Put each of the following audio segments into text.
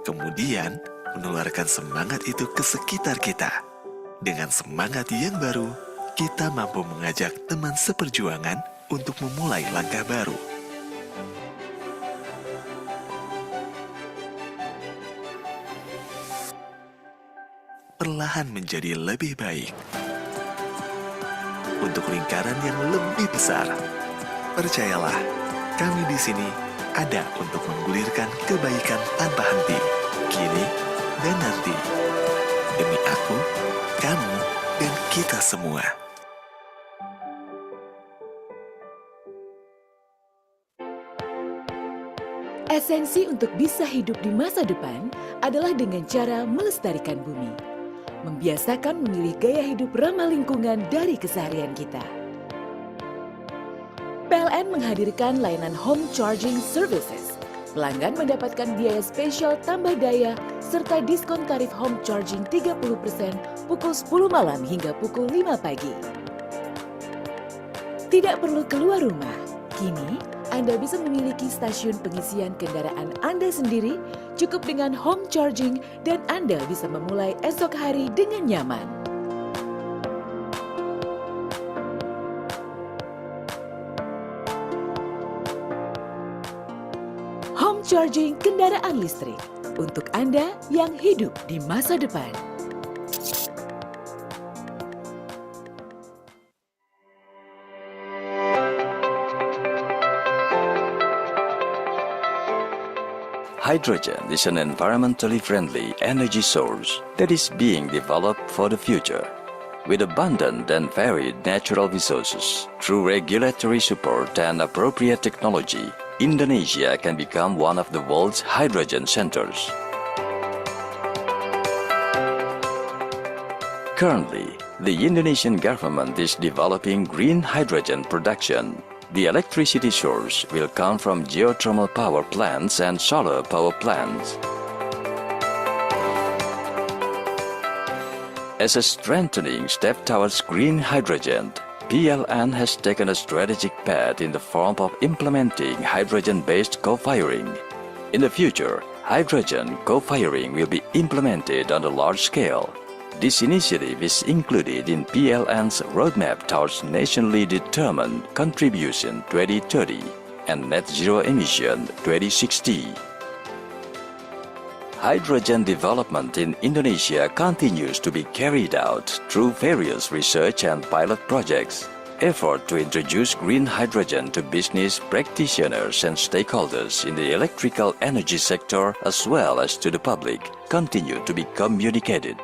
Kemudian, menularkan semangat itu ke sekitar kita. Dengan semangat yang baru, kita mampu mengajak teman seperjuangan untuk memulai langkah baru. Perlahan menjadi lebih baik. Untuk lingkaran yang lebih besar. Percayalah, kami di sini ada untuk menggulirkan kebaikan tanpa henti, kini dan nanti. Demi aku, kamu, dan kita semua. Esensi untuk bisa hidup di masa depan adalah dengan cara melestarikan bumi. Membiasakan memilih gaya hidup ramah lingkungan dari keseharian kita. PLN menghadirkan layanan home charging services. Pelanggan mendapatkan biaya spesial tambah daya serta diskon tarif home charging 30% pukul 10 malam hingga pukul 5 pagi. Tidak perlu keluar rumah. Kini, Anda bisa memiliki stasiun pengisian kendaraan Anda sendiri cukup dengan home charging dan Anda bisa memulai esok hari dengan nyaman. Home charging kendaraan listrik untuk Anda yang hidup di masa depan. Hydrogen is an environmentally friendly energy source that is being developed for the future. With abundant and varied natural resources, through regulatory support and appropriate technology, Indonesia can become one of the world's hydrogen centers. Currently, the Indonesian government is developing green hydrogen production. The electricity source will come from geothermal power plants and solar power plants. As a strengthening step towards green hydrogen, PLN has taken a strategic path in the form of implementing hydrogen-based co-firing. In the future, hydrogen co-firing will be implemented on a large scale. This initiative is included in PLN's roadmap towards nationally determined contribution 2030 and net zero emission 2060. Hydrogen development in Indonesia continues to be carried out through various research and pilot projects. Effort to introduce green hydrogen to business practitioners and stakeholders in the electrical energy sector as well as to the public continue to be communicated.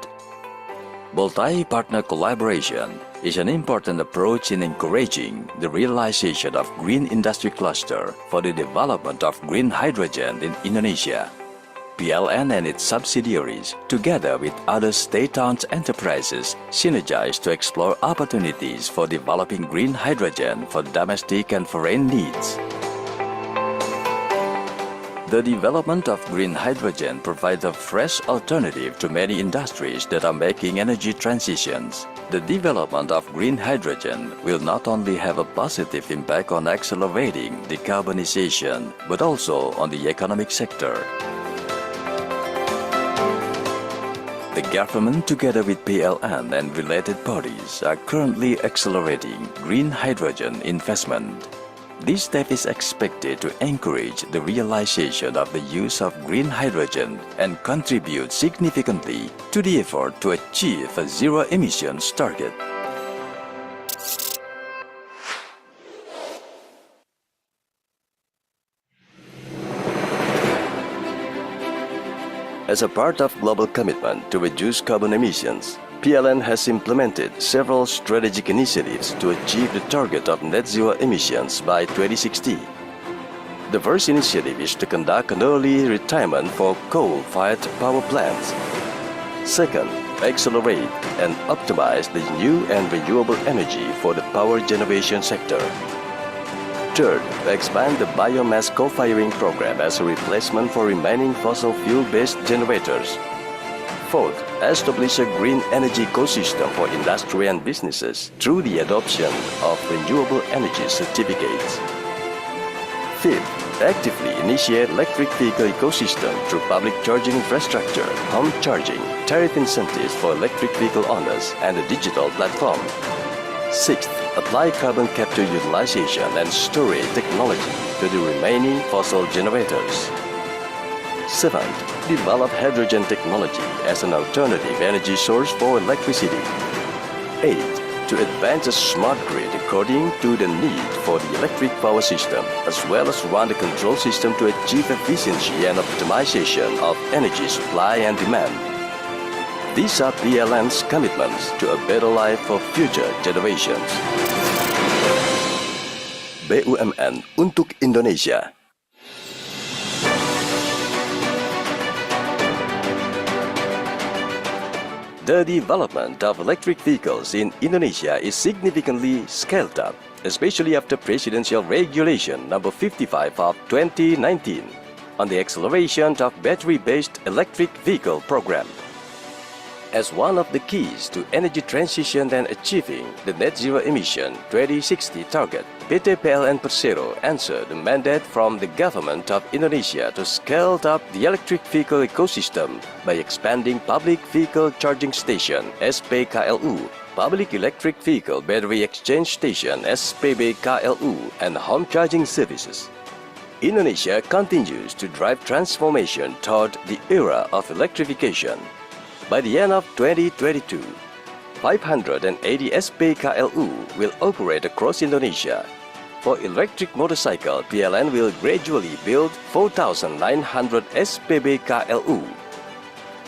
Multi-partner collaboration is an important approach in encouraging the realization of green industry cluster for the development of green hydrogen in Indonesia. PLN and its subsidiaries, together with other state-owned enterprises, synergize to explore opportunities for developing green hydrogen for domestic and foreign needs. The development of green hydrogen provides a fresh alternative to many industries that are making energy transitions. The development of green hydrogen will not only have a positive impact on accelerating decarbonization, but also on the economic sector. The government, together with PLN and related parties, are currently accelerating green hydrogen investment. This step is expected to encourage the realization of the use of green hydrogen and contribute significantly to the effort to achieve a zero emissions target. As a part of global commitment to reduce carbon emissions, PLN has implemented several strategic initiatives to achieve the target of net zero emissions by 2060. The first initiative is to conduct an early retirement for coal-fired power plants. Second, accelerate and optimize the new and renewable energy for the power generation sector. Third, expand the biomass co-firing program as a replacement for remaining fossil fuel-based generators. Fourth, establish a green energy ecosystem for industry and businesses through the adoption of renewable energy certificates. Fifth, actively initiate electric vehicle ecosystem through public charging infrastructure, home charging, tariff incentives for electric vehicle owners, and a digital platform. Sixth, apply carbon capture utilization and storage technology to the remaining fossil generators. Seventh, develop hydrogen technology as an alternative energy source for electricity. Eighth, to advance a smart grid according to the need for the electric power system, as well as run the control system to achieve efficiency and optimization of energy supply and demand. These are PLN's commitments to a better life for future generations. BUMN untuk Indonesia. The development of electric vehicles in Indonesia is significantly scaled up, especially after Presidential Regulation Number 55 of 2019 on the acceleration of battery-based electric vehicle program. As one of the keys to energy transition and achieving the net zero emission 2060 target, PT PLN Persero answered the mandate from the government of Indonesia to scale up the electric vehicle ecosystem by expanding public vehicle charging station (SPKLU), public electric vehicle battery exchange station (SPBKLU), and home charging services. Indonesia continues to drive transformation toward the era of electrification. By the end of 2022, 580 SPKLU will operate across Indonesia. For electric motorcycle, PLN will gradually build 4,900 SPBKLU.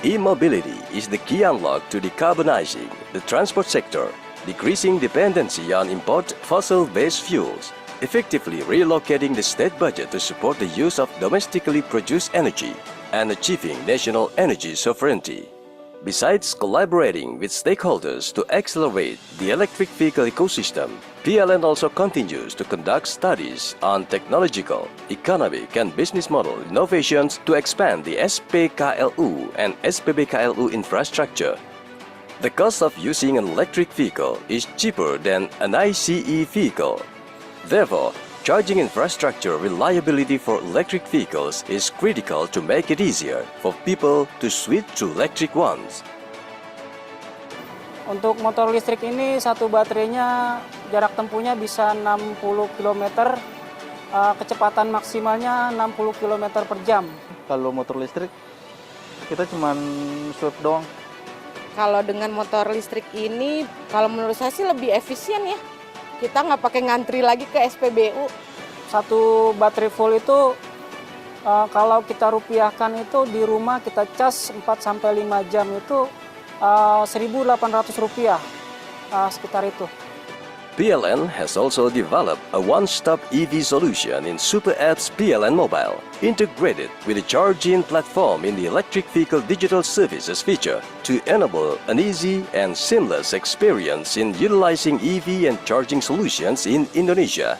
E-mobility is the key unlock to decarbonizing the transport sector, decreasing dependency on import fossil-based fuels, effectively relocating the state budget to support the use of domestically produced energy, and achieving national energy sovereignty. Besides collaborating with stakeholders to accelerate the electric vehicle ecosystem, PLN also continues to conduct studies on technological, economic, and business model innovations to expand the SPKLU and SPBKLU infrastructure. The cost of using an electric vehicle is cheaper than an ICE vehicle. Therefore, charging infrastructure reliability for electric vehicles is critical to make it easier for people to switch to electric ones. Untuk motor listrik ini satu baterainya jarak tempuhnya bisa 60 km, kecepatan maksimalnya 60 km per jam. Kalau motor listrik kita cuma swipe doang. Kalau dengan motor listrik ini, kalau menurut saya sih lebih efisien ya. Kita nggak pakai ngantri lagi ke SPBU. Satu baterai full itu kalau kita rupiahkan itu di rumah kita cas 4-5 jam itu Rp1.800 sekitar itu. PLN has also developed a one-stop EV solution in Super Apps PLN Mobile, integrated with a charging platform in the electric vehicle digital services feature to enable an easy and seamless experience in utilizing EV and charging solutions in Indonesia.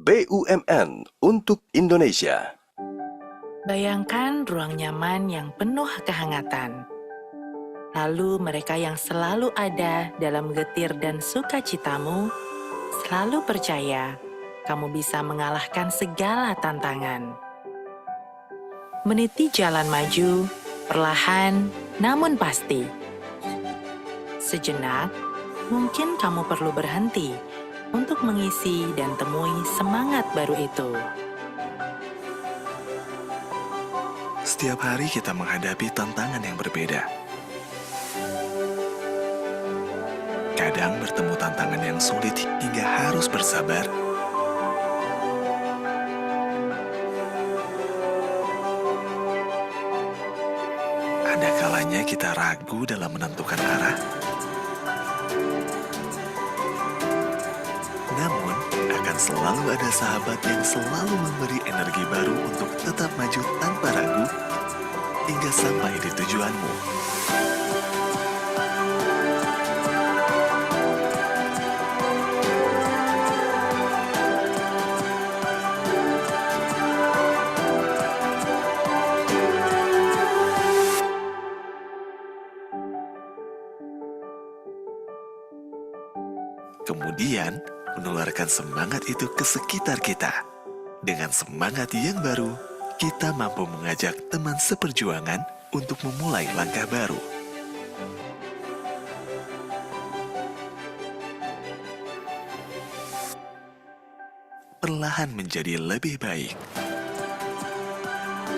BUMN untuk Indonesia. Bayangkan ruang nyaman yang penuh kehangatan. Lalu mereka yang selalu ada dalam getir dan sukacitamu, selalu percaya kamu bisa mengalahkan segala tantangan. Meniti jalan maju, perlahan namun pasti. Sejenak, mungkin kamu perlu berhenti untuk mengisi dan temui semangat baru itu. Setiap hari kita menghadapi tantangan yang berbeda. Kadang bertemu tantangan yang sulit hingga harus bersabar. Ada kalanya kita ragu dalam menentukan arah. Namun, akan selalu ada sahabat yang selalu memberi energi baru untuk tetap maju tanpa ragu hingga sampai di tujuanmu. Kemudian, menularkan semangat itu ke sekitar kita. Dengan semangat yang baru, kita mampu mengajak teman seperjuangan untuk memulai langkah baru. Perlahan menjadi lebih baik.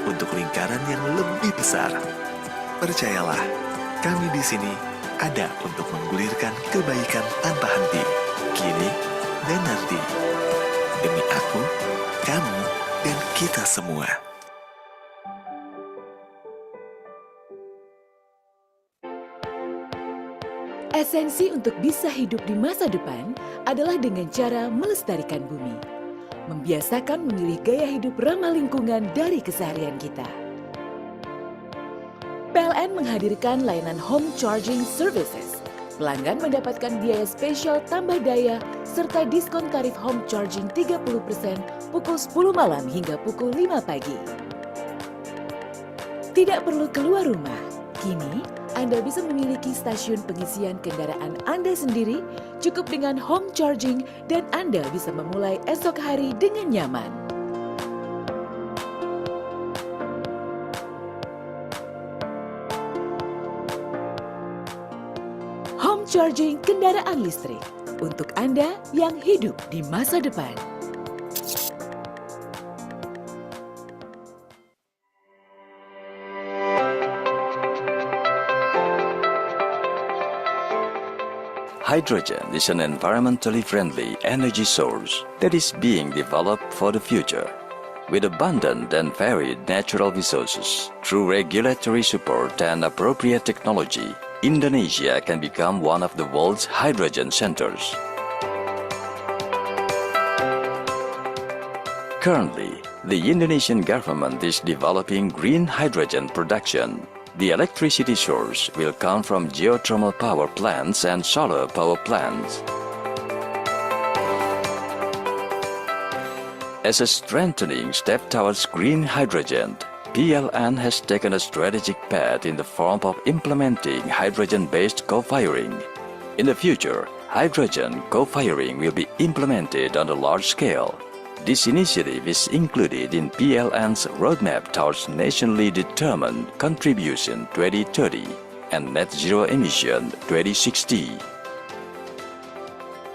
Untuk lingkaran yang lebih besar, percayalah, kami di sini ada untuk menggulirkan kebaikan tanpa henti, kini dan nanti. Demi aku, kamu, dan kita semua. Esensi untuk bisa hidup di masa depan adalah dengan cara melestarikan bumi. Membiasakan memilih gaya hidup ramah lingkungan dari keseharian kita. PLN menghadirkan layanan home charging services. Pelanggan mendapatkan biaya spesial tambah daya serta diskon tarif home charging 30% pukul 10 malam hingga pukul 5 pagi. Tidak perlu keluar rumah. Kini, Anda bisa memiliki stasiun pengisian kendaraan Anda sendiri cukup dengan home charging dan Anda bisa memulai esok hari dengan nyaman. Home charging kendaraan listrik untuk Anda yang hidup di masa depan. Hydrogen is an environmentally friendly energy source that is being developed for the future. With abundant and varied natural resources, through regulatory support and appropriate technology, Indonesia can become one of the world's hydrogen centers. Currently, the Indonesian government is developing green hydrogen production. The electricity source will come from geothermal power plants and solar power plants. As a strengthening step towards green hydrogen, PLN has taken a strategic path in the form of implementing hydrogen-based co-firing. In the future, hydrogen co-firing will be implemented on a large scale. This initiative is included in PLN's roadmap towards nationally determined contribution 2030 and net zero emission 2060.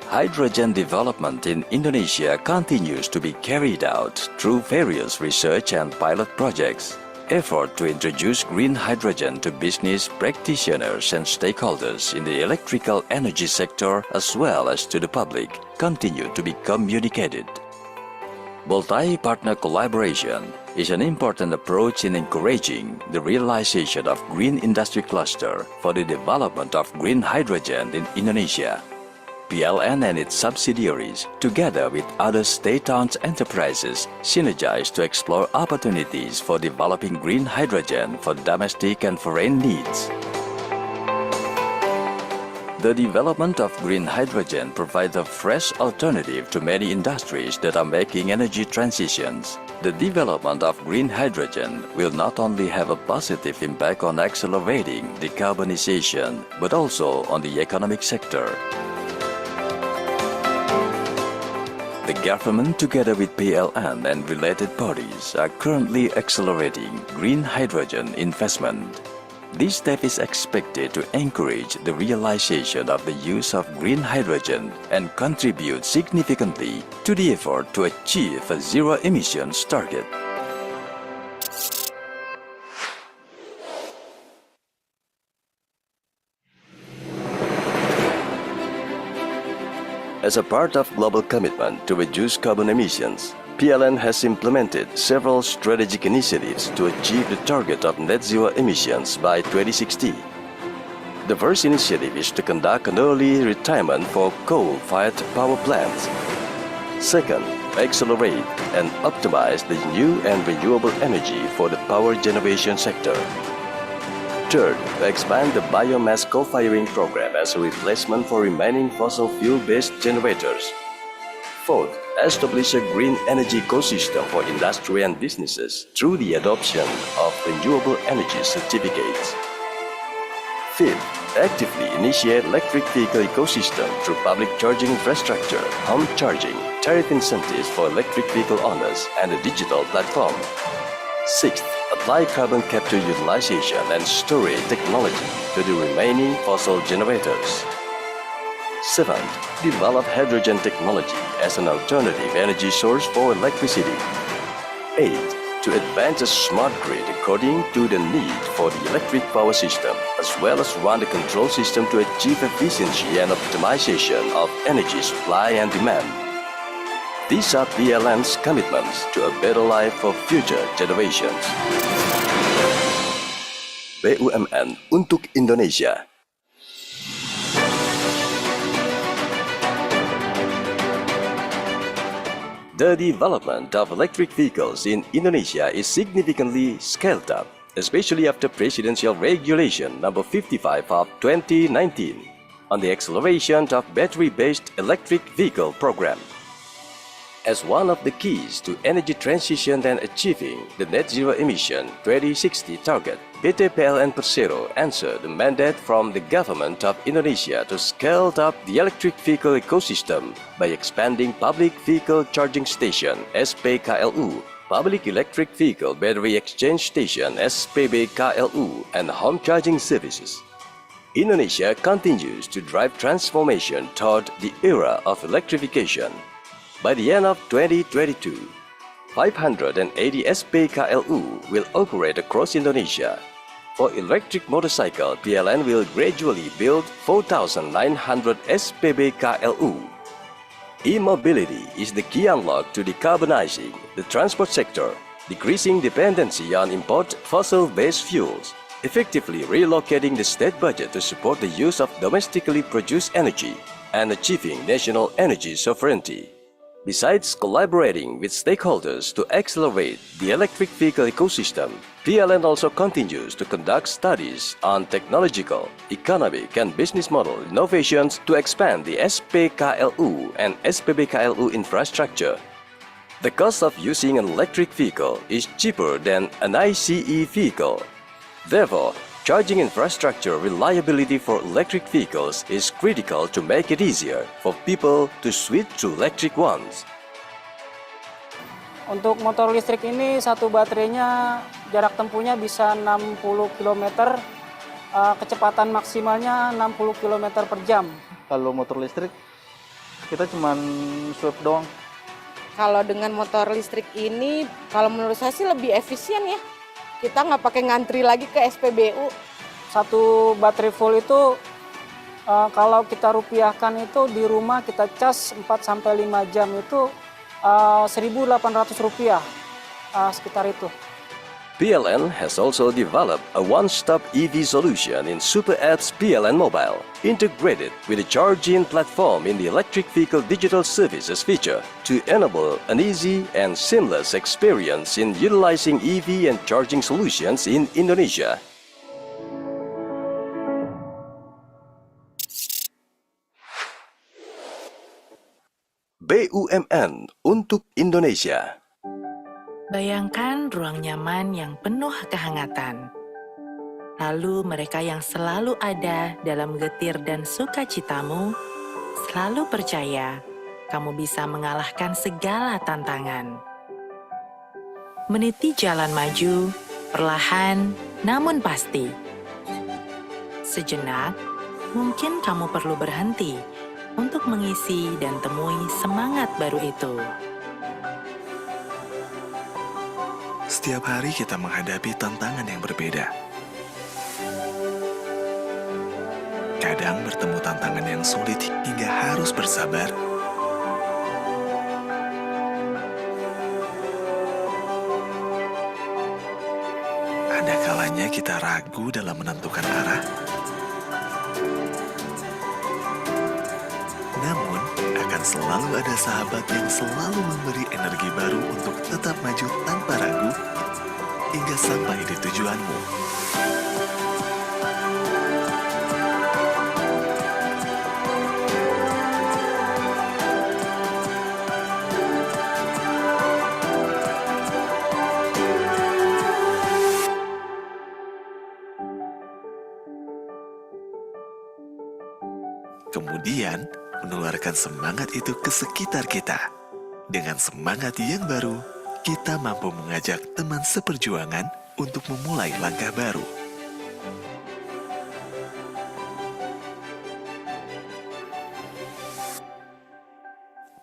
Hydrogen development in Indonesia continues to be carried out through various research and pilot projects. Effort to introduce green hydrogen to business practitioners and stakeholders in the electrical energy sector as well as to the public continue to be communicated. Multi-partner collaboration is an important approach in encouraging the realization of green industry cluster for the development of green hydrogen in Indonesia. PLN and its subsidiaries, together with other state-owned enterprises, synergize to explore opportunities for developing green hydrogen for domestic and foreign needs. The development of green hydrogen provides a fresh alternative to many industries that are making energy transitions. The development of green hydrogen will not only have a positive impact on accelerating decarbonization, but also on the economic sector. The government, together with PLN and related parties, are currently accelerating green hydrogen investment. This step is expected to encourage the realization of the use of green hydrogen and contribute significantly to the effort to achieve a zero emissions target. As a part of global commitment to reduce carbon emissions, PLN has implemented several strategic initiatives to achieve the target of net zero emissions by 2060. The first initiative is to conduct an early retirement for coal-fired power plants. Second, accelerate and optimize the new and renewable energy for the power generation sector. Third, expand the biomass co-firing program as a replacement for remaining fossil fuel-based generators. Fourth, establish a green energy ecosystem for industry and businesses through the adoption of renewable energy certificates. Fifth, actively initiate electric vehicle ecosystem through public charging infrastructure, home charging, tariff incentives for electric vehicle owners, and a digital platform. Sixth, apply carbon capture utilization and storage technology to the remaining fossil generators. Seventh, develop hydrogen technology as an alternative energy source for electricity. Eighth, to advance a smart grid according to the need for the electric power system, as well as run the control system to achieve efficiency and optimization of energy supply and demand. These are PLN's commitments to a better life for future generations. BUMN untuk Indonesia. The development of electric vehicles in Indonesia is significantly scaled up, especially after Presidential Regulation Number 55 of 2019 on the acceleration of battery-based electric vehicle program. As one of the keys to energy transition and achieving the net zero emission 2060 target, PT PLN Persero answered the mandate from the government of Indonesia to scale up the electric vehicle ecosystem by expanding public vehicle charging station (SPKLU), public electric vehicle battery exchange station (SPBKLU), and home charging services. Indonesia continues to drive transformation toward the era of electrification. By the end of 2022, 580 SPKLU will operate across Indonesia. For electric motorcycle, PLN will gradually build 4,900 SPBKLU. E-mobility is the key unlock to decarbonizing the transport sector, decreasing dependency on import fossil-based fuels, effectively relocating the state budget to support the use of domestically produced energy, and achieving national energy sovereignty. Besides collaborating with stakeholders to accelerate the electric vehicle ecosystem, PLN also continues to conduct studies on technological, economic, and business model innovations to expand the SPKLU and SPBKLU infrastructure. The cost of using an electric vehicle is cheaper than an ICE vehicle. Therefore, charging infrastructure reliability for electric vehicles is critical to make it easier for people to switch to electric ones. Untuk motor listrik ini satu baterainya jarak tempuhnya bisa 60 km, kecepatan maksimalnya 60 km per jam. Kalau motor listrik kita cuman swipe doang. Kalau dengan motor listrik ini, kalau menurut saya sih lebih efisien ya. Kita nggak pakai ngantri lagi ke SPBU. Satu baterai full itu kalau kita rupiahkan itu di rumah kita cas 4-5 jam itu 1.800 rupiah, sekitar itu. PLN has also developed a one-stop EV solution in Super Apps PLN Mobile, integrated with a charging platform in the electric vehicle digital services feature to enable an easy and seamless experience in utilizing EV and charging solutions in Indonesia. BUMN untuk Indonesia. Bayangkan ruang nyaman yang penuh kehangatan. Lalu mereka yang selalu ada dalam getir dan sukacitamu, selalu percaya kamu bisa mengalahkan segala tantangan. Meniti jalan maju, perlahan namun pasti. Sejenak, mungkin kamu perlu berhenti untuk mengisi dan temui semangat baru itu. Setiap hari kita menghadapi tantangan yang berbeda. Kadang bertemu tantangan yang sulit hingga harus bersabar. Ada kalanya kita ragu dalam menentukan arah. Namun, akan selalu ada sahabat yang selalu memberi energi baru untuk tetap maju tanpa ragu hingga sampai di tujuanmu. Kemudian, menularkan semangat itu ke sekitar kita. Dengan semangat yang baru, kita mampu mengajak teman seperjuangan untuk memulai langkah baru.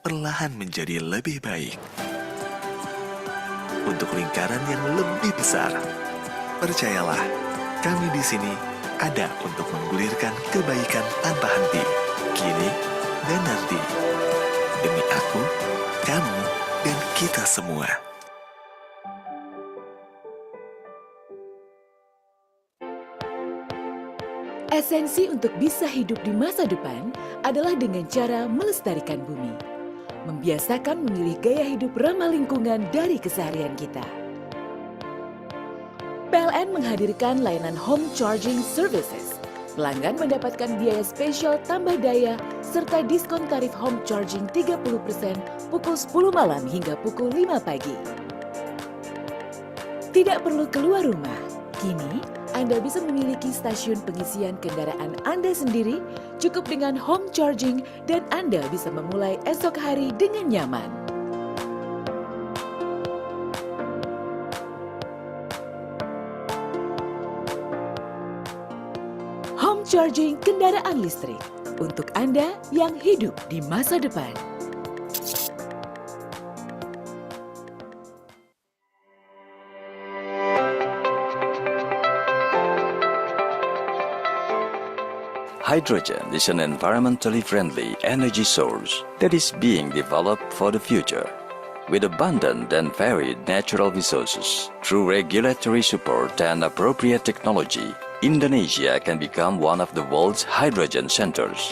Perlahan menjadi lebih baik. Untuk lingkaran yang lebih besar, percayalah, kami di sini ada untuk menggulirkan kebaikan tanpa henti, kini dan nanti. Demi aku, kamu, dan kita semua. Esensi untuk bisa hidup di masa depan adalah dengan cara melestarikan bumi. Membiasakan memilih gaya hidup ramah lingkungan dari keseharian kita. PLN menghadirkan layanan home charging services. Pelanggan mendapatkan biaya spesial tambah daya serta diskon tarif home charging 30% pukul 10 malam hingga pukul 5 pagi. Tidak perlu keluar rumah. Kini, Anda bisa memiliki stasiun pengisian kendaraan Anda sendiri cukup dengan home charging dan Anda bisa memulai esok hari dengan nyaman. Home charging kendaraan listrik untuk Anda yang hidup di masa depan. Hydrogen is an environmentally friendly energy source that is being developed for the future. With abundant and varied natural resources, through regulatory support and appropriate technology, Indonesia can become one of the world's hydrogen centers.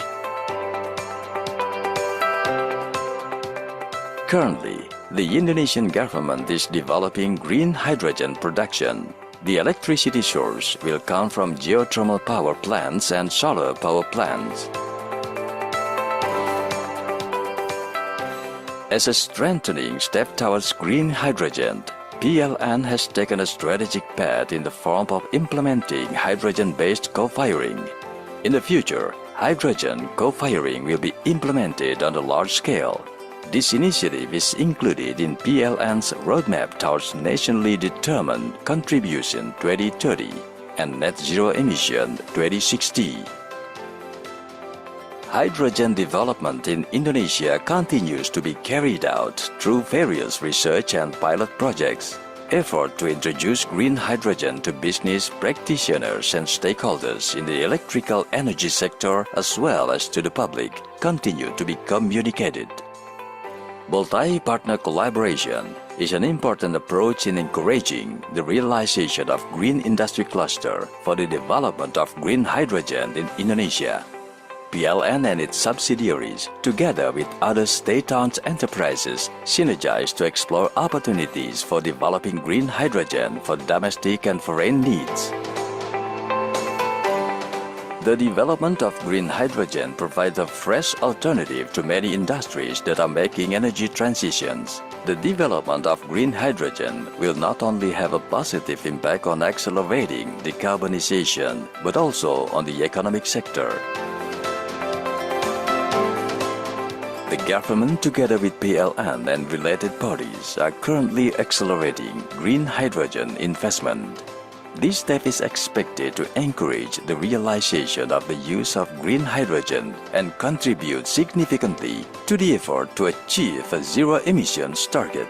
Currently, the Indonesian government is developing green hydrogen production. The electricity source will come from geothermal power plants and solar power plants. As a strengthening step towards green hydrogen, PLN has taken a strategic path in the form of implementing hydrogen-based co-firing. In the future, hydrogen co-firing will be implemented on a large scale. This initiative is included in PLN's roadmap towards nationally determined contribution 2030 and net zero emission 2060. Hydrogen development in Indonesia continues to be carried out through various research and pilot projects. Effort to introduce green hydrogen to business practitioners and stakeholders in the electrical energy sector as well as to the public continue to be communicated. Multi-partner collaboration is an important approach in encouraging the realization of green industry cluster for the development of green hydrogen in Indonesia. PLN and its subsidiaries, together with other state-owned enterprises, synergize to explore opportunities for developing green hydrogen for domestic and foreign needs. The development of green hydrogen provides a fresh alternative to many industries that are making energy transitions. The development of green hydrogen will not only have a positive impact on accelerating decarbonization, but also on the economic sector. The government, together with PLN and related parties, are currently accelerating green hydrogen investment. This step is expected to encourage the realization of the use of green hydrogen and contribute significantly to the effort to achieve a zero emissions target.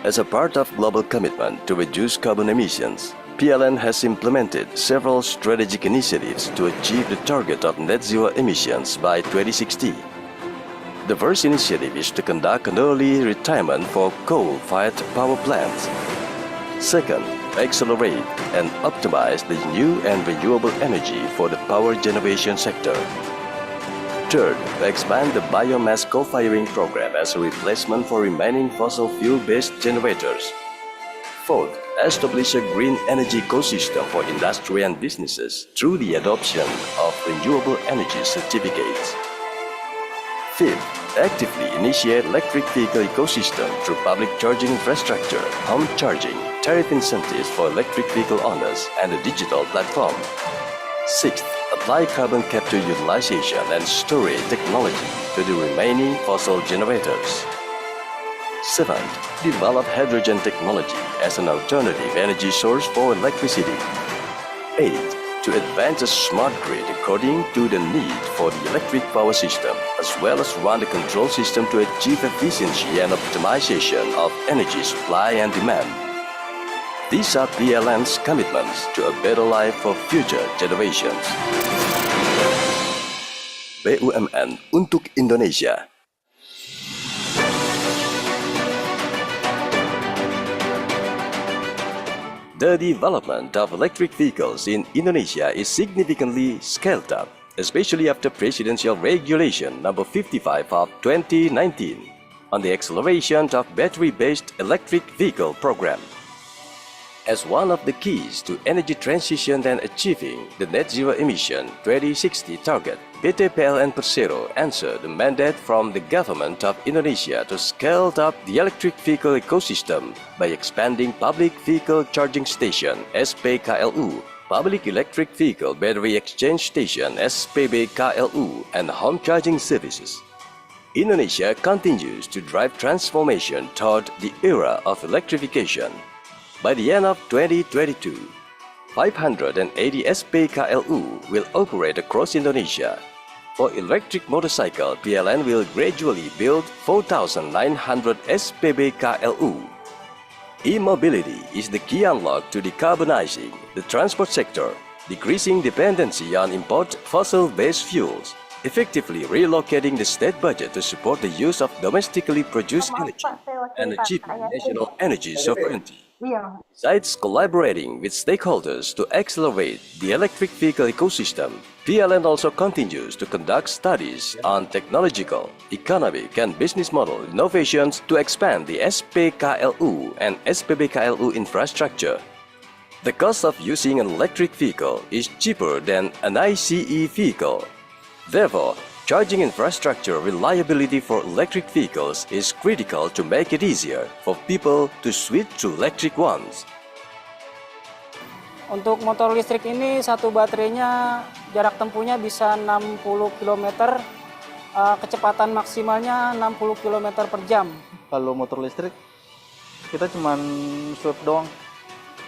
As a part of global commitment to reduce carbon emissions, PLN has implemented several strategic initiatives to achieve the target of net zero emissions by 2060. The first initiative is to conduct an early retirement for coal-fired power plants. Second, accelerate and optimize the new and renewable energy for the power generation sector. Third, expand the biomass co-firing program as a replacement for remaining fossil fuel-based generators. Fourth, establish a green energy ecosystem for industry and businesses through the adoption of renewable energy certificates. Fifth, actively initiate electric vehicle ecosystem through public charging infrastructure, home charging, tariff incentives for electric vehicle owners, and a digital platform. Sixth, apply carbon capture utilization and storage technology to the remaining fossil generators. Seventh, develop hydrogen technology as an alternative energy source for electricity. Eighth, to advance a smart grid according to the need for the electric power system, as well as run the control system to achieve efficiency and optimization of energy supply and demand. These are PLN's commitments to a better life for future generations. BUMN untuk Indonesia. The development of electric vehicles in Indonesia is significantly scaled up, especially after Presidential Regulation Number 55 of 2019 on the acceleration of battery-based electric vehicle program. As one of the keys to energy transition and achieving the net zero emission 2060 target, PT PLN Persero answered the mandate from the government of Indonesia to scale up the electric vehicle ecosystem by expanding public vehicle charging station (SPKLU), public electric vehicle battery exchange station (SPBKLU), and home charging services. Indonesia continues to drive transformation toward the era of electrification. By the end of 2022, 580 SPKLU will operate across Indonesia. For electric motorcycle, PLN will gradually build 4,900 SPBKLU. E-mobility is the key unlock to decarbonizing the transport sector, decreasing dependency on import fossil-based fuels, effectively relocating the state budget to support the use of domestically produced energy, and achieving national energy sovereignty. Besides collaborating with stakeholders to accelerate the electric vehicle ecosystem, PLN also continues to conduct studies on technological, economic, and business model innovations to expand the SPKLU and SPBKLU infrastructure. The cost of using an electric vehicle is cheaper than an ICE vehicle. Therefore, charging infrastructure reliability for electric vehicles is critical to make it easier for people to switch to electric ones. Untuk motor listrik ini satu baterainya jarak tempuhnya bisa 60 km, kecepatan maksimalnya 60 km per jam. Kalau motor listrik, kita cuman swipe doang.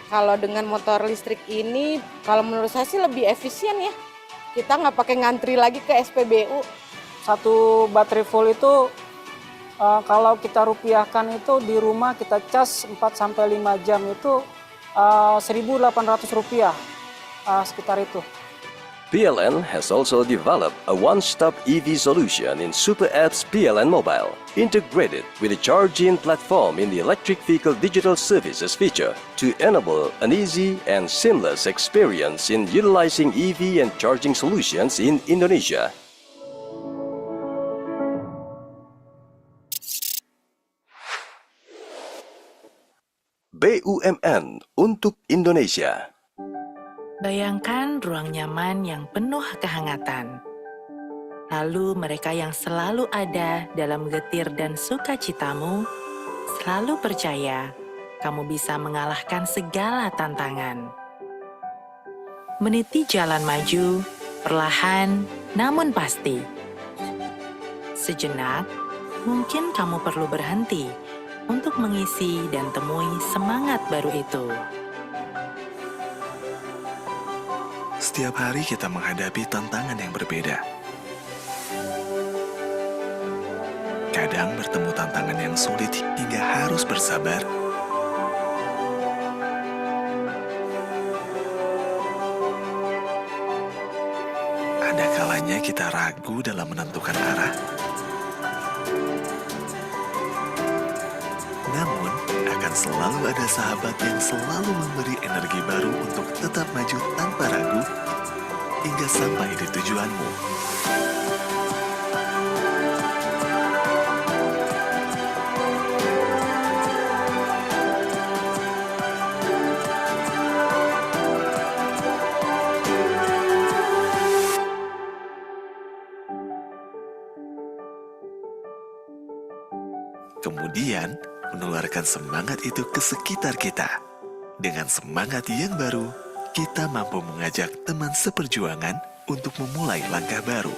Kalau dengan motor listrik ini, kalau menurut saya sih lebih efisien ya. Kita nggak pakai ngantri lagi ke SPBU. Satu baterai full itu kalau kita rupiahkan itu di rumah kita cas 4-5 jam itu Rp1.800 sekitar itu. PLN has also developed a one-stop EV solution in Super Apps PLN Mobile, integrated with a charging platform in the electric vehicle digital services feature to enable an easy and seamless experience in utilizing EV and charging solutions in Indonesia. BUMN untuk Indonesia. Bayangkan ruang nyaman yang penuh kehangatan. Lalu mereka yang selalu ada dalam getir dan sukacitamu, selalu percaya kamu bisa mengalahkan segala tantangan. Meniti jalan maju, perlahan namun pasti. Sejenak, mungkin kamu perlu berhenti untuk mengisi dan temui semangat baru itu. Setiap hari kita menghadapi tantangan yang berbeda. Kadang bertemu tantangan yang sulit hingga harus bersabar. Ada kalanya kita ragu dalam menentukan arah. Namun, akan selalu ada sahabat yang selalu memberi energi baru untuk tetap maju tanpa ragu hingga sampai di tujuanmu. Kemudian, menularkan semangat itu ke sekitar kita. Dengan semangat yang baru, kita mampu mengajak teman seperjuangan untuk memulai langkah baru.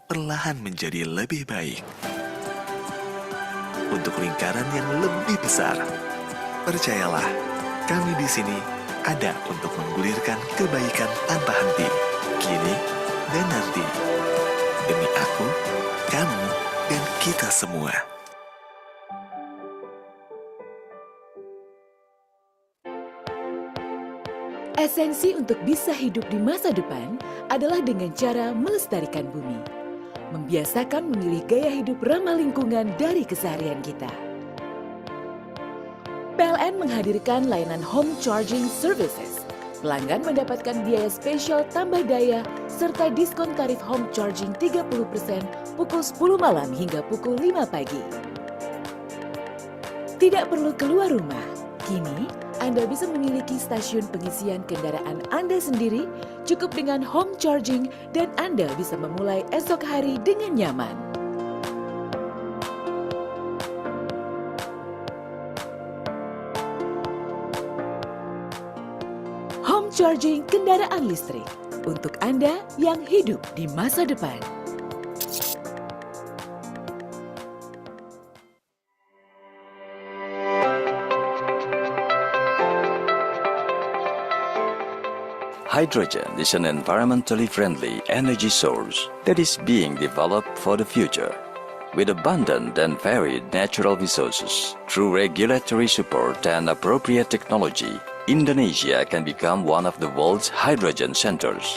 Perlahan menjadi lebih baik. Untuk lingkaran yang lebih besar, percayalah, kami di sini ada untuk menggulirkan kebaikan tanpa henti, kini dan nanti. Demi aku, kamu, dan kita semua. Esensi untuk bisa hidup di masa depan adalah dengan cara melestarikan bumi. Membiasakan memilih gaya hidup ramah lingkungan dari keseharian kita. PLN menghadirkan layanan home charging services. Pelanggan mendapatkan biaya spesial tambah daya serta diskon tarif home charging 30% pukul 10 malam hingga pukul 5 pagi. Tidak perlu keluar rumah. Kini, Anda bisa memiliki stasiun pengisian kendaraan Anda sendiri cukup dengan home charging dan Anda bisa memulai esok hari dengan nyaman. Home charging kendaraan listrik untuk Anda yang hidup di masa depan. Hydrogen is an environmentally friendly energy source that is being developed for the future. With abundant and varied natural resources, through regulatory support and appropriate technology, Indonesia can become one of the world's hydrogen centers.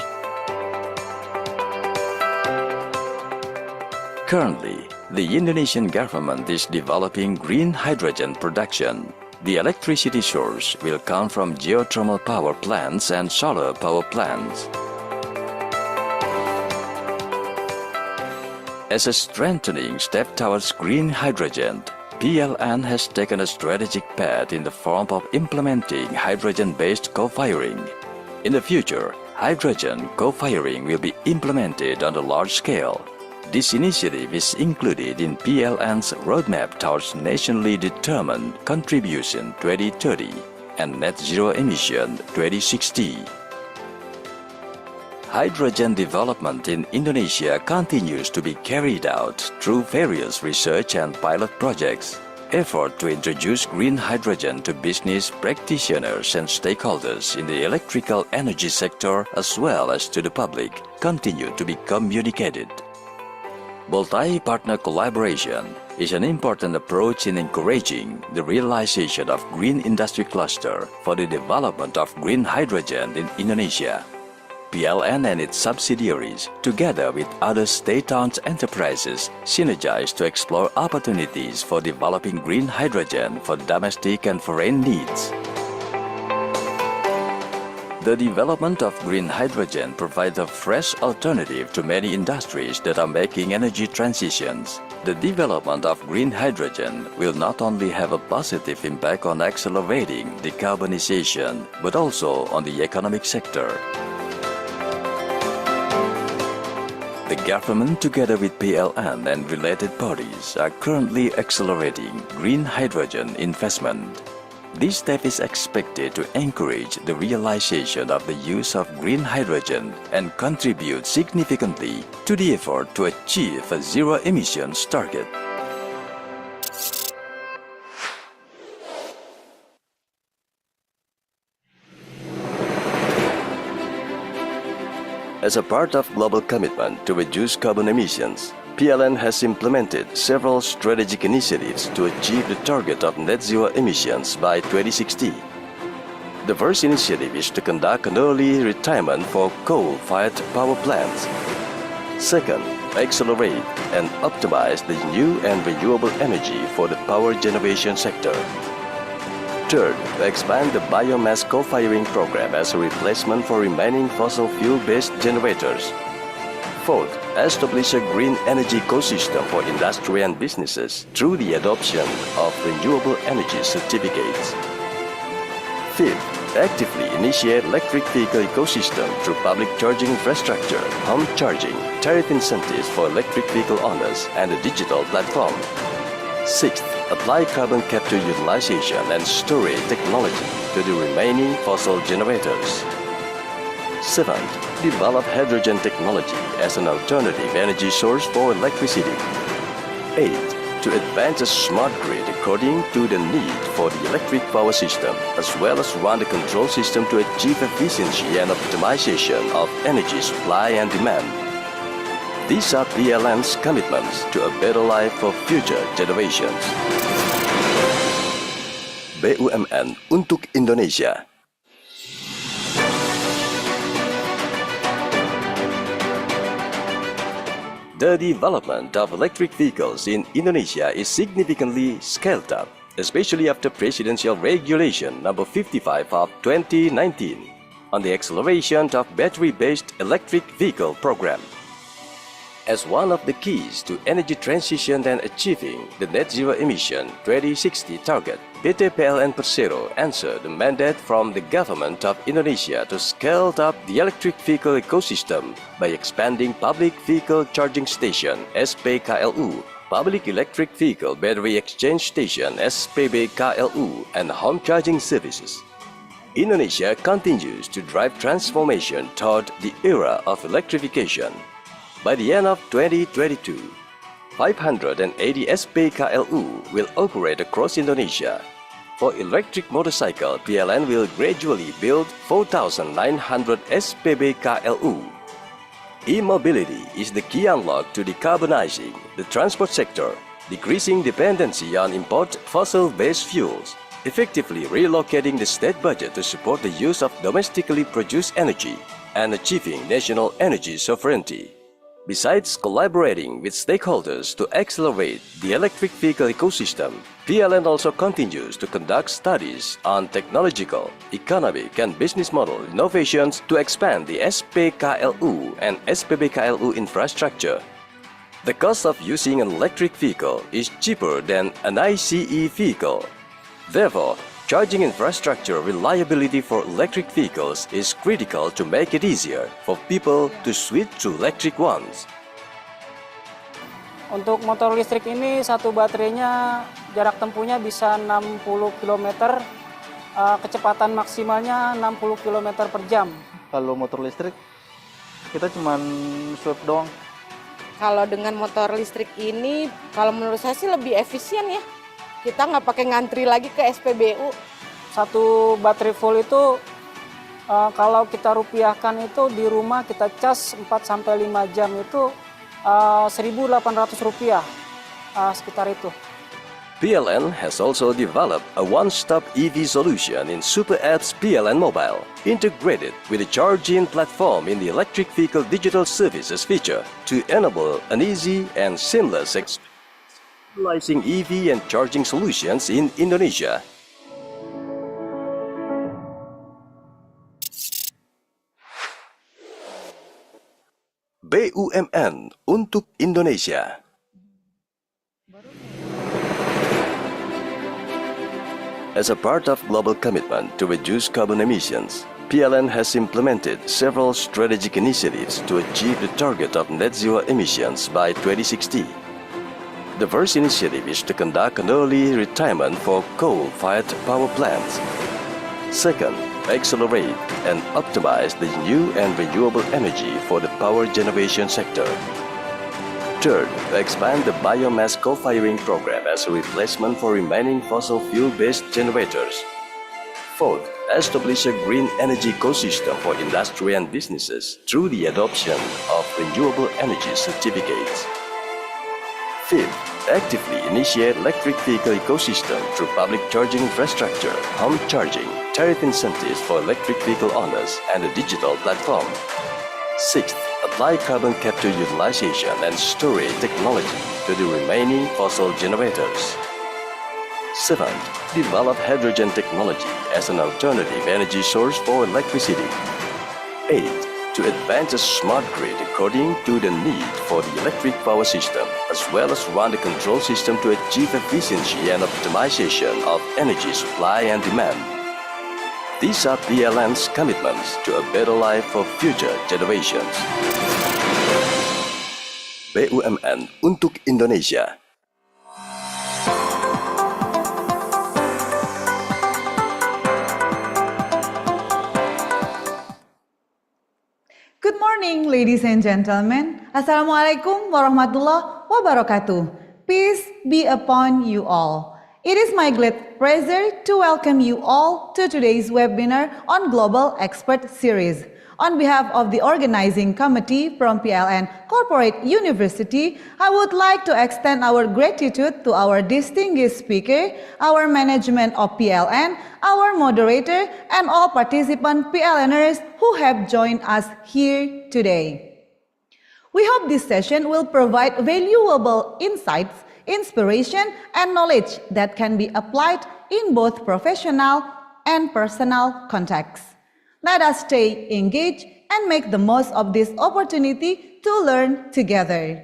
Currently, the Indonesian government is developing green hydrogen production. The electricity source will come from geothermal power plants and solar power plants. As a strengthening step towards green hydrogen, PLN has taken a strategic path in the form of implementing hydrogen-based co-firing. In the future, hydrogen co-firing will be implemented on a large scale. This initiative is included in PLN's roadmap towards nationally determined contribution 2030 and net zero emission 2060. Hydrogen development in Indonesia continues to be carried out through various research and pilot projects. Effort to introduce green hydrogen to business practitioners and stakeholders in the electrical energy sector as well as to the public continue to be communicated. Multi-partner collaboration is an important approach in encouraging the realization of green industry cluster for the development of green hydrogen in Indonesia. PLN and its subsidiaries, together with other state-owned enterprises, synergize to explore opportunities for developing green hydrogen for domestic and foreign needs. The development of green hydrogen provides a fresh alternative to many industries that are making energy transitions. The development of green hydrogen will not only have a positive impact on accelerating decarbonization, but also on the economic sector. The government, together with PLN and related parties, are currently accelerating green hydrogen investment. This step is expected to encourage the realization of the use of green hydrogen and contribute significantly to the effort to achieve a zero emissions target. As a part of global commitment to reduce carbon emissions, PLN has implemented several strategic initiatives to achieve the target of net zero emissions by 2060. The first initiative is to conduct an early retirement for coal-fired power plants. Second, accelerate and optimize the new and renewable energy for the power generation sector. Third, expand the biomass co-firing program as a replacement for remaining fossil fuel-based generators. Fourth, establish a green energy ecosystem for industry and businesses through the adoption of renewable energy certificates. Fifth, actively initiate electric vehicle ecosystem through public charging infrastructure, home charging, tariff incentives for electric vehicle owners, and a digital platform. Sixth, apply carbon capture utilization and storage technology to the remaining fossil generators. Seventh, develop hydrogen technology as an alternative energy source for electricity. Eighth, to advance a smart grid according to the need for the electric power system, as well as run the control system to achieve efficiency and optimization of energy supply and demand. These are PLN's commitments to a better life for future generations. BUMN untuk Indonesia. The development of electric vehicles in Indonesia is significantly scaled up, especially after Presidential Regulation Number 55 of 2019 on the acceleration of battery-based electric vehicle program. As one of the keys to energy transition and achieving the net zero emission 2060 target, PT PLN Persero answered the mandate from the government of Indonesia to scale up the electric vehicle ecosystem by expanding public vehicle charging station (SPKLU), public electric vehicle battery exchange station (SPBKLU), and home charging services. Indonesia continues to drive transformation toward the era of electrification. By the end of 2022, 580 SPKLU will operate across Indonesia. For electric motorcycle, PLN will gradually build 4,900 SPBKLU. E-mobility is the key unlock to decarbonizing the transport sector, decreasing dependency on import fossil-based fuels, effectively relocating the state budget to support the use of domestically produced energy, and achieving national energy sovereignty. Besides collaborating with stakeholders to accelerate the electric vehicle ecosystem, PLN also continues to conduct studies on technological, economic, and business model innovations to expand the SPKLU and SPBKLU infrastructure. The cost of using an electric vehicle is cheaper than an ICE vehicle. Therefore, charging infrastructure reliability for electric vehicles is critical to make it easier for people to switch to electric ones. Untuk motor listrik ini satu baterainya jarak tempuhnya bisa 60 km, kecepatan maksimalnya 60 km per jam. Kalau motor listrik, kita cuman swap doang. Kalau dengan motor listrik ini, kalau menurut saya sih lebih efisien ya. Kita nggak pakai ngantri lagi ke SPBU. Satu baterai full itu kalau kita rupiahkan itu di rumah kita cas 4-5 jam itu 1.800 rupiah, sekitar itu. PLN has also developed a one-stop EV solution in Super Apps PLN Mobile, integrated with a charging platform in the electric vehicle digital services feature to enable an easy and seamless experience utilizing EV and charging solutions in Indonesia. BUMN untuk Indonesia. As a part of global commitment to reduce carbon emissions, PLN has implemented several strategic initiatives to achieve the target of net zero emissions by 2060. The first initiative is to conduct an early retirement for coal-fired power plants. Second, accelerate and optimize the new and renewable energy for the power generation sector. Third, expand the biomass co-firing program as a replacement for remaining fossil fuel-based generators. Fourth, establish a green energy ecosystem for industry and businesses through the adoption of renewable energy certificates. Fifth, actively initiate electric vehicle ecosystem through public charging infrastructure, home charging, tariff incentives for electric vehicle owners, and a digital platform. Sixth, apply carbon capture utilization and storage technology to the remaining fossil generators. Seventh, develop hydrogen technology as an alternative energy source for electricity. Eighth, to advance a smart grid according to the need for the electric power system, as well as run the control system to achieve efficiency and optimization of energy supply and demand. These are PLN's commitments to a better life for future generations. BUMN untuk Indonesia. Good morning, ladies and gentlemen. Assalamualaikum warahmatullahi wabarakatuh. Peace be upon you all. It is my great pleasure to welcome you all to today's webinar on Global Expert Series. On behalf of the organizing committee from PLN Corporate University, I would like to extend our gratitude to our distinguished speaker, our management of PLN, our moderator, and all participant PLNers who have joined us here today. We hope this session will provide valuable insights, inspiration, and knowledge that can be applied in both professional and personal contexts. Let us stay engaged and make the most of this opportunity to learn together.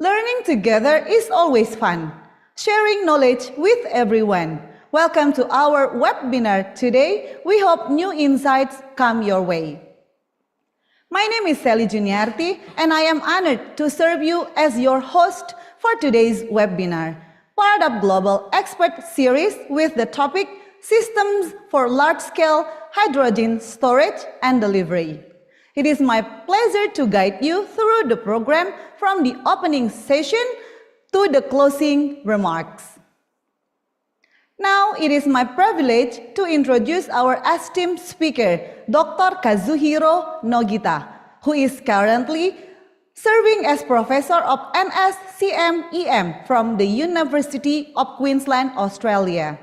Learning together is always fun. Sharing knowledge with everyone. Welcome to our webinar today. We hope new insights come your way. My name is Sally Juniarti, and I am honored to serve you as your host for today's webinar, part of Global Expert Series with the topic Systems for Large-Scale Hydrogen Storage and Delivery. It is my pleasure to guide you through the program from the opening session to the closing remarks. Now, it is my privilege to introduce our esteemed speaker, Dr. Kazuhiro Nogita, who is currently serving as Professor of NSCMEM from the University of Queensland, Australia.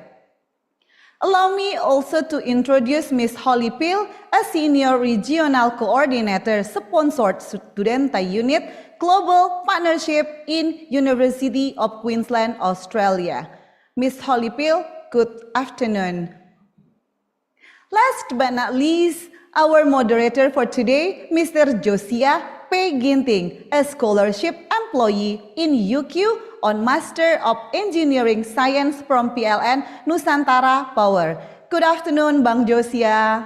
Allow me also to introduce Ms. Holly Peel, a Senior Regional Coordinator, Sponsored Studenta Unit, Global Partnership in University of Queensland, Australia. Ms. Holly Peel, good afternoon. Last but not least, our moderator for today, Mr. Josiah P. Ginting, a scholarship employee in UQ on Master of Engineering Science from PLN Nusantara Power. Good afternoon, Bang Josiah.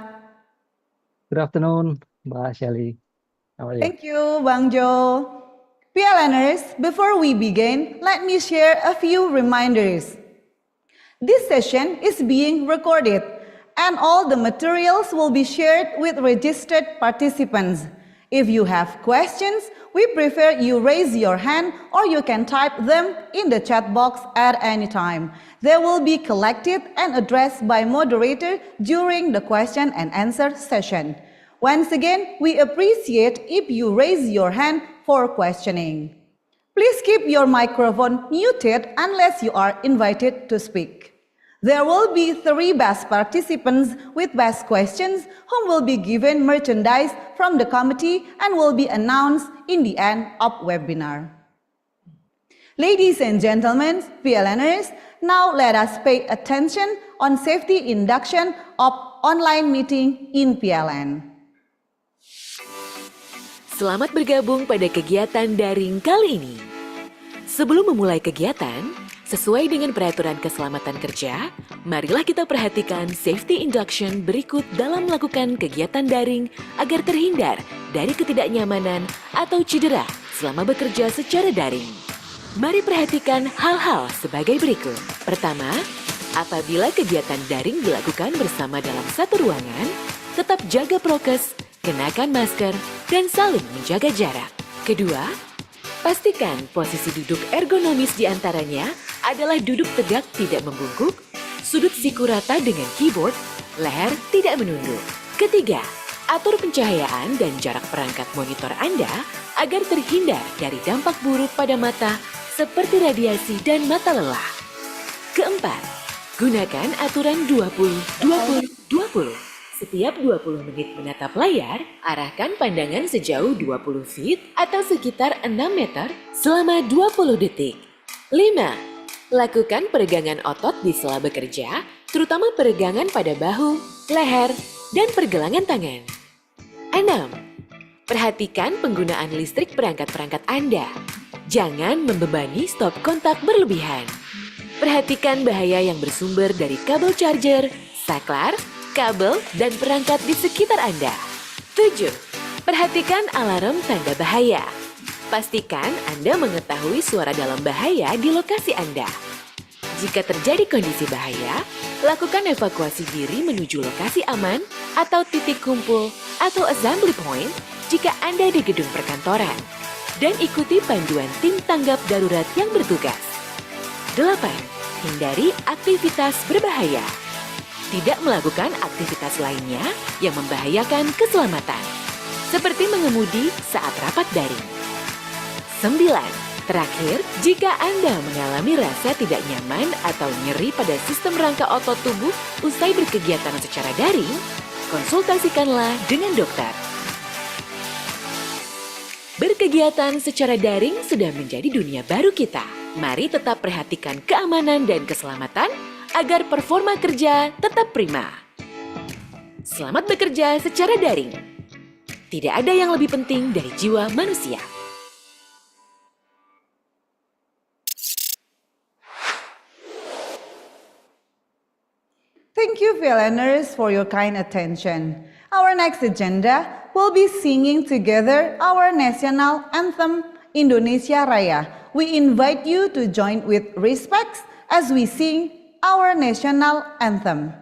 Good afternoon, Mbak Shelly. How are you? Thank you, Bang Jo. PLNers, before we begin, let me share a few reminders. This session is being recorded, and all the materials will be shared with registered participants. If you have questions, we prefer you raise your hand or you can type them in the chat box at any time. They will be collected and addressed by moderator during the question and answer session. Once again, we appreciate if you raise your hand for questioning. Please keep your microphone muted unless you are invited to speak. There will be 3 best participants with best questions whom will be given merchandise from the committee and will be announced in the end of webinar. Ladies and gentlemen, PLNers, now let us pay attention on safety induction of online meeting in PLN. Selamat bergabung pada kegiatan daring kali ini. Sebelum memulai kegiatan, sesuai dengan peraturan keselamatan kerja, marilah kita perhatikan safety induction berikut dalam melakukan kegiatan daring agar terhindar dari ketidaknyamanan atau cedera selama bekerja secara daring. Mari perhatikan hal-hal sebagai berikut. Pertama, apabila kegiatan daring dilakukan bersama dalam satu ruangan, tetap jaga prokes, kenakan masker, dan saling menjaga jarak. Kedua, pastikan posisi duduk ergonomis di antaranya adalah duduk tegak tidak membungkuk, sudut siku rata dengan keyboard, leher tidak menunduk. Ketiga, atur pencahayaan dan jarak perangkat monitor Anda agar terhindar dari dampak buruk pada mata seperti radiasi dan mata lelah. Keempat, gunakan aturan 20-20-20. Setiap 20 menit menatap layar, arahkan pandangan sejauh 20 feet atau sekitar 6 meter selama 20 detik. 5. Lakukan peregangan otot di sela bekerja, terutama peregangan pada bahu, leher, dan pergelangan tangan. 6. Perhatikan penggunaan listrik perangkat-perangkat Anda. Jangan membebani stop kontak berlebihan. Perhatikan bahaya yang bersumber dari kabel charger, saklar, kabel, dan perangkat di sekitar Anda. 7. Perhatikan alarm tanda bahaya. Pastikan Anda mengetahui suara dalam bahaya di lokasi Anda. Jika terjadi kondisi bahaya, lakukan evakuasi diri menuju lokasi aman atau titik kumpul atau assembly point jika Anda di gedung perkantoran. Dan ikuti panduan tim tanggap darurat yang bertugas. 8. Hindari aktivitas berbahaya. Tidak melakukan aktivitas lainnya yang membahayakan keselamatan, seperti mengemudi saat rapat daring. 9. Terakhir, jika Anda mengalami rasa tidak nyaman atau nyeri pada sistem rangka otot tubuh usai berkegiatan secara daring, konsultasikanlah dengan dokter. Berkegiatan secara daring sudah menjadi dunia baru kita. Mari tetap perhatikan keamanan dan keselamatan agar performa kerja tetap prima. Selamat bekerja secara daring. Tidak ada yang lebih penting dari jiwa manusia. Thank you, VLNers, for your kind attention. Our next agenda will be singing together our national anthem, Indonesia Raya. We invite you to join with respect as we sing our national anthem.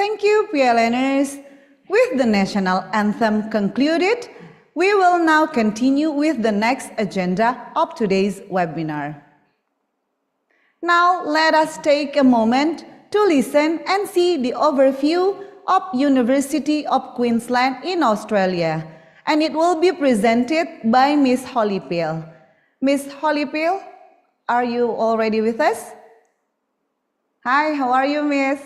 Thank you, PLNers. With the national anthem concluded, we will now continue with the next agenda of today's webinar. Now, let us take a moment to listen and see the overview of University of Queensland in Australia, and it will be presented by Miss Holly Peel. Miss Holly Peel, are you already with us? Hi, how are you, Miss?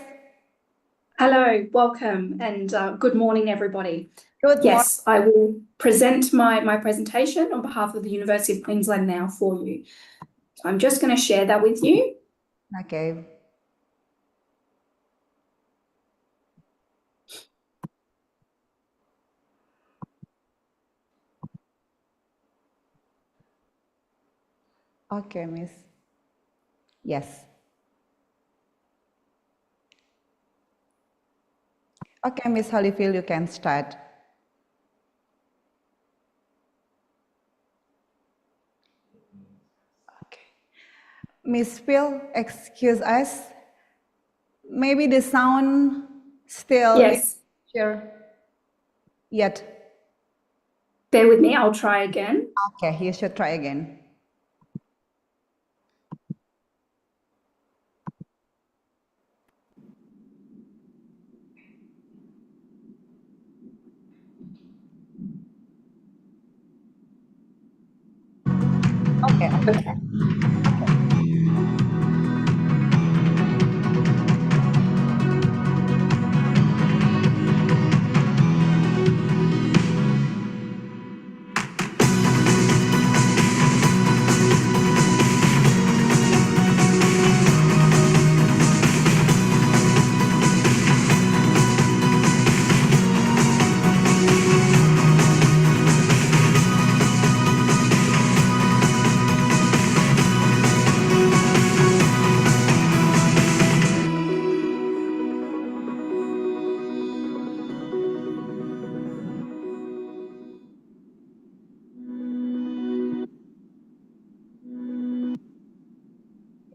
Hello, welcome, and good morning, everybody. Good Yes, I will present my presentation on behalf of the University of Queensland now for you. So I'm just going to share that with you. Okay. Okay, Miss. Yes. Okay, Miss Holyfield, you can start. Okay. Miss Phil, excuse us. Maybe the sound still Yes. here yet. Bear with me, I'll try again. Okay, you should try again. Okay.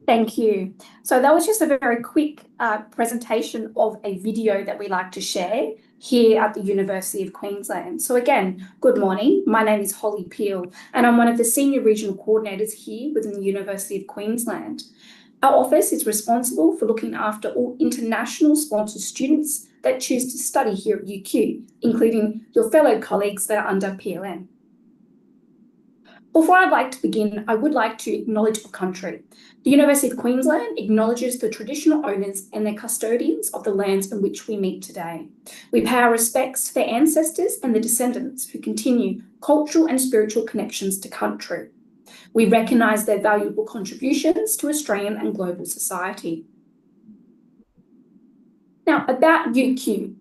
Thank you. So that was just a very quick presentation of a video that we like to share here at the University of Queensland. So again, good morning. My name is Holly Peel, and I'm one of the senior regional coordinators here within the University of Queensland. Our office is responsible for looking after all international sponsored students that choose to study here at UQ, including your fellow colleagues that are under PLN. Before I'd like to begin, I would like to acknowledge our country. The University of Queensland acknowledges the traditional owners and their custodians of the lands in which we meet today. We pay our respects to their ancestors and the descendants who continue cultural and spiritual connections to country. We recognise their valuable contributions to Australian and global society. Now, about UQ.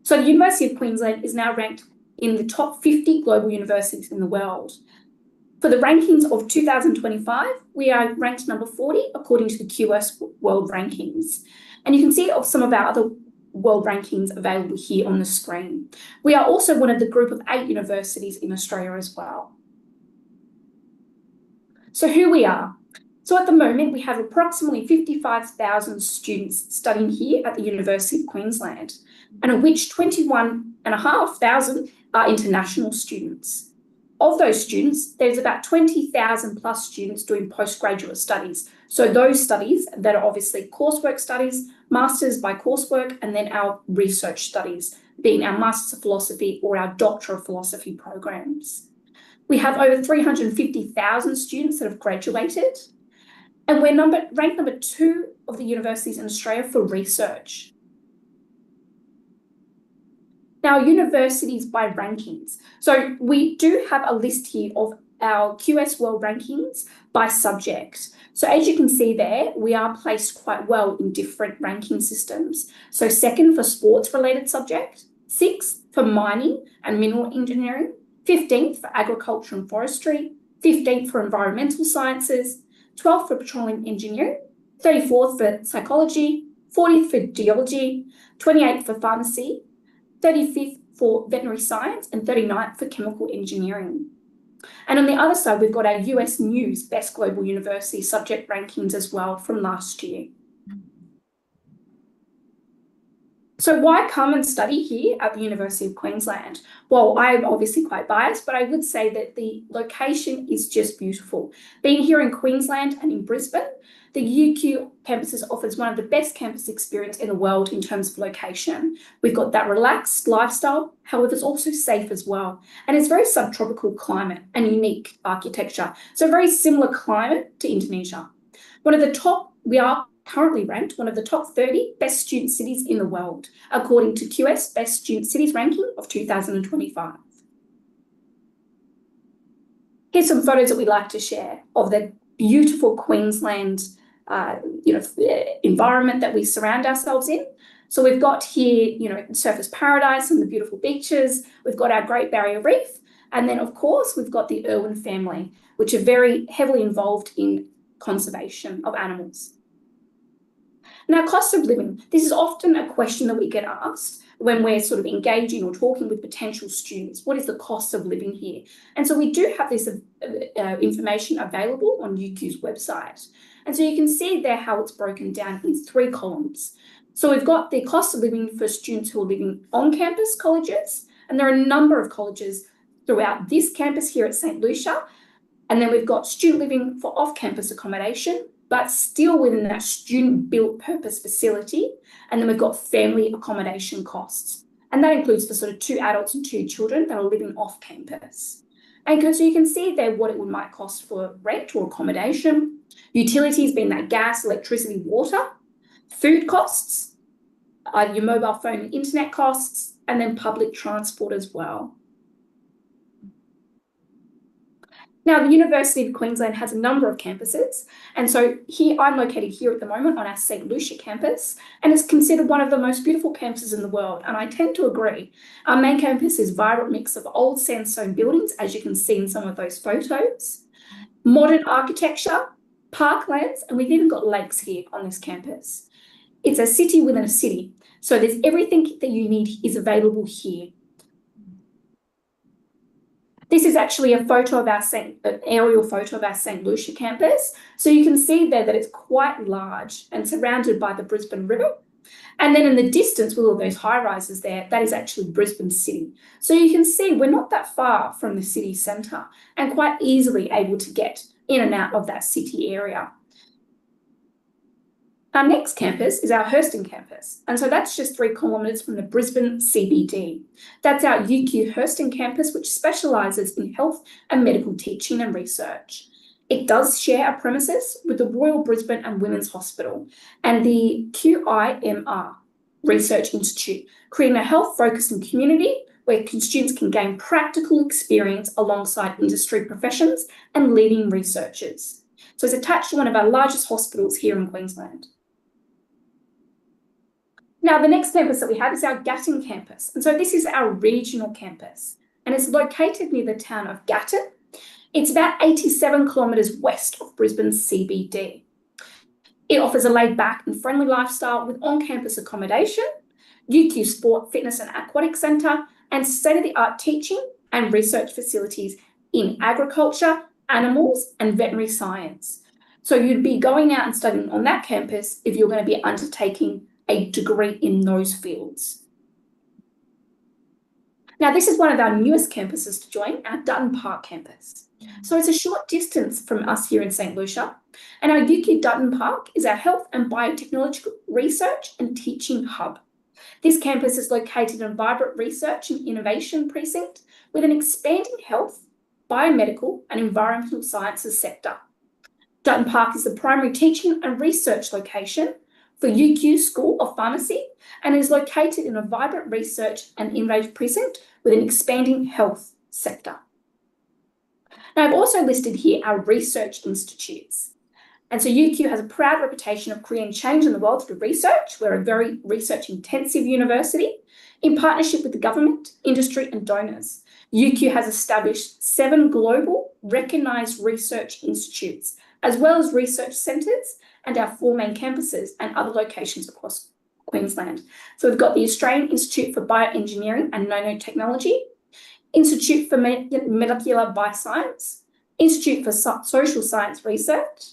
So the University of Queensland is now ranked in the top 50 global universities in the world. For the rankings of 2025, we are ranked number 40 according to the QS World Rankings. And you can see some of our other world rankings available here on the screen. We are also one of the group of 8 universities in Australia as well. So who we are. So at the moment, we have approximately 55,000 students studying here at the University of Queensland, and of which 21,500 are international students. Of those students, there's about 20,000 plus students doing postgraduate studies. So those studies that are obviously coursework studies, masters by coursework, and then our research studies, being our Masters of Philosophy or our Doctor of Philosophy programs. We have over 350,000 students that have graduated, and we're ranked number 2 of the universities in Australia for research. Now, universities by rankings. So we do have a list here of our QS World Rankings by subject. So as you can see there, we are placed quite well in different ranking systems. So 2nd for sports-related subject, 6th for mining and mineral engineering, 15th for agriculture and forestry, 15th for environmental sciences, 12th for petroleum engineering, 34th for psychology, 40th for geology, 28th for pharmacy, 35th for veterinary science, and 39th for chemical engineering. And on the other side, we've got our US News Best Global University subject rankings as well from last year. So why come and study here at the University of Queensland? Well, I'm obviously quite biased, but I would say that the location is just beautiful. Being here in Queensland and in Brisbane, the UQ campuses offers one of the best campus experience in the world in terms of location. We've got that relaxed lifestyle, however, it's also safe as well. And it's very subtropical climate and unique architecture. So very similar climate to Indonesia. We are currently ranked one of the top 30 best student cities in the world, according to QS Best Student Cities ranking of 2025. Here's some photos that we like to share of the beautiful Queensland environment that we surround ourselves in. So we've got here, Surfers Paradise and the beautiful beaches. We've got our Great Barrier Reef. And then, of course, we've got the Irwin family, which are very heavily involved in conservation of animals. Now, cost of living. This is often a question that we get asked when we're sort of engaging or talking with potential students. What is the cost of living here? And so we do have this information available on UQ's website. And so you can see there how it's broken down in 3 columns. So we've got the cost of living for students who are living on campus colleges, and there are a number of colleges throughout this campus here at St. Lucia. And then we've got student living for off-campus accommodation, but still within that student-built purpose facility. And then we've got family accommodation costs. And that includes for sort of 2 adults and 2 children that are living off campus. And so you can see there what it might cost for rent or accommodation, utilities being that gas, electricity, water, food costs, your mobile phone and internet costs, and then public transport as well. Now, the University of Queensland has a number of campuses, and so here I'm located here at the moment on our St Lucia campus, and it's considered one of the most beautiful campuses in the world, and I tend to agree. Our main campus is a vibrant mix of old sandstone buildings, as you can see in some of those photos, modern architecture, parklands, and we've even got lakes here on this campus. It's a city within a city, so there's everything that you need is available here. This is actually a photo of an aerial photo of our St Lucia campus. So you can see there that it's quite large and surrounded by the Brisbane River. And then in the distance with all those high rises there, that is actually Brisbane City. So you can see we're not that far from the city centre and quite easily able to get in and out of that city area. Our next campus is our Hurston campus, and so that's just 3 kilometres from the Brisbane CBD. That's our UQ Hurston campus, which specialises in health and medical teaching and research. It does share our premises with the Royal Brisbane and Women's Hospital and the QIMR Research Institute, creating a health-focused community where students can gain practical experience alongside industry professions and leading researchers. So it's attached to one of our largest hospitals here in Queensland. Now, the next campus that we have is our Gatton campus. And so this is our regional campus, and it's located near the town of Gatton. It's about 87 kilometres west of Brisbane CBD. It offers a laid-back and friendly lifestyle with on-campus accommodation, UQ Sport, Fitness and Aquatic Centre, and state-of-the-art teaching and research facilities in agriculture, animals, and veterinary science. So you'd be going out and studying on that campus if you're going to be undertaking a degree in those fields. Now, this is one of our newest campuses to join, our Dutton Park campus. So it's a short distance from us here in St Lucia, and our UQ Dutton Park is our health and biotechnological research and teaching hub. This campus is located in a vibrant research and innovation precinct with an expanding health, biomedical and environmental sciences sector. Dutton Park is the primary teaching and research location for UQ School of Pharmacy and is located in a vibrant research and innovative precinct with an expanding health sector. Now, I've also listed here our research institutes. And so UQ has a proud reputation of creating change in the world through research. We're a very research-intensive university in partnership with the government, industry and donors. UQ has established 7 global recognised research institutes, as well as research centres and our 4 main campuses and other locations across Queensland. So we've got the Australian Institute for Bioengineering and Nanotechnology, Institute for Molecular Bioscience, Institute for Social Science Research,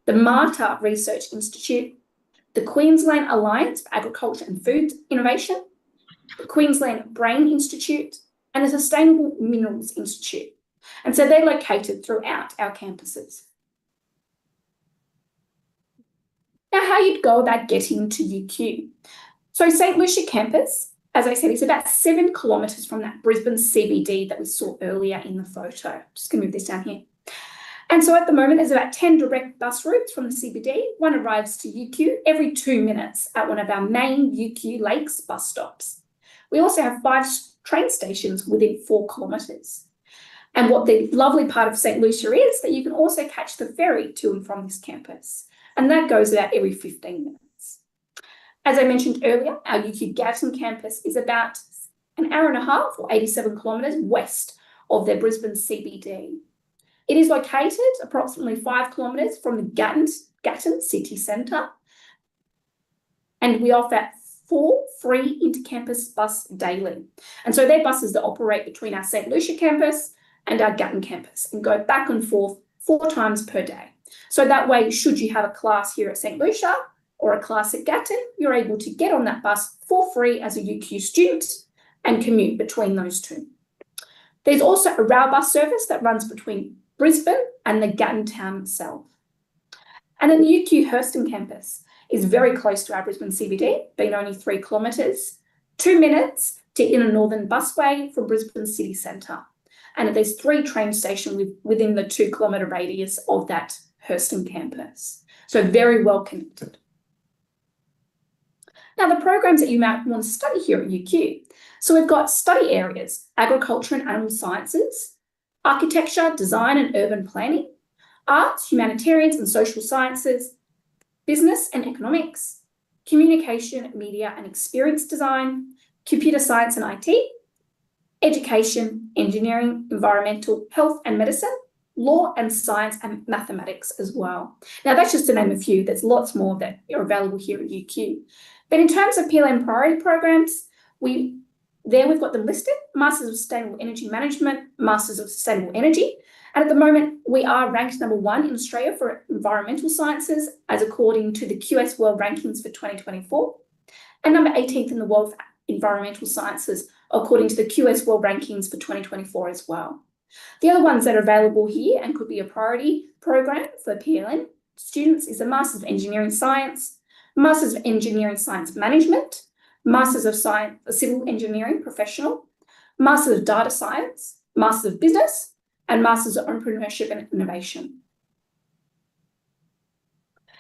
the Marta Research Institute, the Queensland Alliance for Agriculture and Food Innovation, the Queensland Brain Institute, and the Sustainable Minerals Institute. And so they're located throughout our campuses. Now, how you'd go about getting to UQ. So St Lucia campus, as I said, is about 7 kilometres from that Brisbane CBD that we saw earlier in the photo. Just going to move this down here. And so at the moment, there's about 10 direct bus routes from the CBD. One arrives to UQ every 2 minutes at one of our main UQ Lakes bus stops. We also have 5 train stations within 4 kilometres. And what the lovely part of St Lucia is that you can also catch the ferry to and from this campus. And that goes about every 15 minutes. As I mentioned earlier, our UQ Gatton campus is about an hour and a half or 87 kilometres west of their Brisbane CBD. It is located approximately 5 kilometres from the Gatton city centre, and we offer 4 free inter-campus bus daily. And so they're buses that operate between our St Lucia campus and our Gatton campus and go back and forth 4 times per day. So that way, should you have a class here at St Lucia or a class at Gatton, you're able to get on that bus for free as a UQ student and commute between those 2. There's also a rail bus service that runs between Brisbane and the Gatton town itself. And then the UQ Hurston campus is very close to our Brisbane CBD, being only 3 kilometres, 2 minutes to Inner Northern Busway from Brisbane city centre. and there's 3 train stations within the 2-kilometre radius of that Hurston campus. So very well connected. Now, the programs that you might want to study here at UQ. So we've got study areas: agriculture and animal sciences, architecture, design and urban planning, arts, humanitarians and social sciences, business and economics, communication, media and experience design, computer science and IT, education, engineering, environmental, health and medicine, law and science and mathematics as well. Now, that's just to name a few. There's lots more that are available here at UQ. But in terms of PLN priority programs, we've got them listed: Masters of Sustainable Energy Management, Masters of Sustainable Energy. And at the moment, we are ranked number 1 in Australia for environmental sciences, as according to the QS World Rankings for 2024, and number 18th in the world for environmental sciences, according to the QS World Rankings for 2024 as well. The other ones that are available here and could be a priority program for PLN students is a Masters of Engineering Science, Masters of Engineering Science Management, Masters of Science Civil Engineering Professional, Masters of Data Science, Masters of Business, and Masters of Entrepreneurship and Innovation.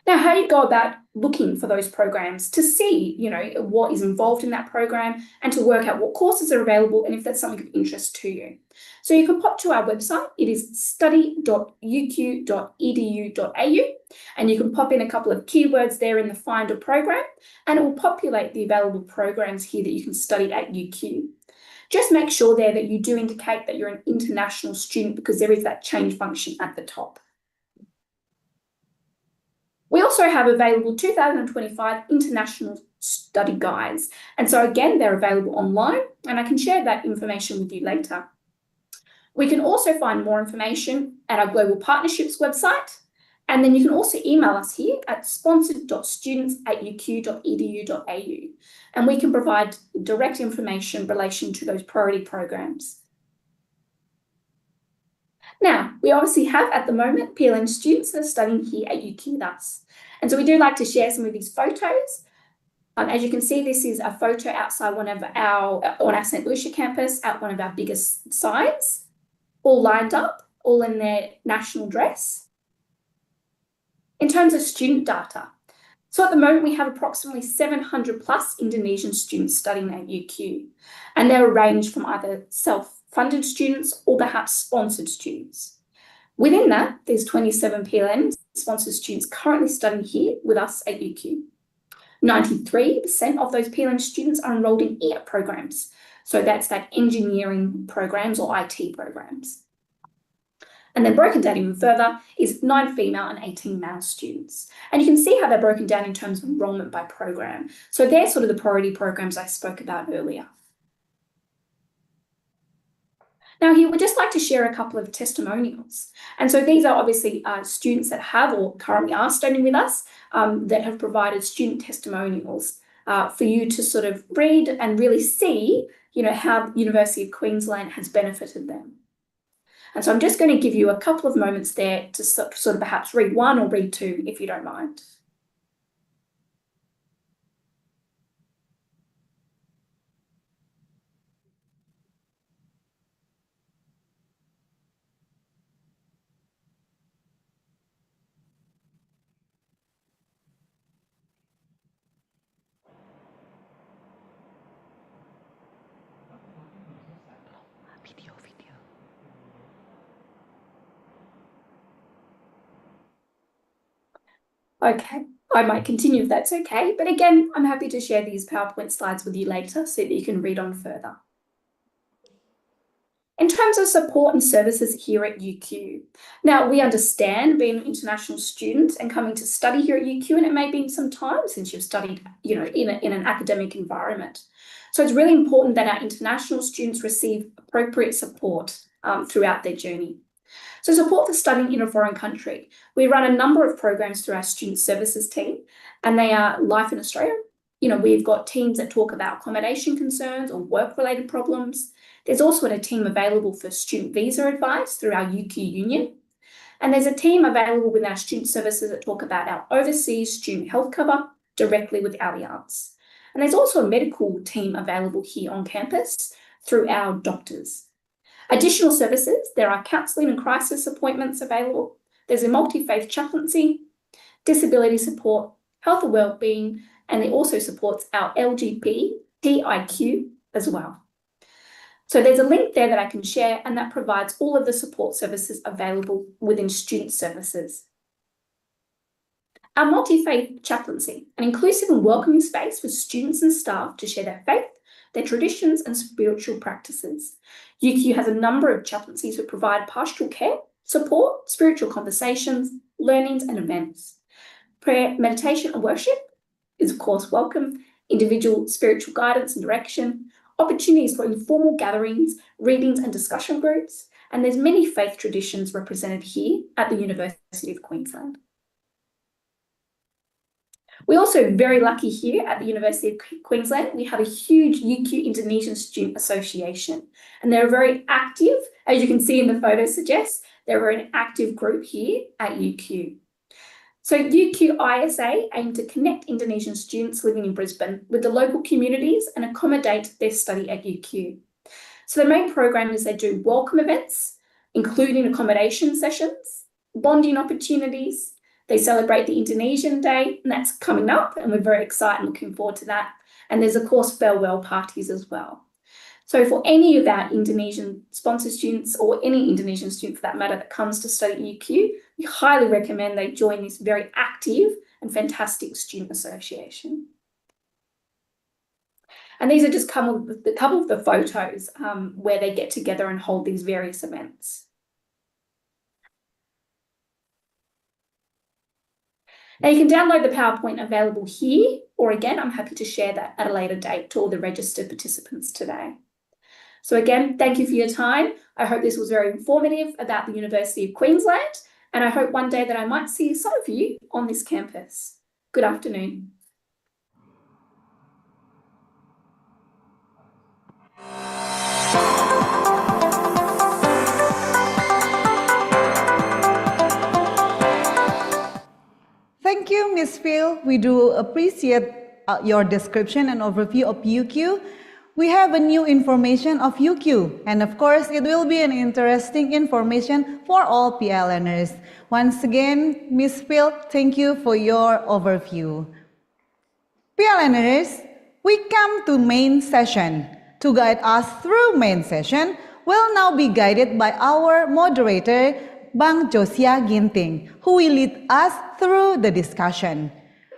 Now, how do you go about looking for those programs to see, what is involved in that program and to work out what courses are available and if that's something of interest to you? So you can pop to our website. It is study.uq.edu.au, and you can pop in a couple of keywords there in the Finder program, and it will populate the available programs here that you can study at UQ. Just make sure there that you do indicate that you're an international student, because there is that change function at the top. We also have available 2025 international study guides. And so again, they're available online, and I can share that information with you later. We can also find more information at our Global Partnerships website. And then you can also email us here at sponsored.students@uq.edu.au. And we can provide direct information in relation to those priority programs. Now, we obviously have at the moment PLN students that are studying here at UQ with us. And so we do like to share some of these photos. As you can see, this is a photo outside on our St. Lucia campus at one of our biggest sites, all lined up, all in their national dress. In terms of student data, so at the moment we have approximately 700 plus Indonesian students studying at UQ, and they're ranged from either self-funded students or perhaps sponsored students. Within that, there's 27 PLN sponsored students currently studying here with us at UQ. 93% of those PLN students are enrolled in EAP programs. So that's that engineering programs or IT programs. And then broken down even further is 9 female and 18 male students. And you can see how they're broken down in terms of enrolment by program. So they're sort of the priority programs I spoke about earlier. Now here, we'd just like to share a couple of testimonials. And so these are obviously students that have or currently are studying with us that have provided student testimonials for you to sort of read and really see, how the University of Queensland has benefited them. And so I'm just going to give you a couple of moments there to sort of perhaps read one or read two, if you don't mind. Okay, I might continue if that's okay. But again, I'm happy to share these PowerPoint slides with you later so that you can read on further. In terms of support and services here at UQ, now we understand being an international student and coming to study here at UQ, and it may be some time since you've studied, in an academic environment. So it's really important that our international students receive appropriate support throughout their journey. So support for studying in a foreign country. We run a number of programs through our student services team, and they are Life in Australia. We've got teams that talk about accommodation concerns or work-related problems. There's also a team available for student visa advice through our UQ Union. And there's a team available with our student services that talk about our overseas student health cover directly with Allianz. And there's also a medical team available here on campus through our doctors. Additional services, there are counselling and crisis appointments available. There's a multi-faith chaplaincy, disability support, health and wellbeing, and it also supports our LGBTIQ as well. So there's a link there that I can share, and that provides all of the support services available within student services. Our multi-faith chaplaincy, an inclusive and welcoming space for students and staff to share their faith, their traditions and spiritual practices. UQ has a number of chaplaincies who provide pastoral care, support, spiritual conversations, learnings and events. Prayer, meditation and worship is of course welcome, individual spiritual guidance and direction, opportunities for informal gatherings, readings and discussion groups, and there's many faith traditions represented here at the University of Queensland. We're also very lucky here at the University of Queensland. We have a huge UQ Indonesian Student Association, and they're very active, as you can see in the photo suggests, they're an active group here at UQ. So UQ ISA aim to connect Indonesian students living in Brisbane with the local communities and accommodate their study at UQ. So the main program is they do welcome events, including accommodation sessions, bonding opportunities. They celebrate the Indonesian Day, and that's coming up, and we're very excited and looking forward to that. And there's, of course, farewell parties as well. So for any of our Indonesian sponsor students, or any Indonesian student for that matter that comes to study at UQ, we highly recommend they join this very active and fantastic student association. And these are just a couple of the photos where they get together and hold these various events. Now you can download the PowerPoint available here, or again, I'm happy to share that at a later date to all the registered participants today. So again, thank you for your time. I hope this was very informative about the University of Queensland, and I hope one day that I might see some of you on this campus. Good afternoon. Thank you, Ms. Phil. We do appreciate your description and overview of UQ. We have a new information of UQ, and of course, it will be an interesting information for all PLNers. Once again, Ms. Phil, thank you for your overview. PLNers, we come to main session. To guide us through main session, we'll now be guided by our moderator, Bang Josia Ginting, who will lead us through the discussion.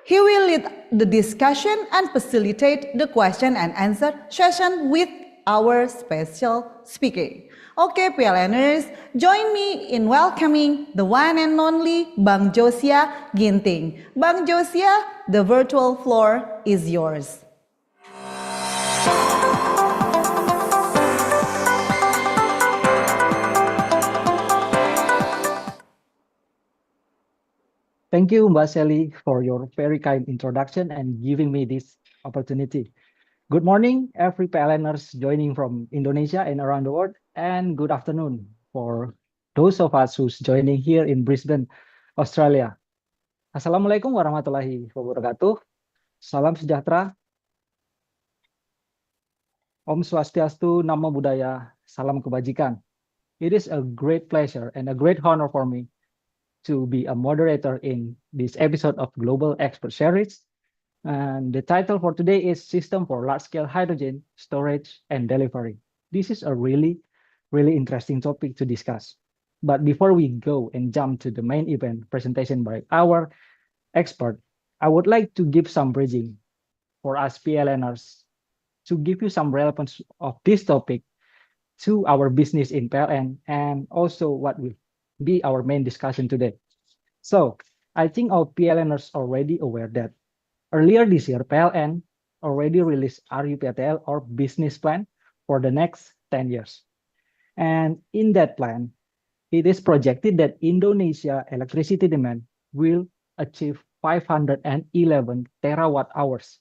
He will lead the discussion and facilitate the question and answer session with our special speaker. Okay, PLNers, join me in welcoming the one and only Bang Josia Ginting. Bang Josia, the virtual floor is yours. Thank you, Mbak Sally, for your very kind introduction and giving me this opportunity. Good morning, every PLNers joining from Indonesia and around the world, and good afternoon for those of us who's joining here in Brisbane, Australia. Assalamualaikum warahmatullahi wabarakatuh. Salam sejahtera. Om Swastiastu, Namo Buddhaya, Salam Kebajikan. It is a great pleasure and a great honor for me to be a moderator in this episode of Global Expert Series. And the title for today is System for Large-Scale Hydrogen Storage and Delivery. This is a really interesting topic to discuss. But before we go and jump to the main event presentation by our expert, I would like to give some bridging for us PLNers to give you some relevance of this topic to our business in PLN and also what will be our main discussion today. So I think our PLNers already aware that earlier this year, PLN already released RUPTL or business plan for the next 10 years. And in that plan, it is projected that Indonesia electricity demand will achieve 511 terawatt hours.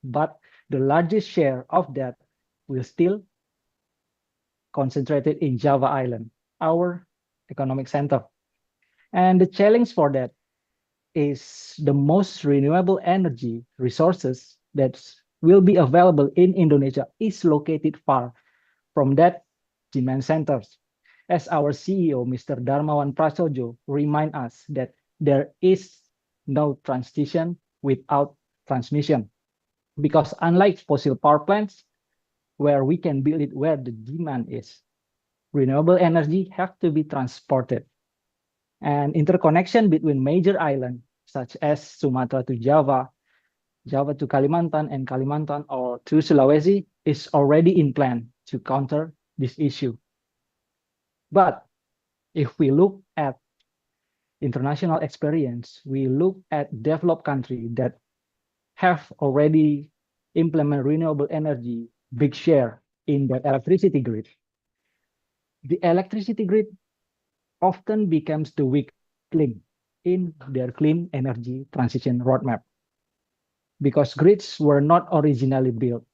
But the largest share of that will still concentrated in Java Island, our economic center. And the challenge for that is the most renewable energy resources that will be available in Indonesia is located far from that demand centers. As our CEO, Mr. Darmawan Prasojo, remind us that there is no transition without transmission. Because unlike fossil power plants, where we can build it where the demand is, renewable energy have to be transported. And interconnection between major islands, such as Sumatra to Java, Java to Kalimantan, and Kalimantan or to Sulawesi, is already in plan to counter this issue. But if we look at international experience, we look at developed countries that have already implemented renewable energy big share in their electricity grid. The electricity grid often becomes the weak link in their clean energy transition roadmap, because grids were not originally built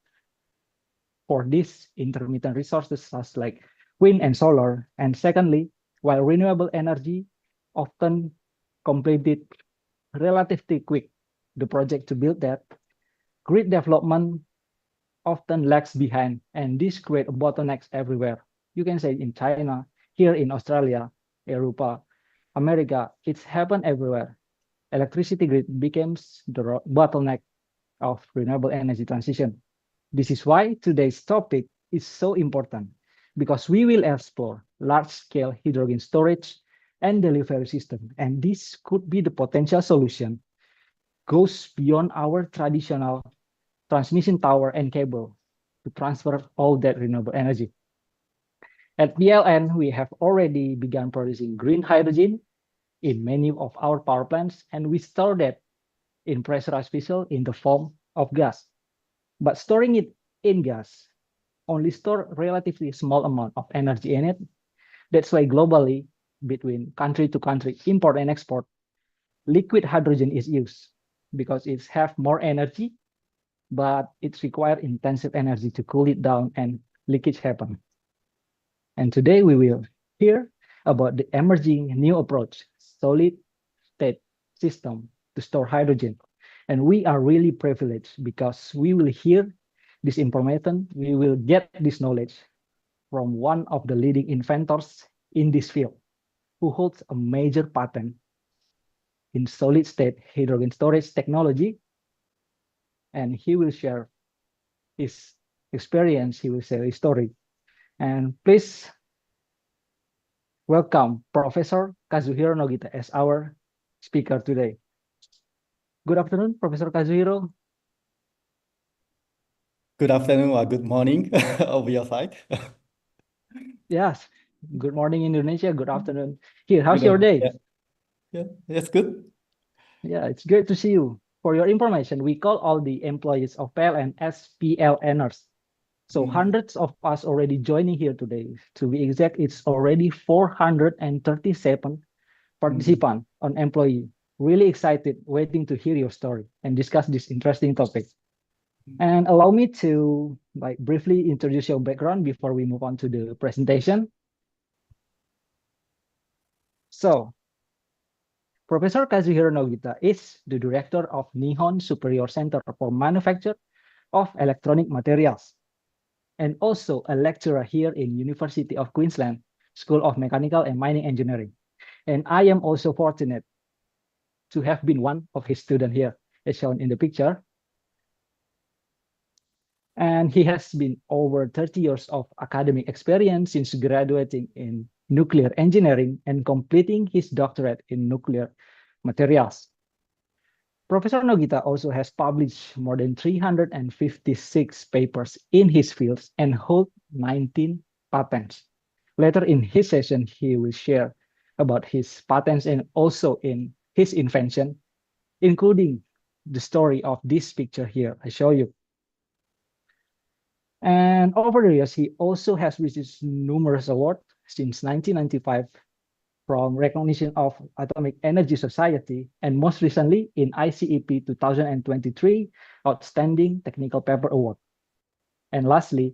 for these intermittent resources such like wind and solar. And secondly, while renewable energy often completed relatively quick the project to build that, grid development often lags behind, and this creates bottlenecks everywhere. You can say in China, here in Australia, Europa, America, it's happened everywhere. Electricity grid becomes the bottleneck of renewable energy transition. This is why today's topic is so important, because we will explore large-scale hydrogen storage and delivery system, and this could be the potential solution goes beyond our traditional transmission tower and cable to transfer all that renewable energy. At PLN, we have already begun producing green hydrogen in many of our power plants, and we store that in pressurized vessel in the form of gas. But storing it in gas only store relatively small amount of energy in it. That's why globally, between country to country, import and export, liquid hydrogen is used because it have more energy, but it requires intensive energy to cool it down and leakage happen. And today we will hear about the emerging new approach, solid state system to store hydrogen. And we are really privileged because we will hear this information, we will get this knowledge from one of the leading inventors in this field, who holds a major patent in solid state hydrogen storage technology. And he will share his experience, he will share his story. And please welcome Professor Kazuhiro Nogita as our speaker today. Good afternoon, Professor Kazuhiro. Good afternoon or good morning over your side. Yes, good morning Indonesia, good afternoon here. How's your day? Yeah, that's good. Yeah, it's great to see you. For your information, we call all the employees of PLN as PLNers. So hundreds of us already joining here today. To be exact, it's already 437 participants on employee. Really excited, waiting to hear your story and discuss this interesting topic. And allow me to briefly introduce your background before we move on to the presentation. So, Professor Kazuhiro Nogita is the director of Nihon Superior Center for Manufacture of Electronic Materials, and also a lecturer here in University of Queensland, School of Mechanical and Mining Engineering. And I am also fortunate to have been one of his students here, as shown in the picture. And he has been over 30 years of academic experience since graduating in nuclear engineering and completing his doctorate in nuclear materials. Professor Nogita also has published more than 356 papers in his fields and holds 19 patents. Later in his session, he will share about his patents and also in his invention, including the story of this picture here I show you. And over the years, he also has received numerous awards since 1995 from recognition of Atomic Energy Society, and most recently in ICEP 2023 Outstanding Technical Paper Award. And lastly,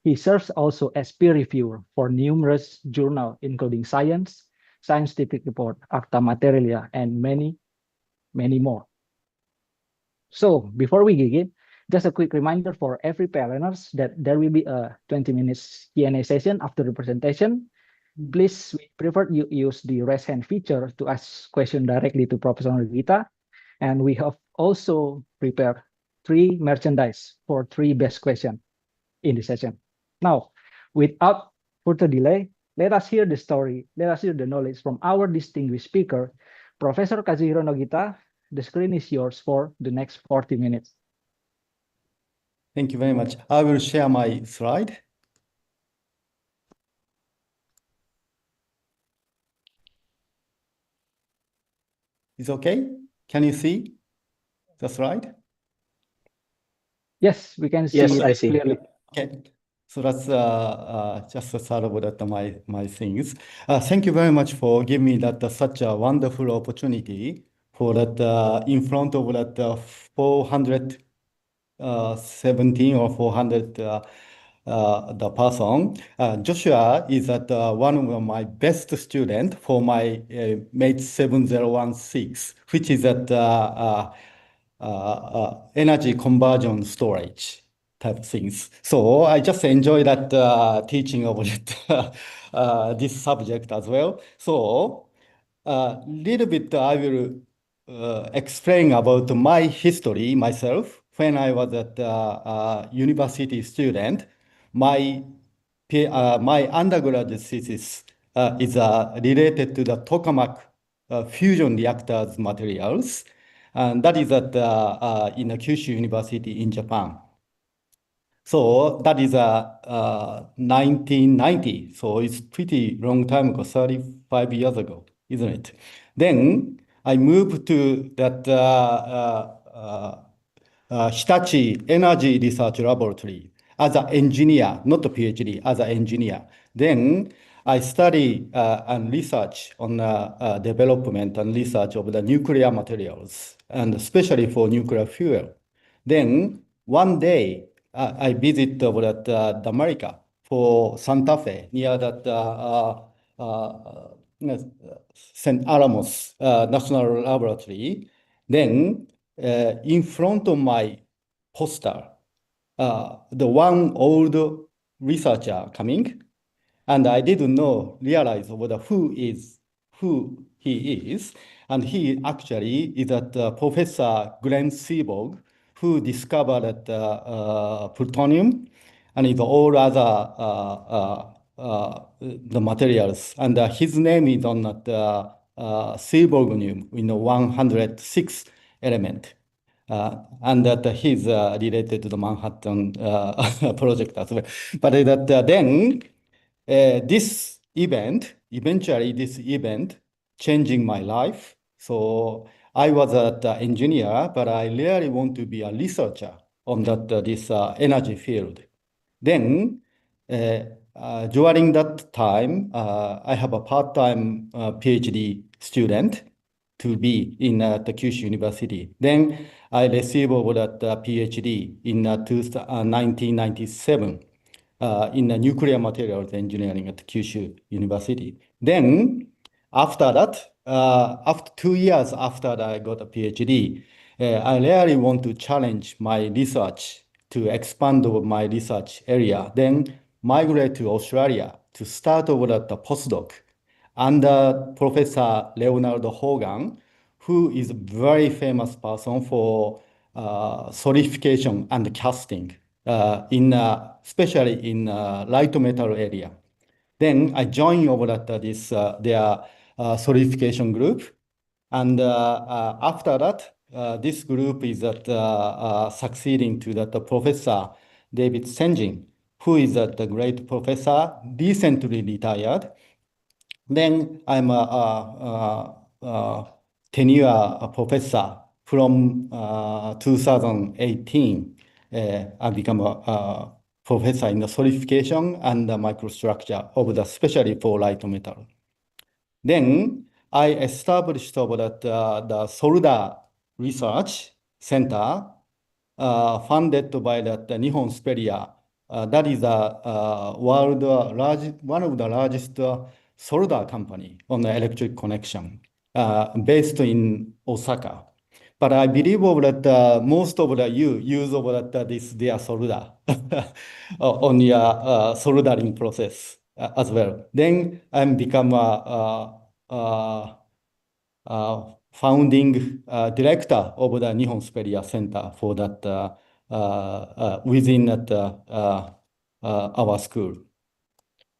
he serves also as peer reviewer for numerous journals, including Science, Scientific Report, Acta Materialia, and many more. So before we begin, Just a quick reminder for every learners that there will be a 20 minutes Q&A session after the presentation. Please, we prefer you use the raise hand feature to ask question directly to Professor Nogita. And we have also prepared 3 merchandise for 3 best question in the session. Now, without further delay, let us hear the story, let us hear the knowledge from our distinguished speaker, Professor Kazuhiro Nogita. The screen is yours for the next 40 minutes. Thank you very much. I will share my slide. Is okay? Can you see the slide? Yes, we can see Yes, it I see. clearly. Okay. So that's just a start about my things. Thank you very much for giving me that such a wonderful opportunity for that in front of that 417 or 400 the person. Joshua is that one of my best student for my Mate 7016, which is that energy conversion storage type things. So I just enjoy that teaching of it, this subject as well. So little bit I will explain about my history myself. When I was at university student, my undergraduate thesis is related to the tokamak fusion reactors materials, and that is at in Kyushu University in Japan. So that is 1990. So it's pretty long time ago, 35 years ago, isn't it? Then I moved to that Hitachi Energy Research Laboratory as an engineer, not a PhD, as an engineer. Then I study and research on development and research of the nuclear materials, and especially for nuclear fuel. Then one day, I visit America for Santa Fe, near that St. Alamos National Laboratory. Then in front of my poster, the one old researcher coming, and I didn't realize who he is, and he actually is that Professor Glenn Seaborg, who discovered plutonium and is all other the materials, and his name is on that Seaborgnium, 106 element. And that he's related to the Manhattan project as well. But then this event, eventually this event, changing my life. So I was an engineer, but I really want to be a researcher on this energy field. Then during that time, I have a part-time PhD student to be in the Kyushu University. Then I received that PhD in 1997 in nuclear materials engineering at Kyushu University. Then after that, after 2 years after I got a PhD, I really want to challenge my research to expand my research area. Then migrate to Australia to start over at the postdoc under Professor Leonard Hogan, who is a very famous person for solidification and casting, especially in light metal area. Then I joined over at their solidification group, and after that, this group is succeeding to that Professor David Senjin, who is a great professor, recently retired. Then I'm a tenure professor from 2018. I become a professor in the solidification and the microstructure of especially for light metal. Then I established the Solder Research Center, funded by the Nihon Speria. That is one of the largest solder company on the electric connection, based in Osaka. But I believe that most of you use this their solder on your soldering process as well. Then I'm become a founding director of the Nihon Superior Center for that within our school.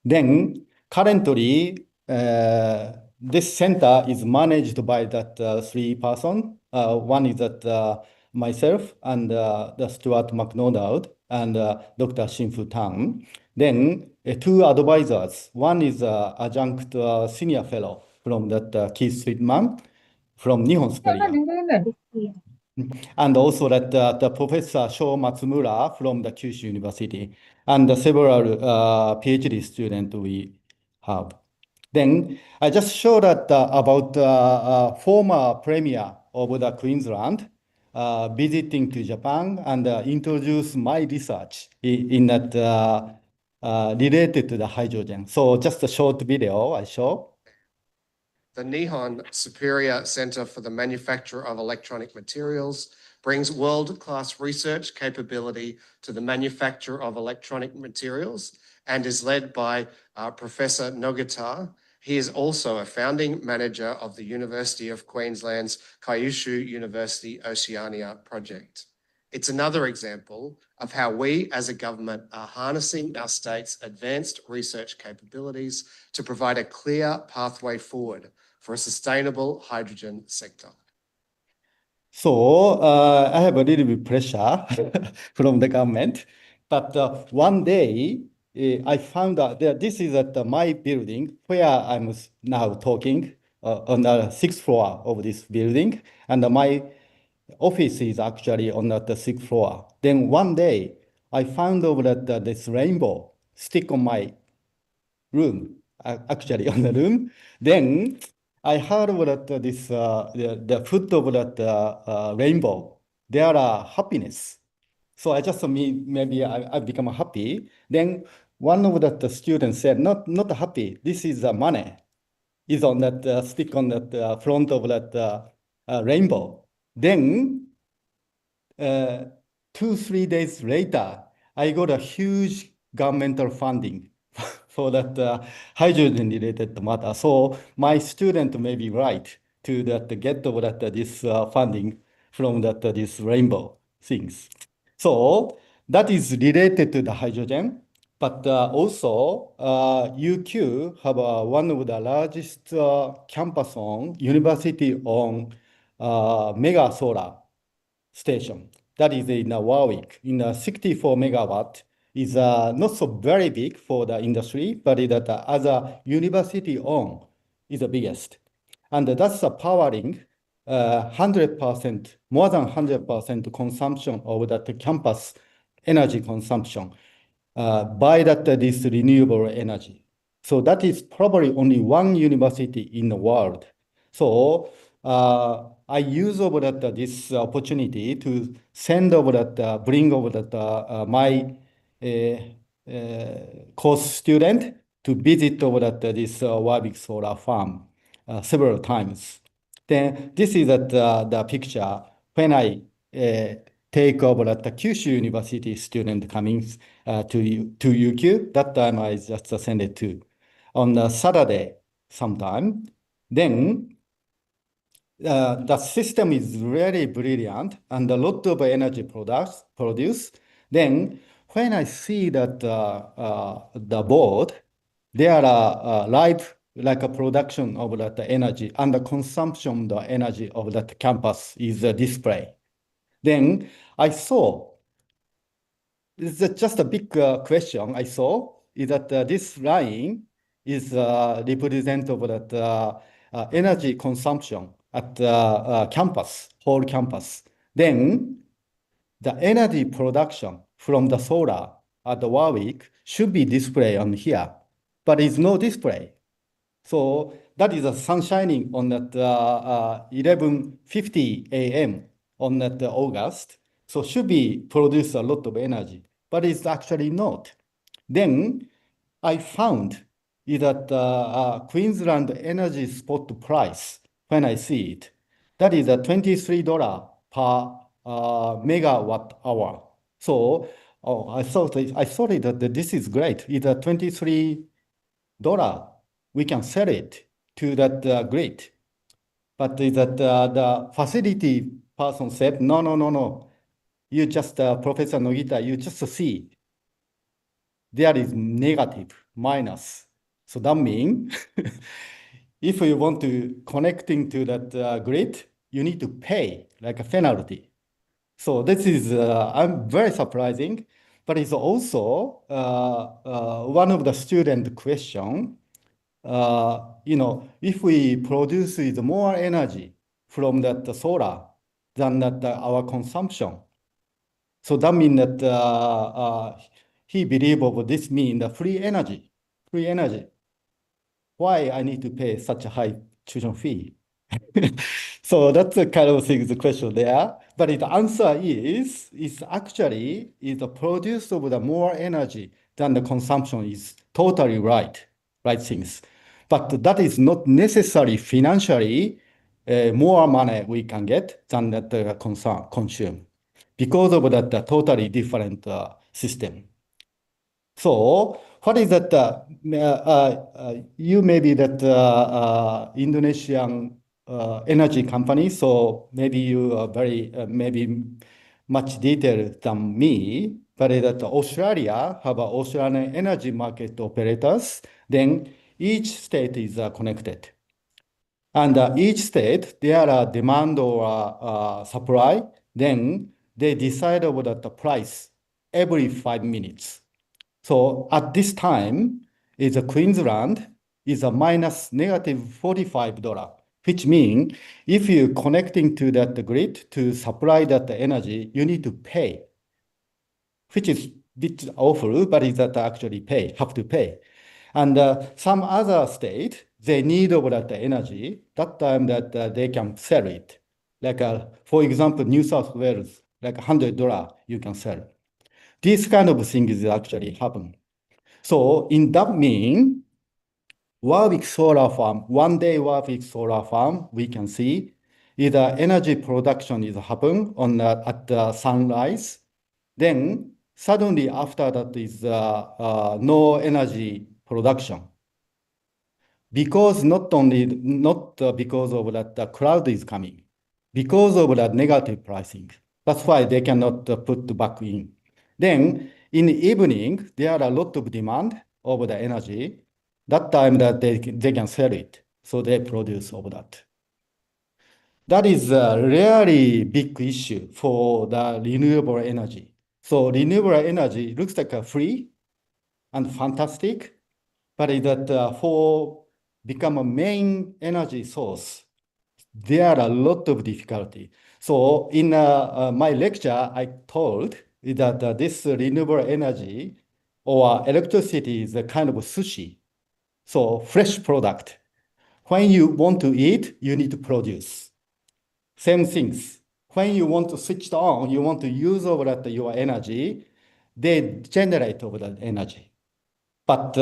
Then currently, this center is managed by that three person. One is that myself and the Stuart McDonald and Dr. Shinfu Tang. Then two advisors. One is adjunct senior fellow from that Keith Friedman from Nihon Superior. And also that the Professor Sho Matsumura from the Kyushu University and several PhD students we have. Then I just showed that about former premier of the Queensland visiting to Japan and introduce my research in that related to the hydrogen. So just a short video I show. The Nihon Superior Center for the Manufacture of Electronic Materials brings world-class research capability to the manufacture of electronic materials and is led by Professor Nogata. He is also a founding manager of the University of Queensland's Kyushu University Oceania project. It's another example of how we as a government are harnessing our state's advanced research capabilities to provide a clear pathway forward for a sustainable hydrogen sector. So I have a little bit pressure from the government, but one day I found out that this is at my building where I'm now talking on the 6th floor of this building, and my office is actually on the 6th floor. Then one day I found out that this rainbow stick on my room, actually on the room. Then I heard that this the foot of that rainbow, there are happiness. So I just maybe I become happy. Then one of the students said, not happy. This is money. Is on that stick on that front of that rainbow. Then 2-3 days later, I got a huge governmental funding for that hydrogen-related matter. So my student may be right to that get over that this funding from that this rainbow things. So that is related to the hydrogen, but also UQ have one of the largest campus on university on mega solar station. That is in Warwick in 64 megawatt. Is not so very big for the industry, but that as a university own is the biggest. And that's powering 100%, more than 100% consumption of that campus energy consumption by that this renewable energy. So that is probably only one university in the world. So I use over that this opportunity to send over that, bring over that my course student to visit over at this Warwick Solar Farm several times. Then this is the picture when I take over at the Kyushu University student coming to UQ. That time I just send it to on a Saturday sometime. Then the system is really brilliant and a lot of energy products produced. Then when I see that the board, there are live like a production of that energy and the consumption of the energy of that campus is a display. Then I saw, it's just a big question I saw, is that this line is representative of that energy consumption at the campus, whole campus. Then the energy production from the solar at the Warwick should be displayed on here, but it's no display. So that is a sun shining on that 11:50 a.m. on that August. So should be produce a lot of energy, but it's actually not. Then I found is that Queensland energy spot price when I see it, that is a $23 per megawatt hour. So I thought that this is great. It's a $23. We can sell it to that grid. But the facility person said, no. You just, Professor Nogita, you just see there is negative, minus. So that means if you want to connecting to that grid, you need to pay like a penalty. So this is, I'm very surprising, but it's also one of the student question. If we produce with more energy from that solar than that our consumption, so that means that he believe of this mean the free energy. Why I need to pay such a high tuition fee? So that's the kind of thing, the question there. But the answer is actually the produce of the more energy than the consumption is totally right things. But that is not necessarily financially more money we can get than that consume because of that totally different system. So what is that? You may be that Indonesian energy company, so maybe you are very maybe much detailed than me. But that Australia have Australian energy market operators. Then each state is connected, and each state there are demand or supply. Then they decide about the price every 5 minutes. So at this time, is Queensland is a minus negative $45, which means if you're connecting to that grid to supply that energy, you need to pay, which is a bit awful, but it's that actually have to pay. And some other state, they need over that energy, that time that they can sell it. Like, for example, New South Wales, like $100 you can sell. These kind of things actually happen. So in that mean, Warwick Solar Farm, one day Warwick Solar Farm, we can see either energy production is happen at the sunrise. Then suddenly after that is no energy production. Because not because of that the crowd is coming, because of that negative pricing. That's why they cannot put back in. Then in the evening, there are a lot of demand of the energy. That time that they can sell it, so they produce of that. That is a really big issue for the renewable energy. So renewable energy looks like a free and fantastic, but that for become a main energy source, there are a lot of difficulty. So in my lecture, I told that this renewable energy or electricity is a kind of sushi. So fresh product. When you want to eat, you need to produce. Same things. When you want to switch it on, you want to use over that your energy, they generate over that energy. But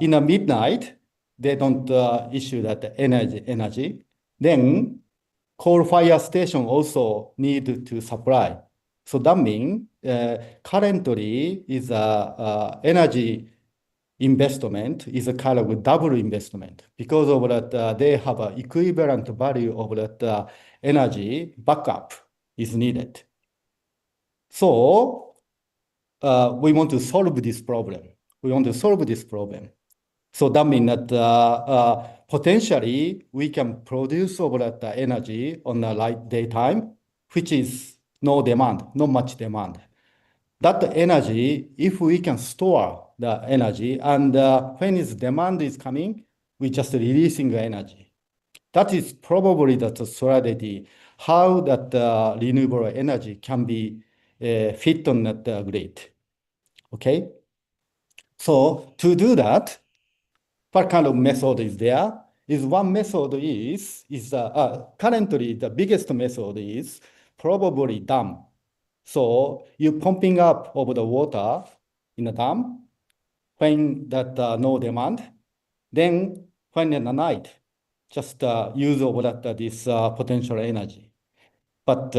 in the midnight, they don't issue that energy. Then coal-fire station also need to supply. So that means currently is energy investment is a kind of a double investment because of that they have an equivalent value of that energy backup is needed. So we want to solve this problem. So that means that potentially we can produce over that energy on the light daytime, which is not much demand. That energy, if we can store the energy and when its demand is coming, we just releasing the energy. That is probably the strategy, how that renewable energy can be fit on that grid. Okay? So to do that, what kind of method is there? One method is currently the biggest method is probably dam. So you pumping up over the water in the dam when that no demand. Then when in the night, just use over that this potential energy. But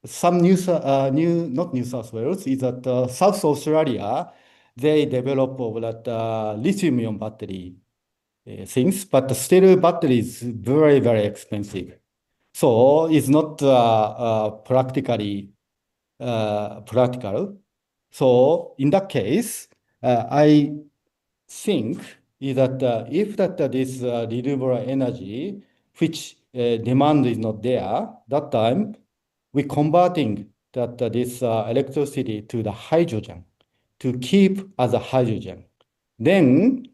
some not New South Wales, is that South Australia, they develop of that lithium-ion battery things, but still battery is very, very expensive. So it's not practical. So in that case, I think is that if this renewable energy, which demand is not there, that time we converting this electricity to the hydrogen to keep as a hydrogen. Then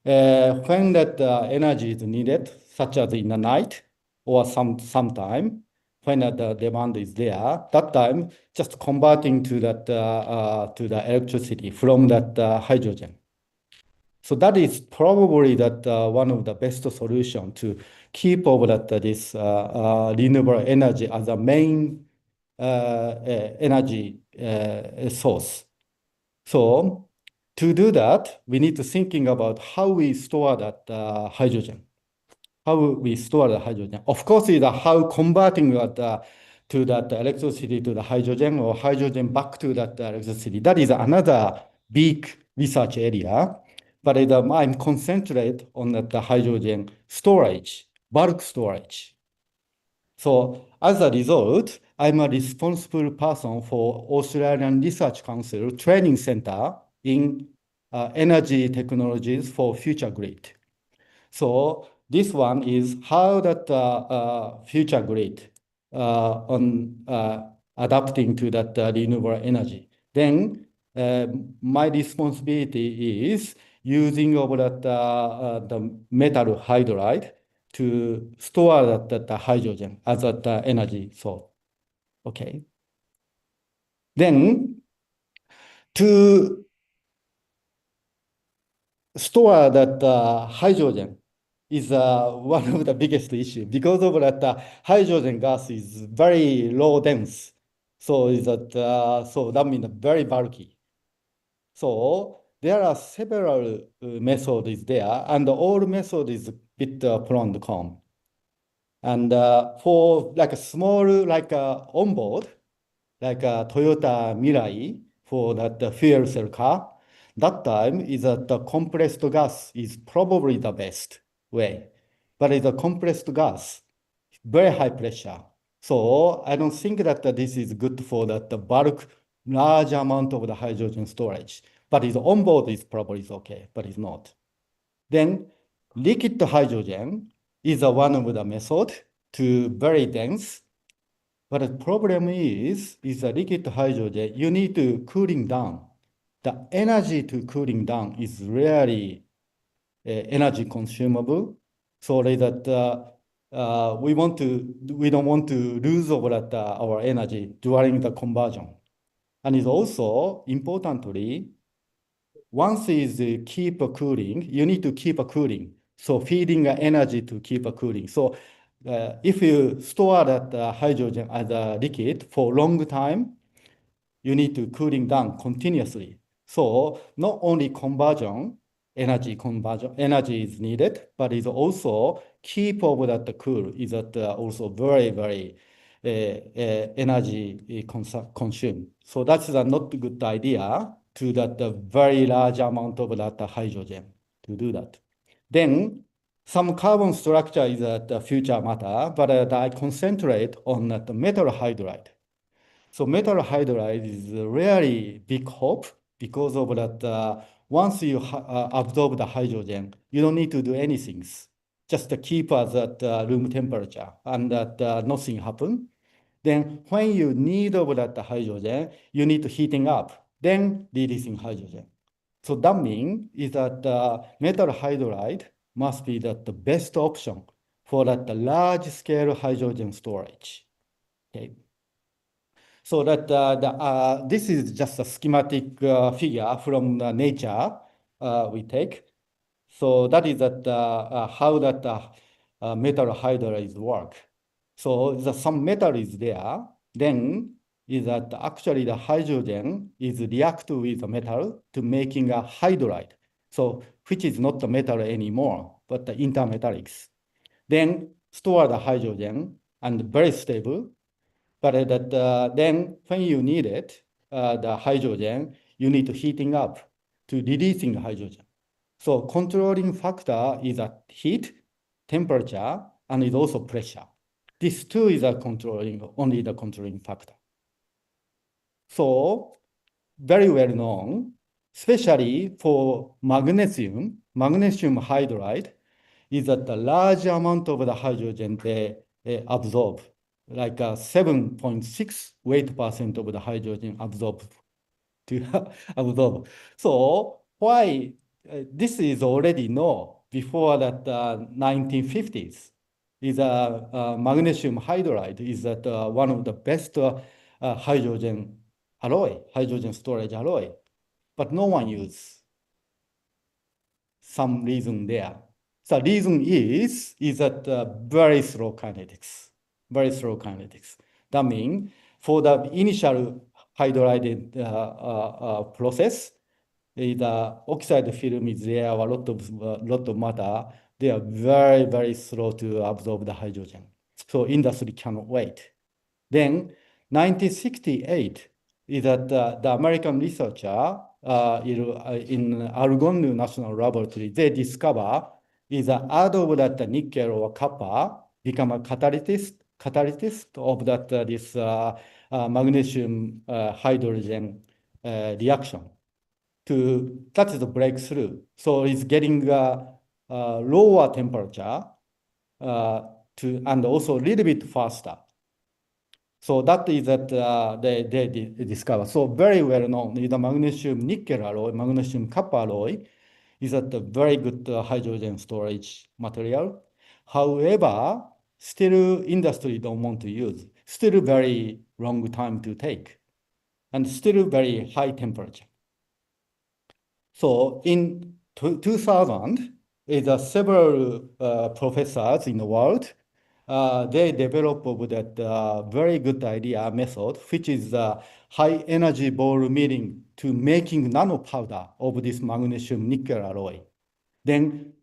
when that energy is needed, such as in the night or sometime when the demand is there, that time just converting to that to the electricity from that hydrogen. So that is probably that one of the best solution to keep over that this renewable energy as a main energy source. So to do that, we need to thinking about how we store that hydrogen. How we store the hydrogen. Of course, is how converting that to that electricity to the hydrogen or hydrogen back to that electricity. That is another big research area. But I'm concentrate on the hydrogen storage, bulk storage. So as a result, I'm a responsible person for Australian Research Council Training Center in energy technologies for future grid. So this one is how that future grid on adapting to that renewable energy. Then my responsibility is using over that the metal hydride to store that hydrogen as a energy source. Okay. Then to store that hydrogen is one of the biggest issue because of that hydrogen gas is very low dense. So is that so that means very bulky. So there are several methods there, and all method is a bit pro and con. And for like a small like onboard, like a Toyota Mirai for that fuel cell car, that time is that the compressed gas is probably the best way. But it's a compressed gas, very high pressure. So I don't think that this is good for that the bulk, large amount of the hydrogen storage. But it's onboard is probably okay, but it's not. Then liquid hydrogen is one of the method to very dense. But the problem is the liquid hydrogen, you need to cooling down. The energy to cooling down is really energy consumable. So that we don't want to lose over that our energy during the conversion. And it's also importantly, once is keep cooling, you need to keep cooling. So feeding energy to keep cooling. So if you store that hydrogen as a liquid for long time, you need to cooling down continuously. So not only energy is needed, but it's also keep over that cool is that also very, very energy consumed. So that's a not good idea to that very large amount of that hydrogen to do that. Then some carbon structure is the future matter, but I concentrate on the metal hydride. So metal hydride is really big hope because of that. Once you absorb the hydrogen, you don't need to do anything. Just keep at that room temperature and that nothing happen. Then when you need over that hydrogen, you need to heating up, then releasing hydrogen. So that means is that metal hydride must be the best option for that large scale hydrogen storage. Okay. So that this is just a schematic figure from nature we take. So that is that how that metal hydride work. So some metal is there, then is that actually the hydrogen is react with the metal to making a hydride. So which is not the metal anymore, but the intermetallics. Then store the hydrogen and very stable. But then when you need it, the hydrogen, you need to heating up to releasing hydrogen. So controlling factor is a heat, temperature, and is also pressure. This two is only the controlling factor. So very well known, especially for magnesium hydride, is that the large amount of the hydrogen they absorb, like 7.6 weight% of the hydrogen absorbed to absorb. So why this is already known before that 1950s is magnesium hydride is that one of the best hydrogen storage alloy, but no one uses. Some reason there. The reason is that very slow kinetics. That means for the initial hydride process, the oxide film is there, a lot of matter. They are very, very slow to absorb the hydrogen. So industry cannot wait. Then 1968 is that the American researcher in Argonne National Laboratory, they discover is that add of that nickel or copper become a catalyst of that this magnesium hydrogen reaction. That is a breakthrough. So it's getting lower temperature and also a little bit faster. So that is that they discover. So very well known is the magnesium nickel alloy, magnesium copper alloy is a very good hydrogen storage material. However, still industry don't want to use. Still very long time to take, and still very high temperature. So in 2000, several professors in the world they developed that very good idea method, which is high energy ball milling to making nanopowder of this magnesium nickel alloy. Then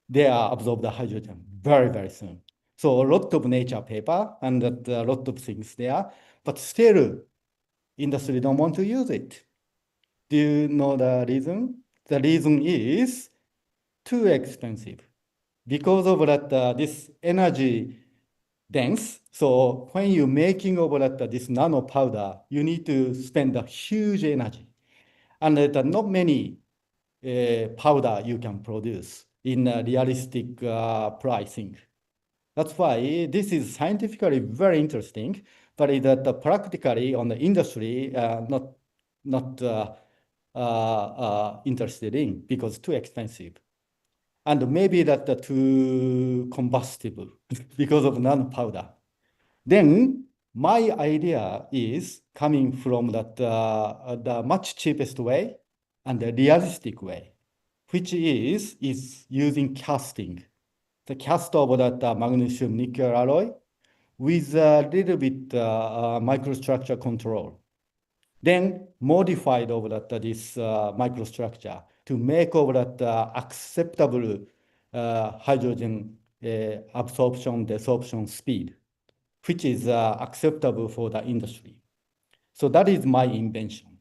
they absorb the hydrogen very, very soon. So a lot of nature paper and a lot of things there, but still industry don't want to use it. Do you know the reason? The reason is too expensive. Because of that, this energy dense, so when you're making over that this nano powder, you need to spend a huge energy, and not many powder you can produce in a realistic pricing. That's why this is scientifically very interesting, but that practically on the industry not interested in because too expensive. And maybe that too combustible because of non-powder. Then my idea is coming from that the much cheapest way and the realistic way, which is using casting. The cast of that magnesium nickel alloy with a little bit microstructure control. Then modified over that this microstructure to make over that acceptable hydrogen absorption, desorption speed, which is acceptable for the industry. So that is my invention.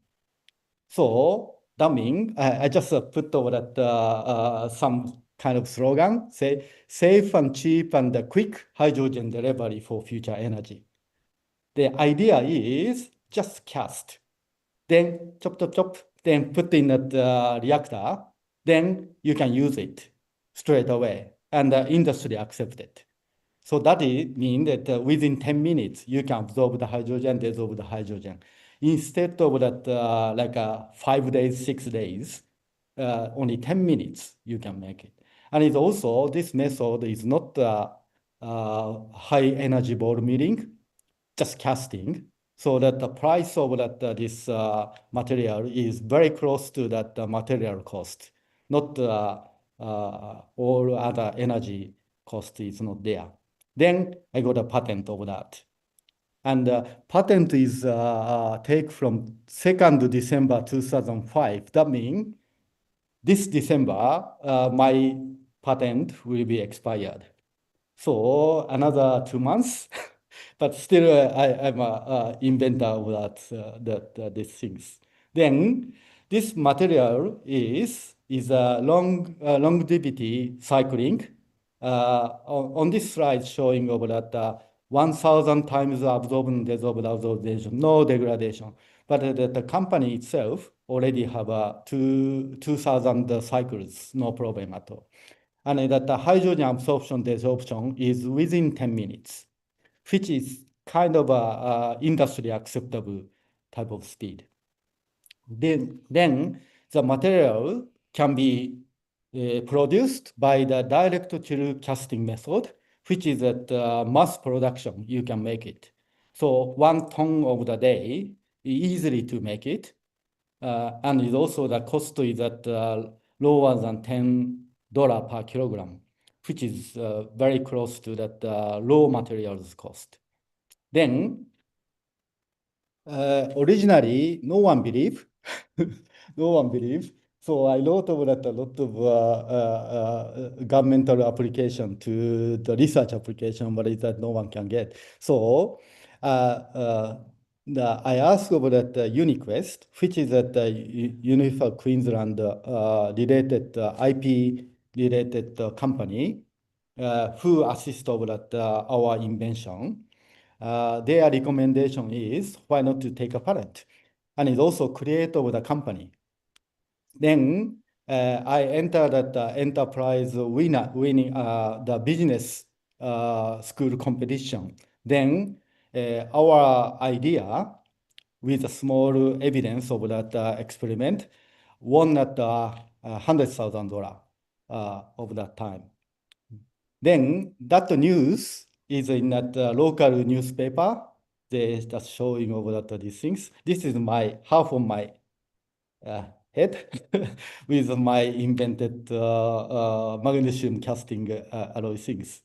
So that means I just put over that some kind of slogan, say safe and cheap and quick hydrogen delivery for future energy. The idea is just cast, then chop, then put in the reactor, then you can use it straight away, and the industry accepts it. So that means that within 10 minutes, you can absorb the hydrogen, desorb the hydrogen. Instead of that, like 5 days, 6 days, only 10 minutes, you can make it. And it's also, this method is not high energy ball milling, just casting, so that the price of that this material is very close to that material cost, not all other energy cost is not there. Then I got a patent of that. And patent is take from 2nd December 2005. That means this December, my patent will be expired. So another 2 months, but still I'm a inventor of these things. Then this material is a longevity cycling. On this slide showing over that 1,000 times absorbed and desorbed absorption, no degradation. But the company itself already have 2,000 cycles, no problem at all. And that the hydrogen absorption desorption is within 10 minutes, which is kind of a industry acceptable type of speed. Then the material can be produced by the direct chill casting method, which is at mass production, you can make it. So 1 ton of the day, easily to make it. And it also the cost is at lower than $10 per kilogram, which is very close to that raw materials cost. Then originally, no one believed. No one believed. So I wrote about a lot of governmental application to the research application, but it's that no one can get. So I asked about that UniQuest, which is at the Unified Queensland related IP related company who assist over that our invention. Their recommendation is why not to take a patent, and it also create over the company. Then I entered that enterprise winning the business school competition. Then our idea with a small evidence of that experiment won at $100,000 of that time. Then that news is in that local newspaper. They just showing over that these things. This is my half of my head with my invented magnesium casting alloy things.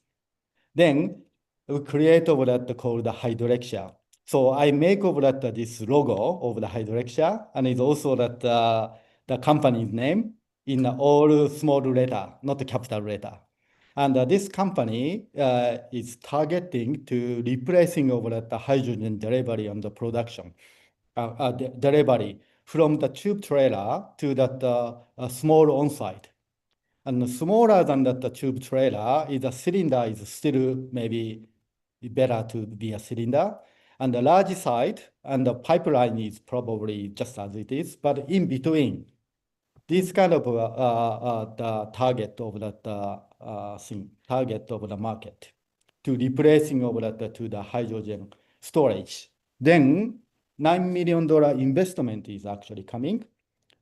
Then we create over that called the Hydrexia. So I make over that this logo of the Hydrexia, and it's also that the company's name in all small letter, not the capital letter. And this company is targeting to replacing over that the hydrogen delivery on the production, delivery from the tube trailer to that small on-site. And smaller than that the tube trailer is a cylinder is still maybe better to be a cylinder. And the large site and the pipeline is probably just as it is, but in between, this kind of the target of that thing, target of the market to replacing of that to the hydrogen storage. Then $9 million investment is actually coming,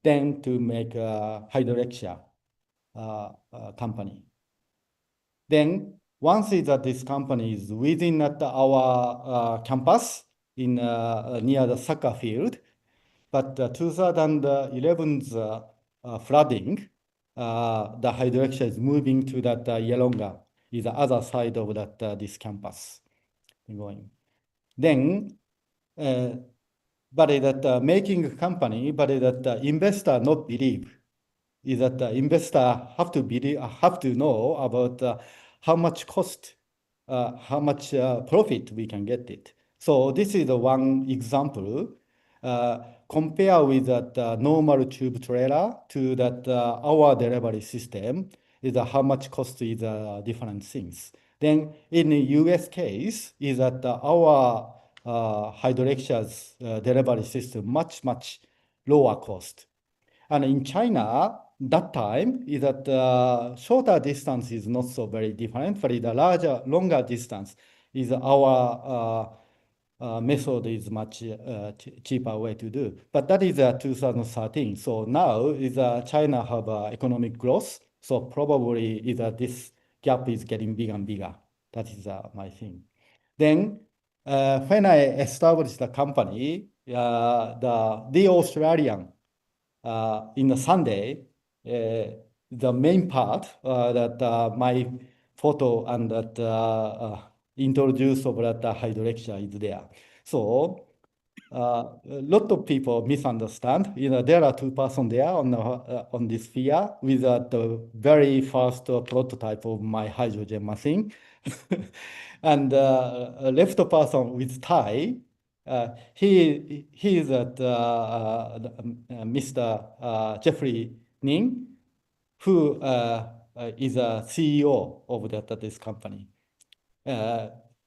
then to make a Hydrexia company. Then once is that this company is within our campus in near the soccer field, but 2011's flooding, the Hydrexia is moving to that Yalonga, is the other side of that this campus going. Then, but that making a company, but that investor not believe is that the investor have to believe, have to know about how much cost, how much profit we can get it. So this is the one example. Compare with that normal tube trailer to that our delivery system is how much cost is different things. Then in the US case is that our Hydrexia's delivery system much lower cost. And in China, that time is that shorter distance is not so very different, but the longer distance is our method is much cheaper way to do. But that is 2013. So now is China have economic growth. So probably is this gap is getting bigger and bigger. That is my thing. Then when I established the company, the Australian in the Sunday, the main part that my photo and that introduce of that Hydrexia is there. So a lot of people misunderstand. There are two persons there on this sphere with the very first prototype of my hydrogen machine. And a left person with tie, he is Mr. Jeffrey Ning, who is a CEO of this company,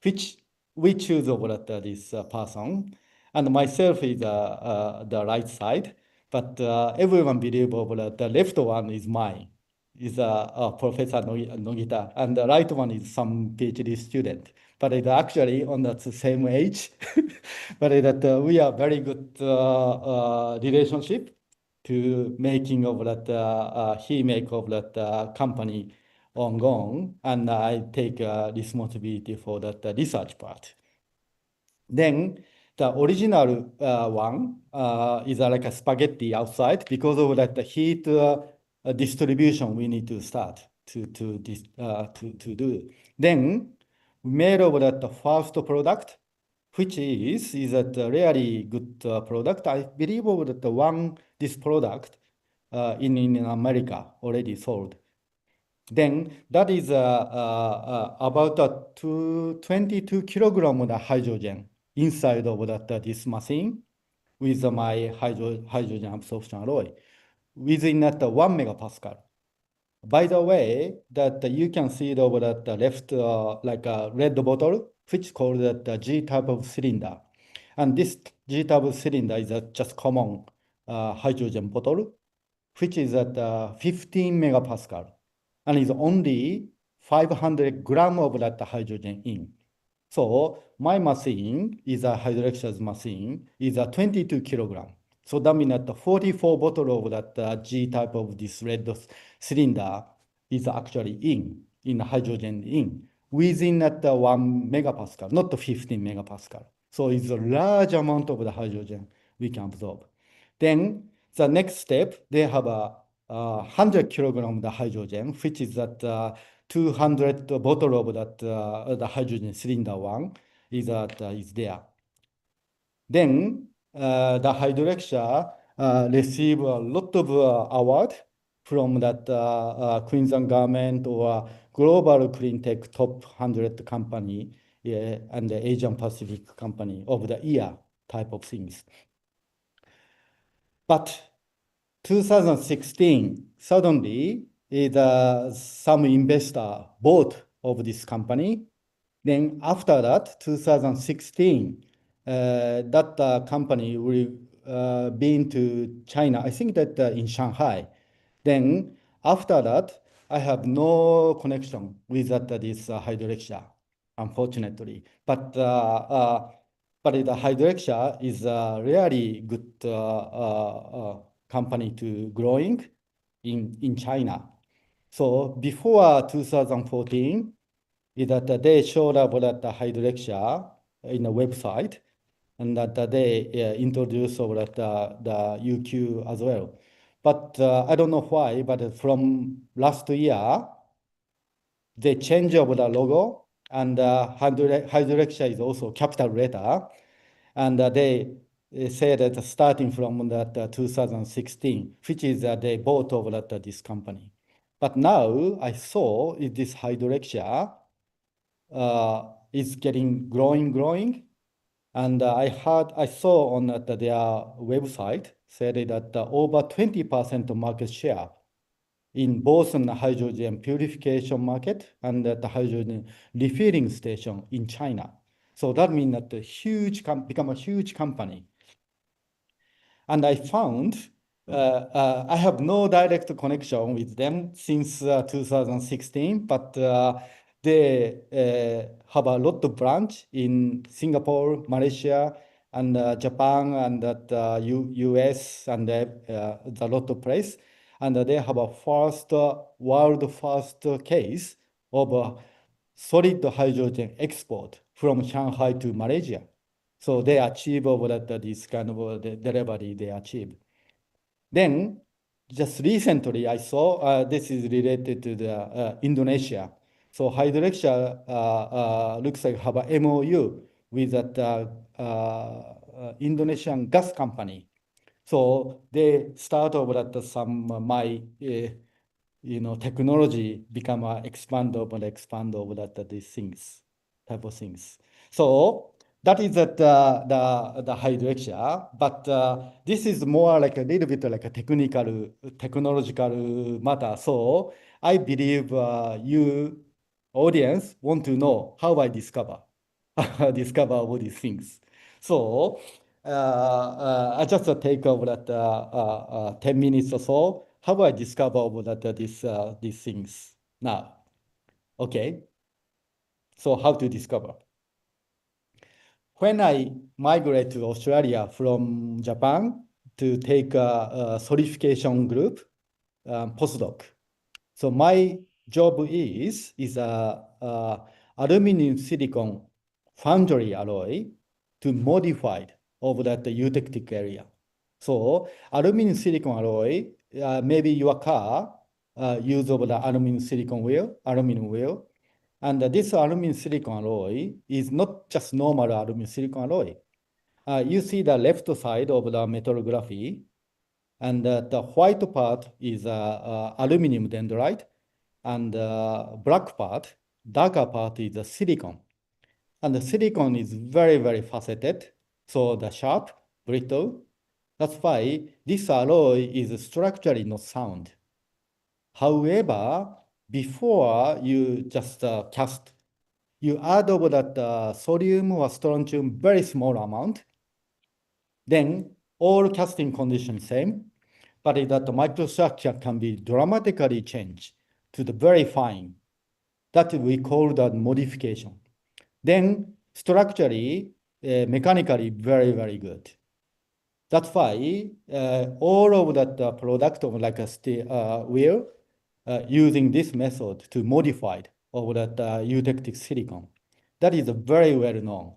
which we choose over this person. And myself is the right side, but everyone believes over the left one is mine, is Professor Nogita, and the right one is some PhD student. But it's actually on the same age, but that we are very good relationship to making of that he make of that company ongoing, and I take responsibility for that research part. Then the original one is like a spaghetti outside because of that heat distribution we need to start to do. Then we made over that the first product, which is a really good product. I believe over that this product in America already sold. Then that is about 22 kilogram of hydrogen inside of this machine with my hydrogen absorption alloy within 1 megapascal. By the way, that you can see it over at the left, like a red bottle, which is called the G type of cylinder. And this G type of cylinder is just common hydrogen bottle, which is at 15 megapascal, and is only 500 gram of that hydrogen in. So my machine is a hydroxide machine, is a 22 kilogram. So that means that the 44 bottle of that G type of this red cylinder is actually in hydrogen in within that 1 megapascal, not the 15 megapascal. So it's a large amount of the hydrogen we can absorb. Then the next step, they have a 100 kilogram of the hydrogen, which is that 200 bottle of that the hydrogen cylinder one is there. Then the hydroxide receive a lot of award from that Queensland government or global clean tech top 100 company and the Asian Pacific company of the year type of things. But 2016, suddenly, some investor bought of this company. Then after that, 2016, that company will been to China. I think that in Shanghai. Then after that, I have no connection with this hydroxide, unfortunately. But the hydroxide is a really good company to growing in China. So before 2014, that they showed up that the hydroxide in the website, and that they introduced over the UQ as well. But I don't know why, but from last year, they changed over the logo, and hydroxide is also capital letter, and they say that starting from that 2016, which is they bought over this company. But now I saw this hydroxide is getting growing, and I saw on their website said that over 20% market share in both the hydrogen purification market and the hydrogen refilling station in China. So that means that become a huge company. And I found I have no direct connection with them since 2016, but they have a lot of branch in Singapore, Malaysia, and Japan, and US, and a lot of place. And they have a world first case of solid hydrogen export from Shanghai to Malaysia. So they achieve over this kind of delivery they achieve. Then just recently I saw this is related to the Indonesia. So hydroxide looks like have a MOU with that Indonesian gas company. So they start over that some my technology become expand over that these things type of things. So that is the hydroxia, but this is more like a little bit like a technological matter. So I believe you audience want to know how I discover all these things. So I just take over that 10 minutes or so. How I discover over that these things now. Okay. So how to discover? When I migrate to Australia from Japan to take a solidification group postdoc, so my job is a aluminum silicon foundry alloy to modify over that eutectic area. So aluminum silicon alloy, maybe your car use over the aluminum silicon wheel. And this aluminum silicon alloy is not just normal aluminum silicon alloy. You see the left side of the metallography, and the white part is aluminum dendrite, and black part, darker part is the silicon. And the silicon is very, very faceted, so the sharp, brittle. That's why this alloy is structurally not sound. However, before you just cast, you add over that sodium or strontium very small amount, then all casting conditions same, but that the microstructure can be dramatically changed to the very fine. That we call that modification. Then structurally, mechanically very, very good. That's why all of that product of like a wheel using this method to modify over that eutectic silicon. That is very well known.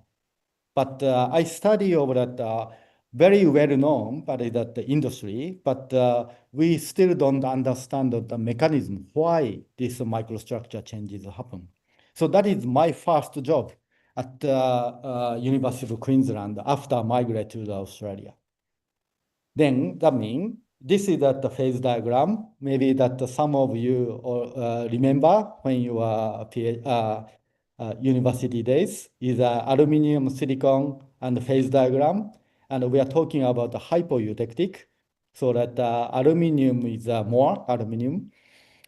But I study over that very well known by that industry, but we still don't understand the mechanism why this microstructure changes happen. So that is my first job at University of Queensland after migrate to Australia. Then that means this is the phase diagram. Maybe that some of you remember when you were university days is aluminum, silicon, and phase diagram. And we are talking about the hypoeutectic, so that aluminum is more aluminum.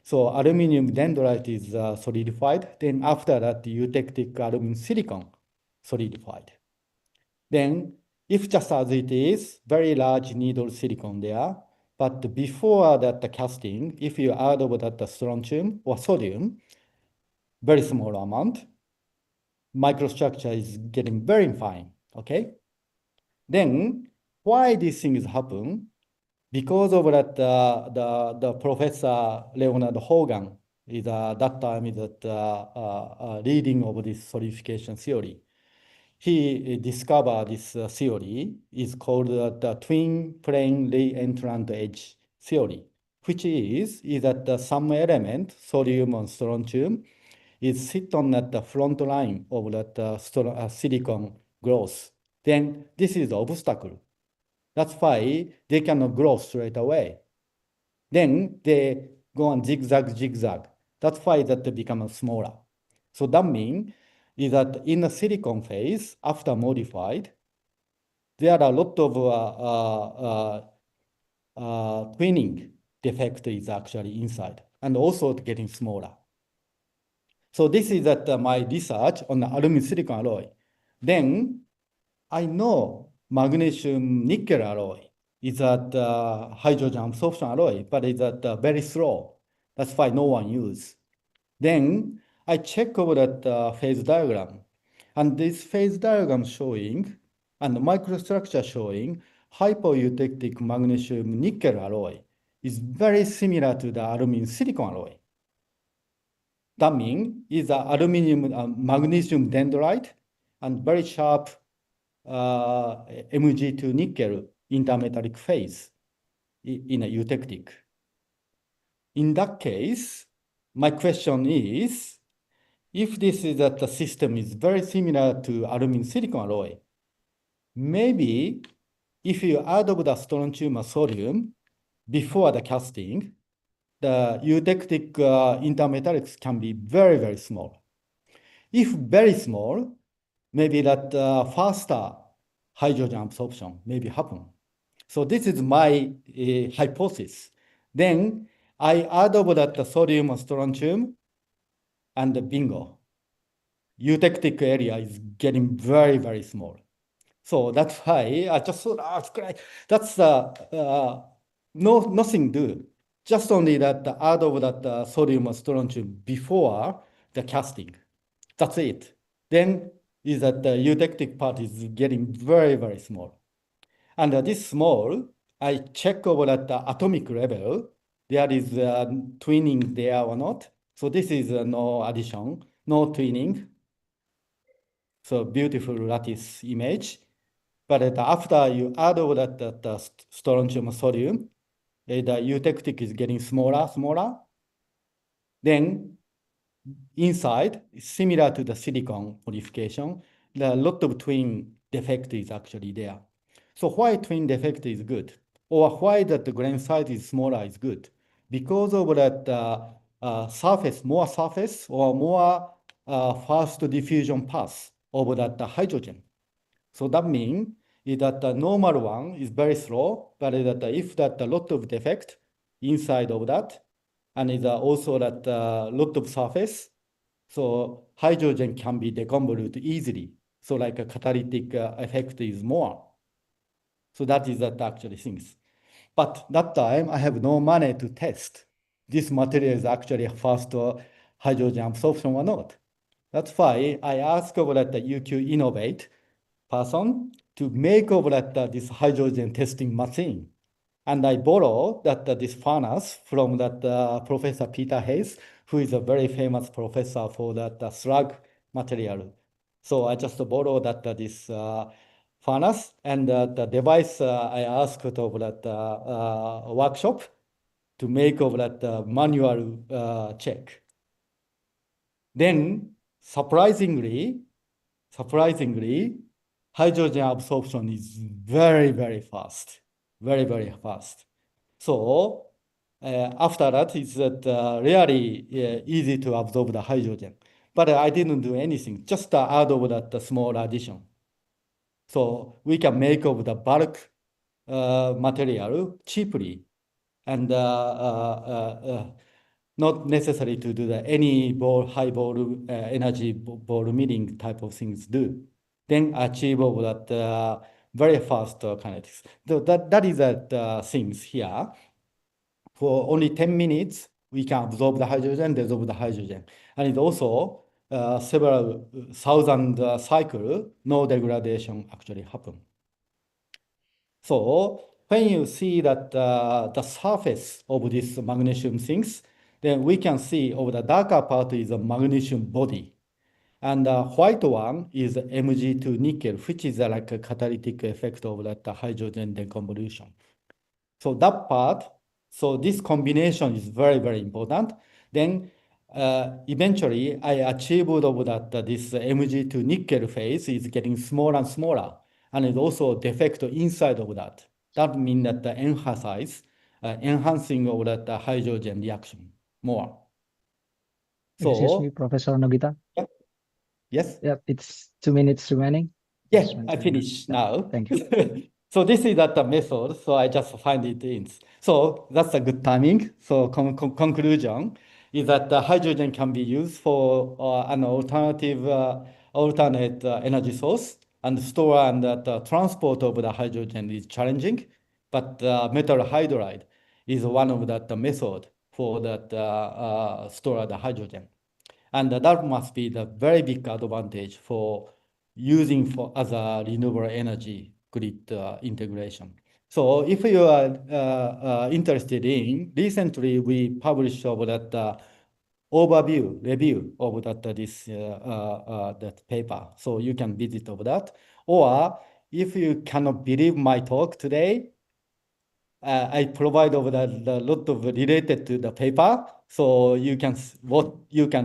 So aluminum dendrite is solidified. Then after that, the eutectic aluminum silicon solidified. Then if just as it is, very large needle silicon there, but before that the casting, if you add over that the strontium or sodium, very small amount, microstructure is getting very fine, okay? Then why these things happen? Because of that the Professor Leonard Hogan is that time is leading of this solidification theory. He discovered this theory is called the twin plane reentrant edge theory, which is that some element, sodium and strontium, is sit on at the front line of that silicon growth. Then this is the obstacle. That's why they cannot grow straight away. Then they go on zigzag. That's why that they become smaller. So that means is that in the silicon phase, after modified, there are a lot of twinning defect is actually inside, and also getting smaller. So this is that my research on the aluminum silicon alloy. Then I know magnesium nickel alloy is that hydrogen absorption alloy, but it's very slow. That's why no one use. Then I check over that phase diagram, and this phase diagram showing and the microstructure showing hypoeutectic magnesium nickel alloy is very similar to the aluminum silicon alloy. That means is aluminum magnesium dendrite and very sharp Mg2 nickel intermetallic phase in a eutectic. In that case, my question is, if this is that the system is very similar to aluminum silicon alloy, maybe if you add of the strontium or sodium before the casting, the eutectic intermetallics can be very, very small. If very small, maybe that faster hydrogen absorption maybe happen. So this is my hypothesis. Then I add over that sodium or strontium and bingo. Eutectic area is getting very, very small. So that's why I just thought, that's nothing do. Just only that add over that sodium or strontium before the casting. That's it. Then is that the eutectic part is getting very, very small. And this small, I check over at the atomic level, there is twinning there or not. So this is no addition, no twinning. So beautiful lattice image. But after you add over that strontium sodium, the eutectic is getting smaller. Then inside, similar to the silicon modification, a lot of twin defect is actually there. So why twin defect is good? Or why that the grain size is smaller is good? Because of that surface, more surface or more fast diffusion path over that hydrogen. So that means that the normal one is very slow, but that if that a lot of defect inside of that, and is also that lot of surface, so hydrogen can be deconvolute easily. So like a catalytic effect is more. So that is that actually things. But that time I have no money to test this material is actually fast hydrogen absorption or not. That's why I asked over at the UQ Innovate person to make over at this hydrogen testing machine. And I borrow that this furnace from that Professor Peter Hayes, who is a very famous professor for that slug material. So I just borrow that this furnace and the device I asked over that workshop to make over that manual check. Then surprisingly, hydrogen absorption is very, very fast. Very, very fast. So after that, it's really easy to absorb the hydrogen. But I didn't do anything, just add over that small addition. So we can make over the bulk material cheaply and not necessary to do any high volume energy ball milling type of things do. Then achieve over that very fast kinetics. That is that things here. For only 10 minutes, we can absorb the hydrogen, dissolve the hydrogen. And it also several thousand cycle, no degradation actually happen. So when you see that the surface of this magnesium things, then we can see over the darker part is a magnesium body. And the white one is Mg2 nickel, which is like a catalytic effect of that hydrogen deconvolution. So that part, so this combination is very, very important. Then eventually I achieved over that this Mg2 nickel phase is getting smaller and smaller. And it also defect inside of that. That means that the enhancing of that hydrogen reaction more. So, excuse me, Professor Nobita. Yeah. Yes? Yeah, it's 2 minutes remaining. Yes, I finish now. Thank you. So this is that method, so I just find it in. So that's a good timing. So conclusion is that the hydrogen can be used for an alternate energy source, and store and transport of the hydrogen is challenging, but metal hydride is one of that method for that store the hydrogen. And that must be the very big advantage for using for as a renewable energy grid integration. So if you are interested in, recently we published over that review of that that paper. So you can visit over that. Or if you cannot believe my talk today, I provide over that a lot of related to the paper. So you can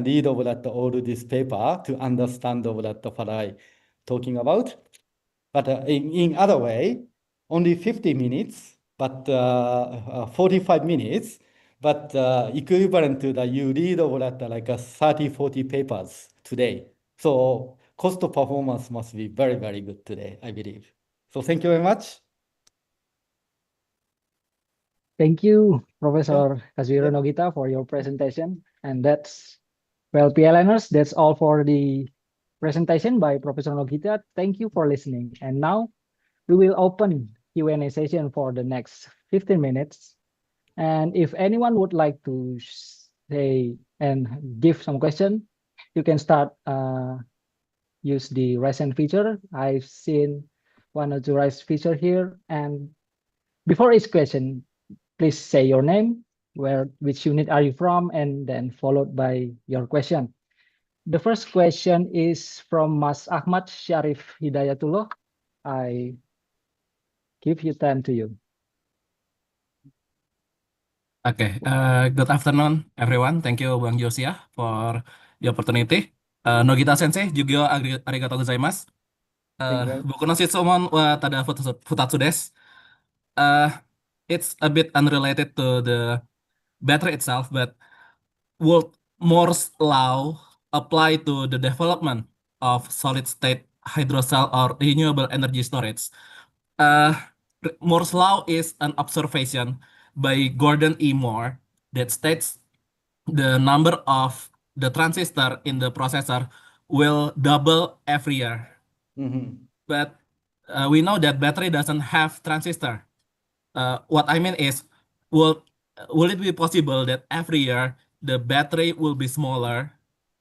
read over that all this paper to understand over that what I talking about. But in other way, only 50 minutes, but 45 minutes, but equivalent to that you read over that like 30, 40 papers today. So cost of performance must be very, very good today, I believe. So thank you very much. Thank you, Professor Kazuhiro Yeah. Nogita, for your presentation. And that's, well, PLNers, that's all for the presentation by Professor Nogita. Thank you for listening. And now we will open Q&A session for the next 15 minutes. And if anyone would like to say and give some question, you can start use the raise hand feature. I've seen one or two raise feature here. And before each question, please say your name, which unit are you from, and then followed by your question. The first question is from Mas Ahmad Syarif Hidayatullah. I give you time to you. Okay, good afternoon, everyone. Thank you, Bang Josia, for the opportunity. Nogita Sensei, juga arigatou gozaimasu. Thank you very much. Boku no shitsumon wa tada futatsu desu. It's a bit unrelated to the battery itself, but would Moore's law apply to the development of solid-state hydrocell or renewable energy storage? Moore's law is an observation by Gordon E. Moore that states the number of the transistor in the processor will double every year. But we know that battery doesn't have transistor. What I mean is, will it be possible that every year the battery will be smaller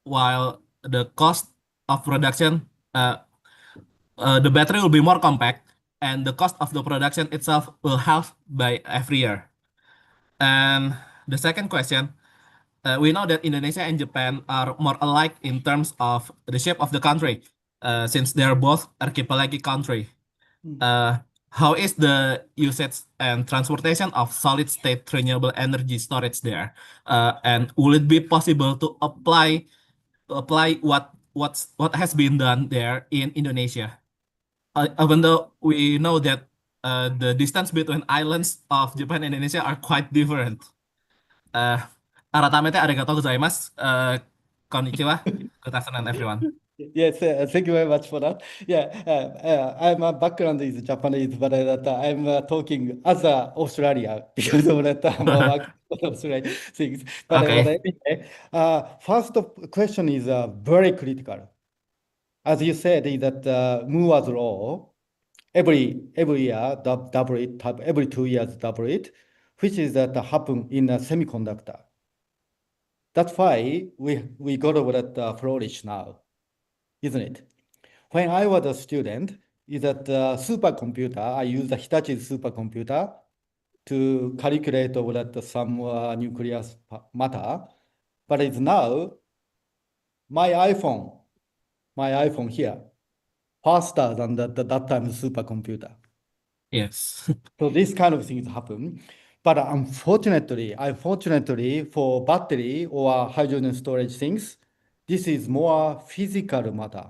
while the cost of production, the battery will be more compact and the cost of the production itself will halve by every year? And the second question, we know that Indonesia and Japan are more alike in terms of the shape of the country, since they are both archipelagic country. How is the usage and transportation of solid-state renewable energy storage there? And will it be possible to apply what has been done there in Indonesia? Even though we know that the distance between islands of Japan and Indonesia are quite different. Aratamete arigatou gozaimasu. Konnichiwa. Good afternoon, everyone. Yes, thank you very much for that. Yeah, I'm background is Japanese, but I'm talking as a Australia because of that I'm working on Australian things. But Okay. anyway, first question is very critical. As you said, is that Moore's law every year double it, every 2 years double it, which is that happen in a semiconductor. That's why we got over that flourish now, isn't it? When I was a student, is that supercomputer, I used the Hitachi supercomputer to calculate over that some nuclear matter, but it's now my iPhone here, faster than that time supercomputer. Yes. So this kind of things happen. But unfortunately for battery or hydrogen storage things, this is more physical matter,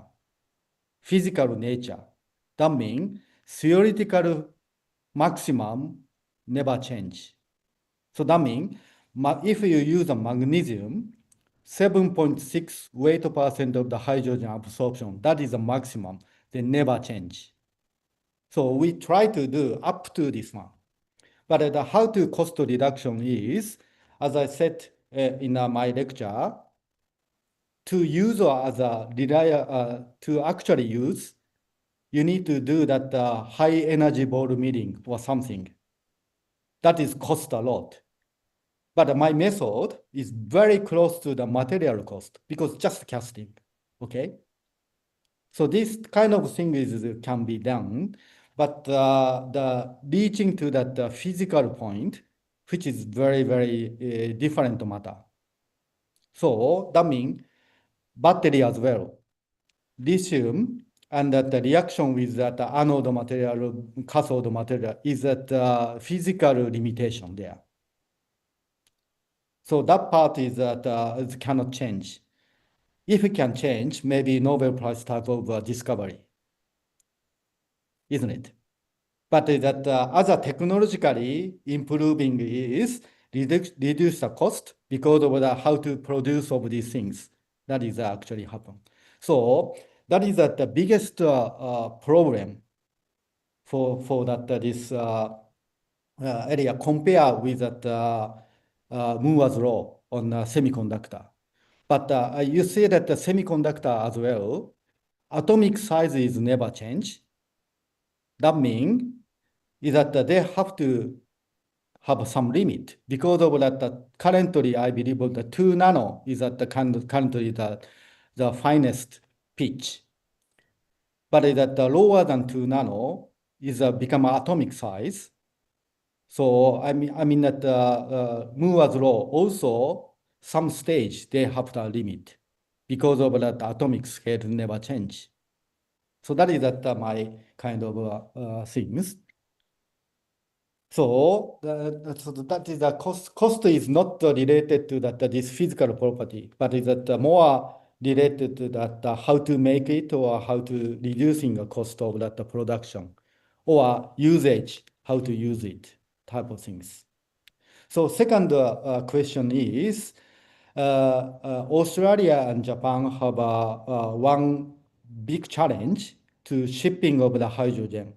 physical nature. That means theoretical maximum never change. So that means if you use a magnesium, 7.6 weight percent of the hydrogen absorption, that is the maximum, they never change. So we try to do up to this one. But how to cost reduction is, as I said in my lecture, to use as a to actually use, you need to do that high energy ball milling or something. That is cost a lot. But my method is very close to the material cost because just casting, okay? So this kind of thing can be done, but the reaching to that physical point, which is very, very different matter. So that means battery as well. Lithium and that the reaction with that anode material, cathode material is that physical limitation there. So that part is that it cannot change. If it can change, maybe Nobel Prize type of discovery. isn't it? But that other technologically improving is reduce the cost because of how to produce of these things. That is actually happen. So that is the biggest problem for that this area compare with that Moore's law on semiconductor. But you see that the semiconductor as well, atomic size is never change. That means is that they have to have some limit because of that currently I believe the 2 nano is at the currently the finest pitch. But that lower than 2 nano is become atomic size. So I mean that Moore's law also some stage they have the limit because of that atomic scale never change. So that is that my kind of things. So that is the cost. Cost is not related to that this physical property, but is that more related to that how to make it or how to reducing the cost of that production or usage, how to use it type of things. So second question is Australia and Japan have one big challenge to shipping of the hydrogen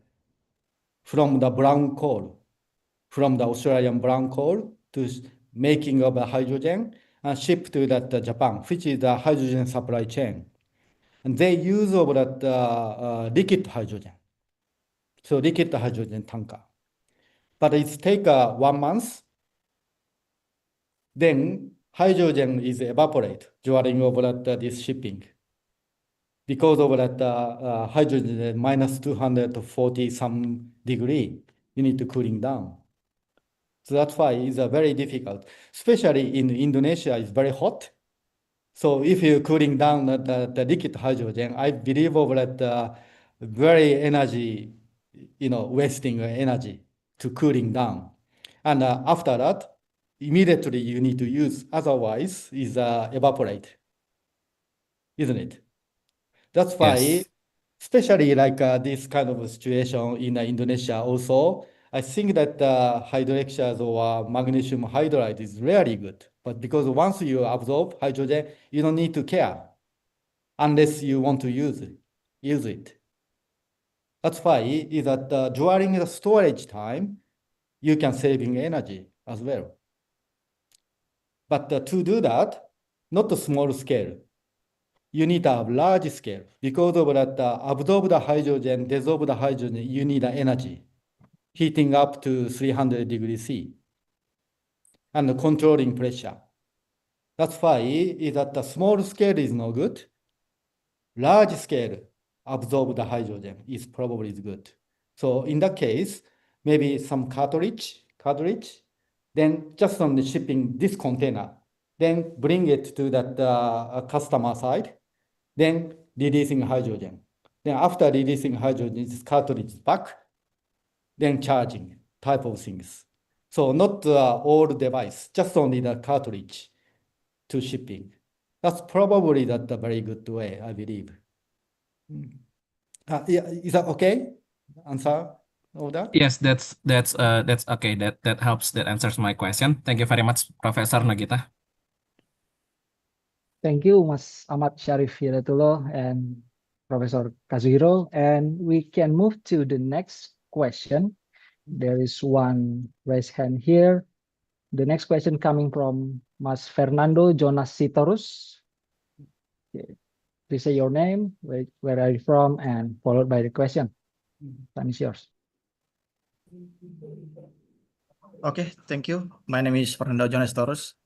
from the brown coal. From the Australian brown coal to making of the hydrogen and ship to that Japan, which is the hydrogen supply chain. And they use of that liquid hydrogen. So liquid hydrogen tanker. But it take 1 month. Then hydrogen is evaporate during of that this shipping. Because of that hydrogen is minus 240 some degree, you need to cooling down. So that's why it's very difficult, especially in Indonesia. It's very hot. So if you're cooling down the liquid hydrogen, I believe over that very energy, wasting energy to cooling down. And after that, immediately you need to use. Otherwise, is evaporate, isn't it? That's why, Yes. especially like this kind of situation in Indonesia also. I think that hydroxide or magnesium hydride is really good. But because once you absorb hydrogen, you don't need to care unless you want to use it. That's why is that during the storage time, you can saving energy as well. But to do that, not a small scale. You need a large scale because of that absorb the hydrogen, dissolve the hydrogen, you need energy. Heating up to 300 degrees C and controlling pressure. That's why is that the small scale is no good. Large scale absorb the hydrogen is probably good. So in that case, maybe some cartridge, then just on the shipping this container, then bring it to that customer side, then releasing hydrogen. Then after releasing hydrogen, this cartridge back, then charging type of things. So not all device, just only the cartridge to shipping. That's probably that a very good way, I believe. Yeah, is that okay? Answer all that? Yes, that's okay. That helps. That answers my question. Thank you very much, Professor Nagita. Thank you, Mas Ahmad Syarif Hidayatullah and Professor Kazuhiro. And we can move to the next question. There is one raised hand here. The next question coming from Mas Fernando Jonas Sitorus. Okay. Please say your name, where are you from, and followed by the question. Time is yours. Okay, thank you. My name is Fernando Jonas Sitorus.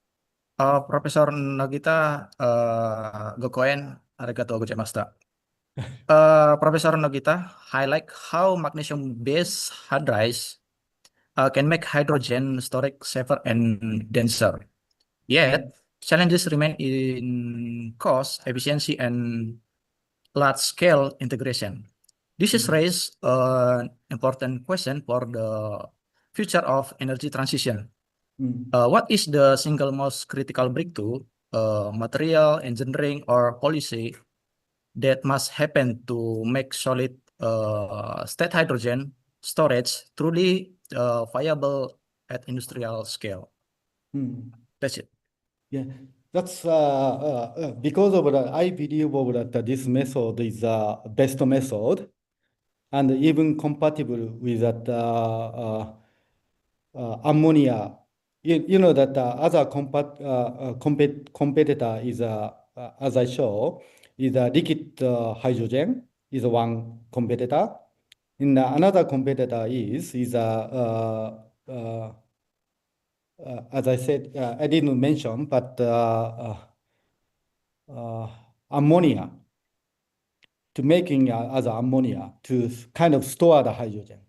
Professor Nagita Gokoen, arigatou gozaimashita. Professor Nagita highlight how magnesium-based hard drives can make hydrogen storage safer and denser. Yet, challenges remain in cost, efficiency, and large-scale integration. This has raised an important question for the future of energy transition. What is the single most critical breakthrough, material, engineering, or policy that must happen to make solid state hydrogen storage truly viable at industrial scale. That's it. Yeah, that's because of that. I believe of that this method is the best method, and even compatible with that ammonia. You know that other competitor is as I show is liquid hydrogen is one competitor. And another competitor is as I said, I didn't mention, but ammonia, to making as ammonia to kind of store the hydrogen.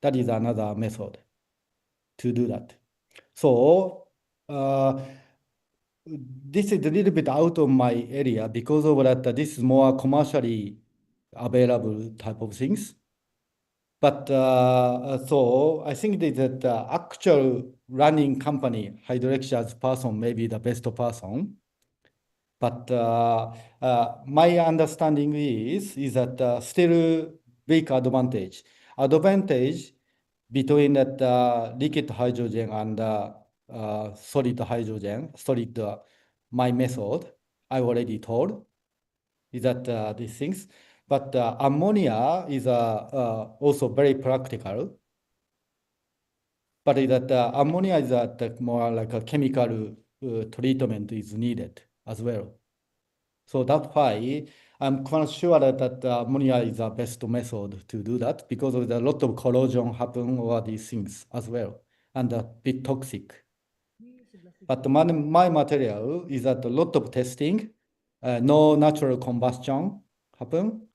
That is another method to do that. So this is a little bit out of my area because of that. This is more commercially available type of things. But so I think that the actual running company, Hydroxia person, may be the best person. But my understanding is that still big advantage between that liquid hydrogen and solid hydrogen, my method, I already told, is that these things. But ammonia is also very practical. But that ammonia is that more like a chemical treatment is needed as well. So that's why I'm quite sure that ammonia is the best method to do that because of the lot of corrosion happen over these things as well and a bit toxic. But my material is that a lot of testing, no natural combustion happen,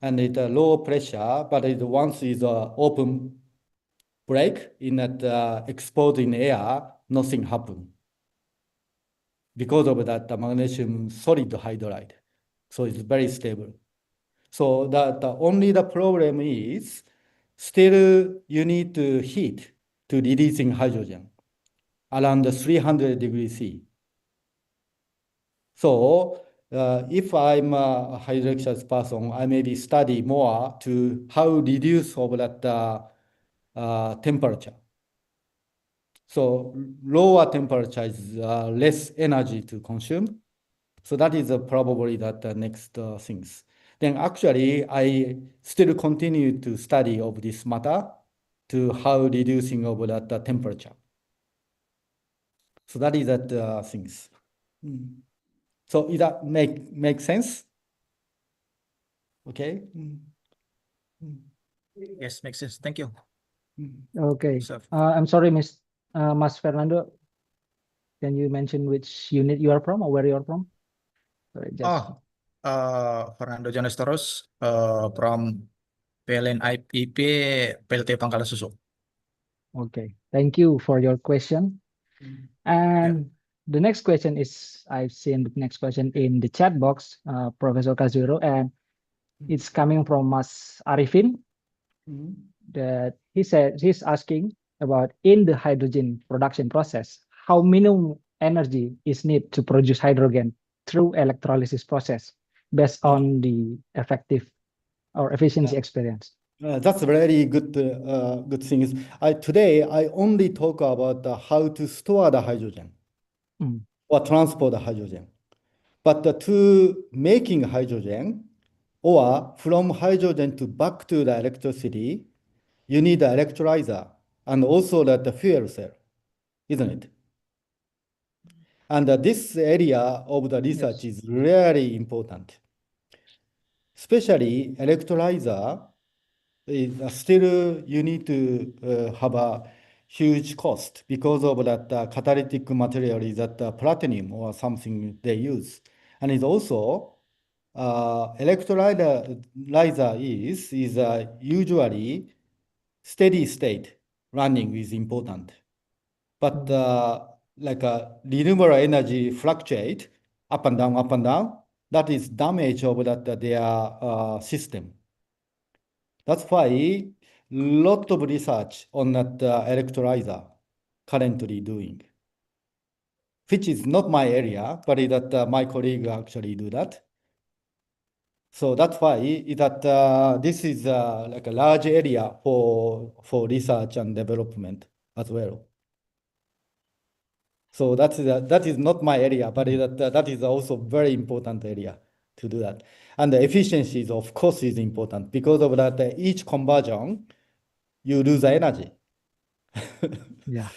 and it's low pressure, but it once is open break in that exposed in air, nothing happen because of that magnesium solid hydride. So it's very stable. So that only the problem is still you need to heat to releasing hydrogen around 300 degrees C. So if I'm a hydroxide person, I maybe study more to how reduce over that temperature. So lower temperature is less energy to consume. So that is probably that next things. Then actually, I still continue to study of this matter to how reducing over that temperature. So that is that things. So does that make sense? Okay. Yes, makes sense. Thank you. Okay. So, I'm sorry, Mas Fernando. Can you mention which unit you are from or where you are from? Sorry, just Fernando Jones Toros from PLN IP PLT Pangkalan Susu. okay. Thank you for your question. And the next question is, I've seen the next question in the chat box, Professor Kazuhiro, and it's coming from Mas Arifin. That he said he's asking about in the hydrogen production process, how minimum energy is needed to produce hydrogen through electrolysis process based on the effective or efficiency experience. That's a very good good thing. Today I only talk about how to store the hydrogen or transport the hydrogen. But to making hydrogen or from hydrogen to back to the electricity, you need the electrolyzer and also the fuel cell, isn't it? And this area of the research is really important. Especially electrolyzer is still you need to have a huge cost because of that catalytic material is that platinum or something they use. And it's also electrolyzer is usually steady state running is important. But like renewable energy fluctuate up and down, that is damage of that their system. That's why lot of research on that electrolyzer currently doing, which is not my area, but that my colleague actually do that. So that's why this is like a large area for research and development as well. So that is not my area, but that is also very important area to do that. And the efficiency is, of course, is important because of that. Each conversion, you lose energy. Yeah.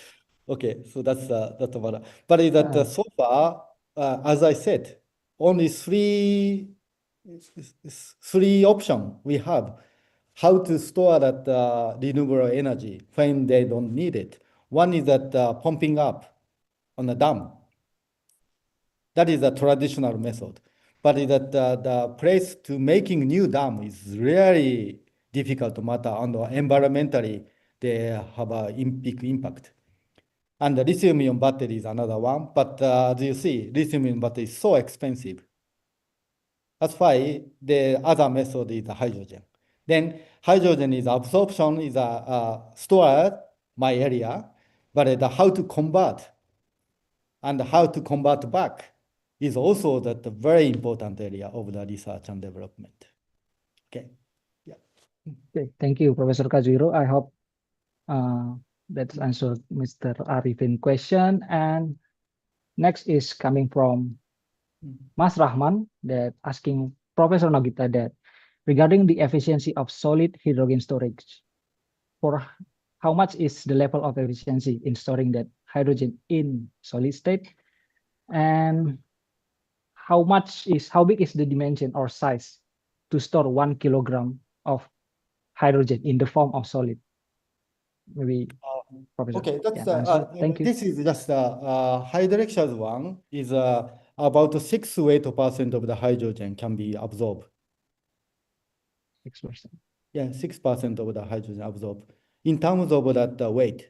Okay, so that's about it. But so far, as I said, only three options we have how to store that renewable energy when they don't need it. One is that pumping up on the dam. That is a traditional method. But the place to making new dam is really difficult matter, and environmentally they have a big impact. And the lithium-ion battery is another one. But as you see, lithium-ion battery is so expensive. That's why the other method is the hydrogen. Then hydrogen is absorption is stored my area, but how to convert and how to convert back is also that very important area of the research and development. Okay. Yeah. Okay. Thank you, Professor Kazuhiro. I hope that's answered Mr. Arifin question. And next is coming from Mas Rahman that asking Professor Nogita that regarding the efficiency of solid hydrogen storage, for how much is the level of efficiency in storing that hydrogen in solid state, and how big is the dimension or size to store 1 kilogram of hydrogen in the form of solid? Maybe Professor. Okay, that's thank you. This is just hydroxide one is about 6% of the hydrogen can be absorbed. 6%. Yeah, 6% of the hydrogen absorbed in terms of that weight.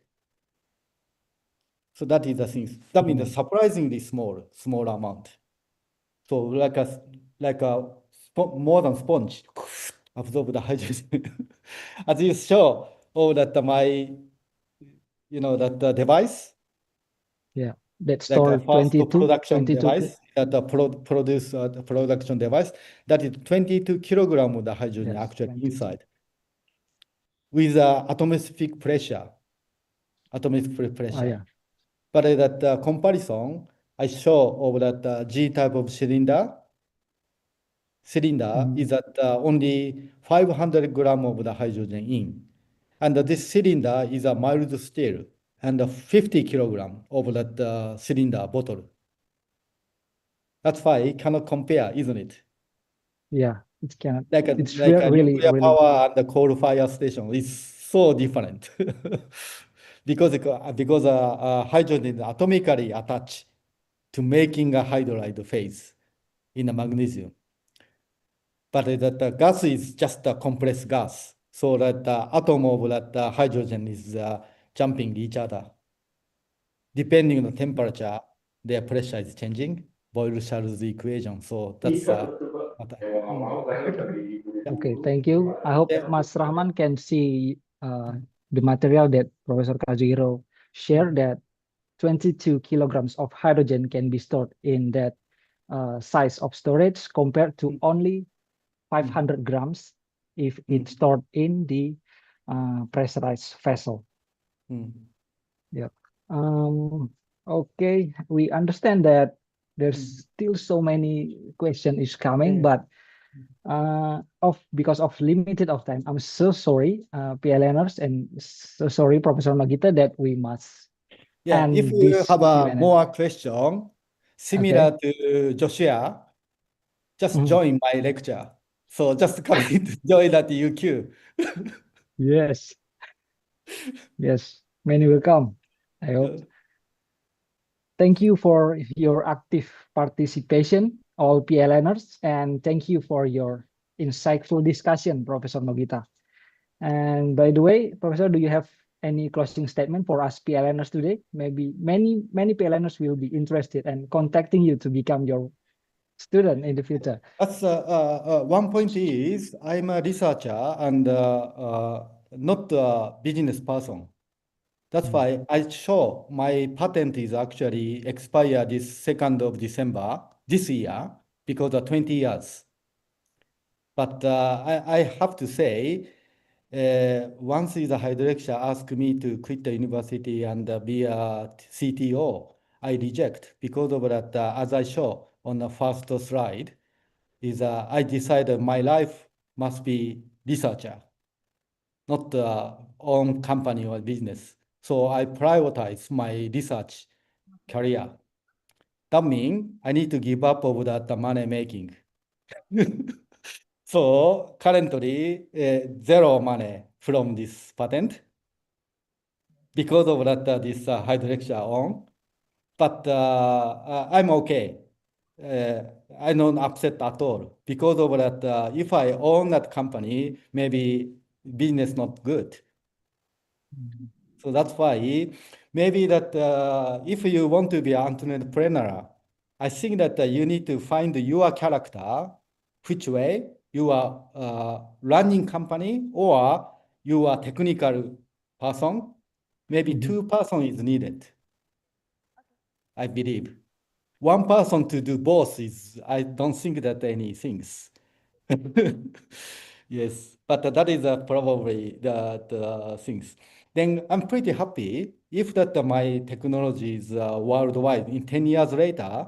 So that is the thing. That means a surprisingly small amount. So like a more than sponge absorb the hydrogen. As you show, that that the device. Yeah, that Like store a fast 22 production device, that produce the production device, that is 22 kilograms of the hydrogen actually 22. inside. With atmospheric pressure. Oh, yeah. But that comparison, I show of that G type of cylinder is at only 500 grams of the hydrogen in. And this cylinder is a mild steel and 50 kilograms of that cylinder bottle. That's why it cannot compare, isn't it? Yeah, it cannot. It's really, nuclear really power and the coal fire station is so different. because hydrogen is atomically attached to making a hydride phase in the magnesium. But the gas is just a compressed gas, so that the atom of that hydrogen is jumping each other. Depending on the temperature, their pressure is changing. Boyle-Charles equation. So that's Okay, thank you. I hope Mas Rahman can see the material that Professor Kazuhiro shared, that 22 kilograms of hydrogen can be stored in that size of storage compared to only 500 grams if it's stored in the pressurized vessel. Yeah. Okay, we understand that there's still so many questions is coming, but because of limited of time, I'm so sorry, PLNers, and so sorry, Professor Nogita, that we must. Yeah, if you have a more question similar to Joshua, just join my lecture. So just come in to join at UQ. Yes. Yes, many will come, I hope. Thank you for your active participation, all PLNers, and thank you for your insightful discussion, Professor Nogita. And by the way, Professor, do you have any closing statement for us PLNers today? Maybe many PLNers will be interested and contacting you to become your student in the future. That's one point is I'm a researcher and not a business person. That's why I show my patent is actually expired this 2nd of December this year because of 20 years. But I have to say, once the Hydrexia asked me to quit the university and be a CTO, I reject because of that. As I show on the first slide, I decided my life must be researcher, not own company or business. So I prioritize my research career. That means I need to give up of that money making. So currently, zero money from this patent because of that this Hydrexia on. But I'm okay. I'm not upset at all because of that. If I own that company, maybe business not good. So that's why maybe that if you want to be an entrepreneur, I think that you need to find your character, which way you are running company or you are technical person. Maybe two person is needed. I believe. One person to do both is, I don't think that any things. Yes, but that is probably the things. Then I'm pretty happy if that my technology is worldwide. In 10 years later,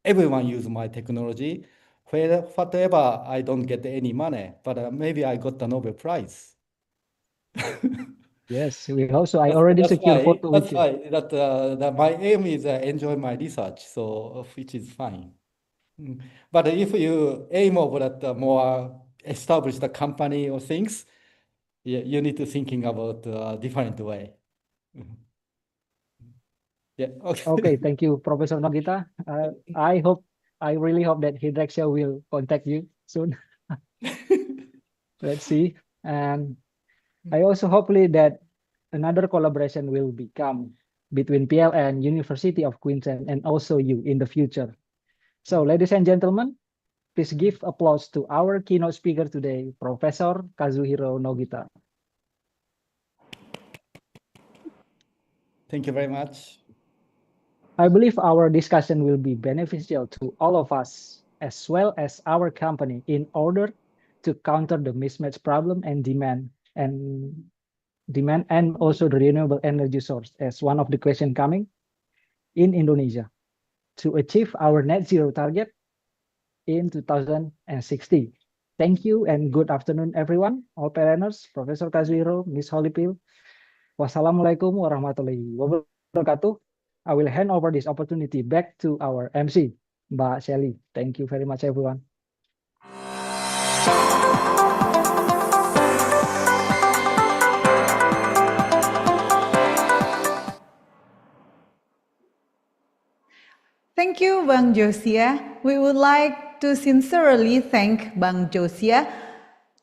everyone use my technology. Whatever I don't get any money, but maybe I got the Nobel Prize. Yes, we also I already secured photo with That's you. why that my aim is enjoy my research, so which is fine. But if you aim over that more established company or things, you need to thinking about a different way. Yeah. Okay. Okay, thank you, Professor Nogita. I really hope that Hydrexia will contact you soon. Let's see. And I also hopefully that another collaboration will become between PLN, University of Queensland, and also you in the future. So, ladies and gentlemen, please give applause to our keynote speaker today, Professor Kazuhiro Nogita. Thank you very much. I believe our discussion will be beneficial to all of us, as well as our company, in order to counter the mismatch problem and demand and also the renewable energy source as one of the question coming in Indonesia to achieve our net zero target in 2060. Thank you and good afternoon, everyone, all planners, Professor Kazuhiro, Ms. Holipil. Wassalamualaikum warahmatullahi wabarakatuh. I will hand over this opportunity back to our MC, Mbak Shelly. Thank you very much, everyone. Thank you, Bang Josia. We would like to sincerely thank Bang Josia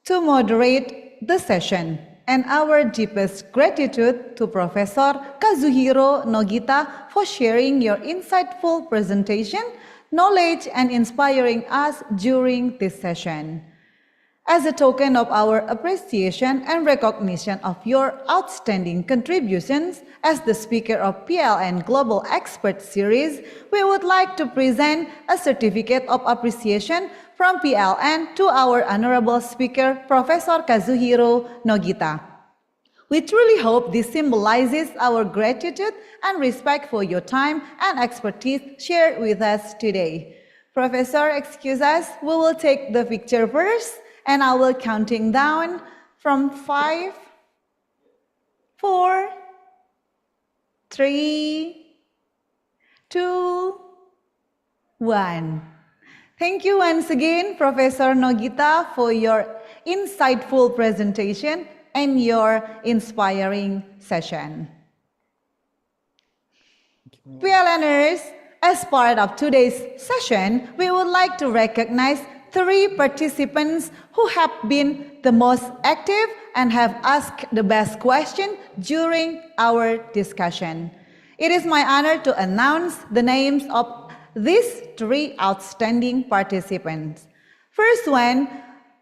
to moderate the session, and our deepest gratitude to Professor Kazuhiro Nogita for sharing your insightful presentation, knowledge, and inspiring us during this session. As a token of our appreciation and recognition of your outstanding contributions as the speaker of PLN Global Expert Series, we would like to present a certificate of appreciation from PLN to our honorable speaker, Professor Kazuhiro Nogita. We truly hope this symbolizes our gratitude and respect for your time and expertise shared with us today. Professor, excuse us, we will take the picture first, and I will counting down from 5, 4, 3, 2, 1. Thank you once again, Professor Nogita, for your insightful presentation and your inspiring session. PLNers, as part of today's session, we would like to recognize 3 participants who have been the most active and have asked the best question during our discussion. It is my honor to announce the names of these 3 outstanding participants. First one,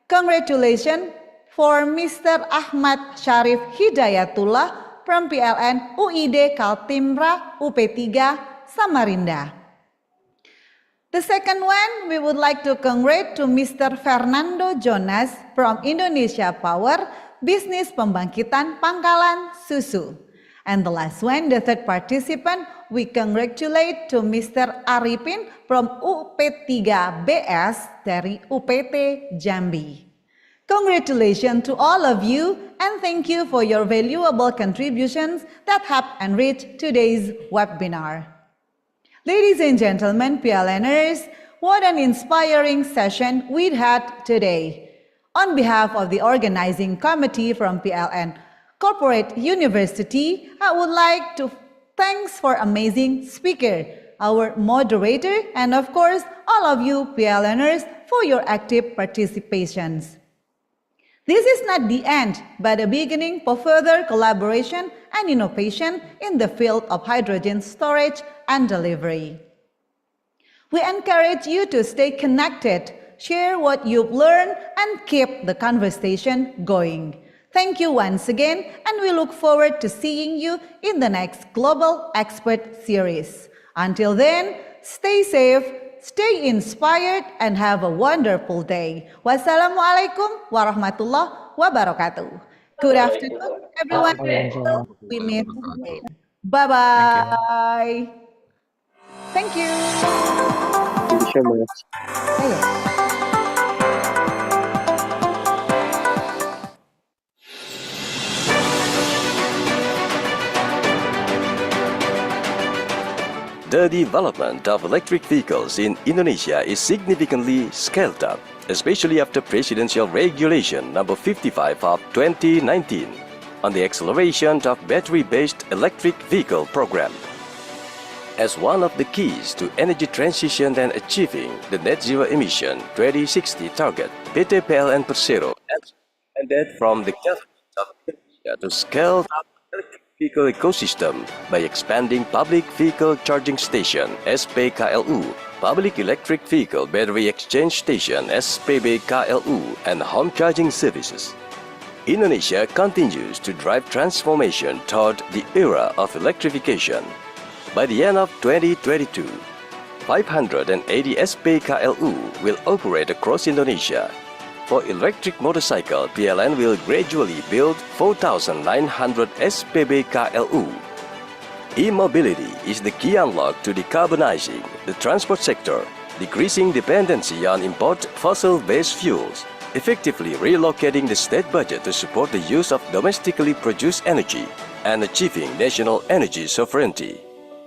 congratulations for Mr. Ahmad Syarif Hidayatullah from PLN UID Kaltimra UP3 Samarinda. The second one, we would like to congratulate to Mr. Fernando Jonas from Indonesia Power, Bisnis Pembangkitan Pangkalan Susu. And the last one, the third participant, we congratulate to Mr. Arifin from UP3BS dari UPT Jambi. Congratulations to all of you and thank you for your valuable contributions that have enriched today's webinar. Ladies and gentlemen, PLNers, what an inspiring session we had today. On behalf of the organizing committee from PLN Corporate University, I would like to thanks for amazing speaker, our moderator, and of course, all of you PLNers for your active participations. This is not the end, but a beginning for further collaboration and innovation in the field of hydrogen storage and delivery. We encourage you to stay connected, share what you've learned, and keep the conversation going. Thank you once again, and we look forward to seeing you in the next Global Expert Series. Until then, stay safe, stay inspired, and have a wonderful day. Wassalamualaikum warahmatullahi wabarakatuh. Good afternoon, everyone. We meet again. Bye-bye. Thank you. Thank you so much. The development of electric vehicles in Indonesia is significantly scaled up, especially after Presidential Regulation Number 55 of 2019 on the acceleration of battery-based electric vehicle program. As one of the keys to energy transition and achieving the net zero emission 2060 target, PT PLN Persero ended from the government of Indonesia to scale up electric vehicle ecosystem by expanding public vehicle charging station (SPKLU), public electric vehicle battery exchange station (SPBKLU), and home charging services. Indonesia continues to drive transformation toward the era of electrification. By the end of 2022, 580 SPKLU will operate across Indonesia. For electric motorcycle, PLN will gradually build 4,900 SPBKLU. E-mobility is the key unlock to decarbonizing the transport sector, decreasing dependency on import fossil-based fuels, effectively relocating the state budget to support the use of domestically produced energy, and achieving national energy sovereignty.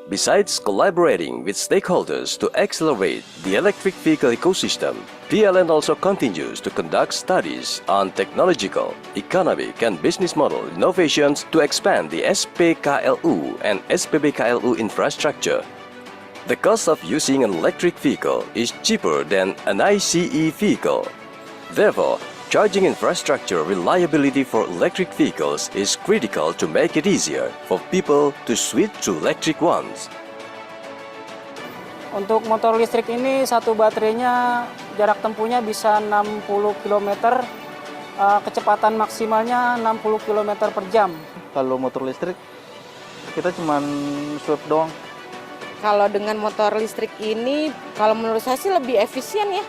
Besides collaborating with stakeholders to accelerate the electric vehicle ecosystem, PLN also continues to conduct studies on technological, economic, and business model innovations to expand the SPKLU and SPBKLU infrastructure. The cost of using an electric vehicle is cheaper than an ICE vehicle. Therefore, charging infrastructure reliability for electric vehicles is critical to make it easier for people to switch to electric ones. Untuk motor listrik ini satu baterainya jarak tempuhnya bisa 60 km, kecepatan maksimalnya 60 km per jam. Kalau motor listrik kita cuman swap doang. Kalau dengan motor listrik ini, kalau menurut saya sih lebih efisien ya.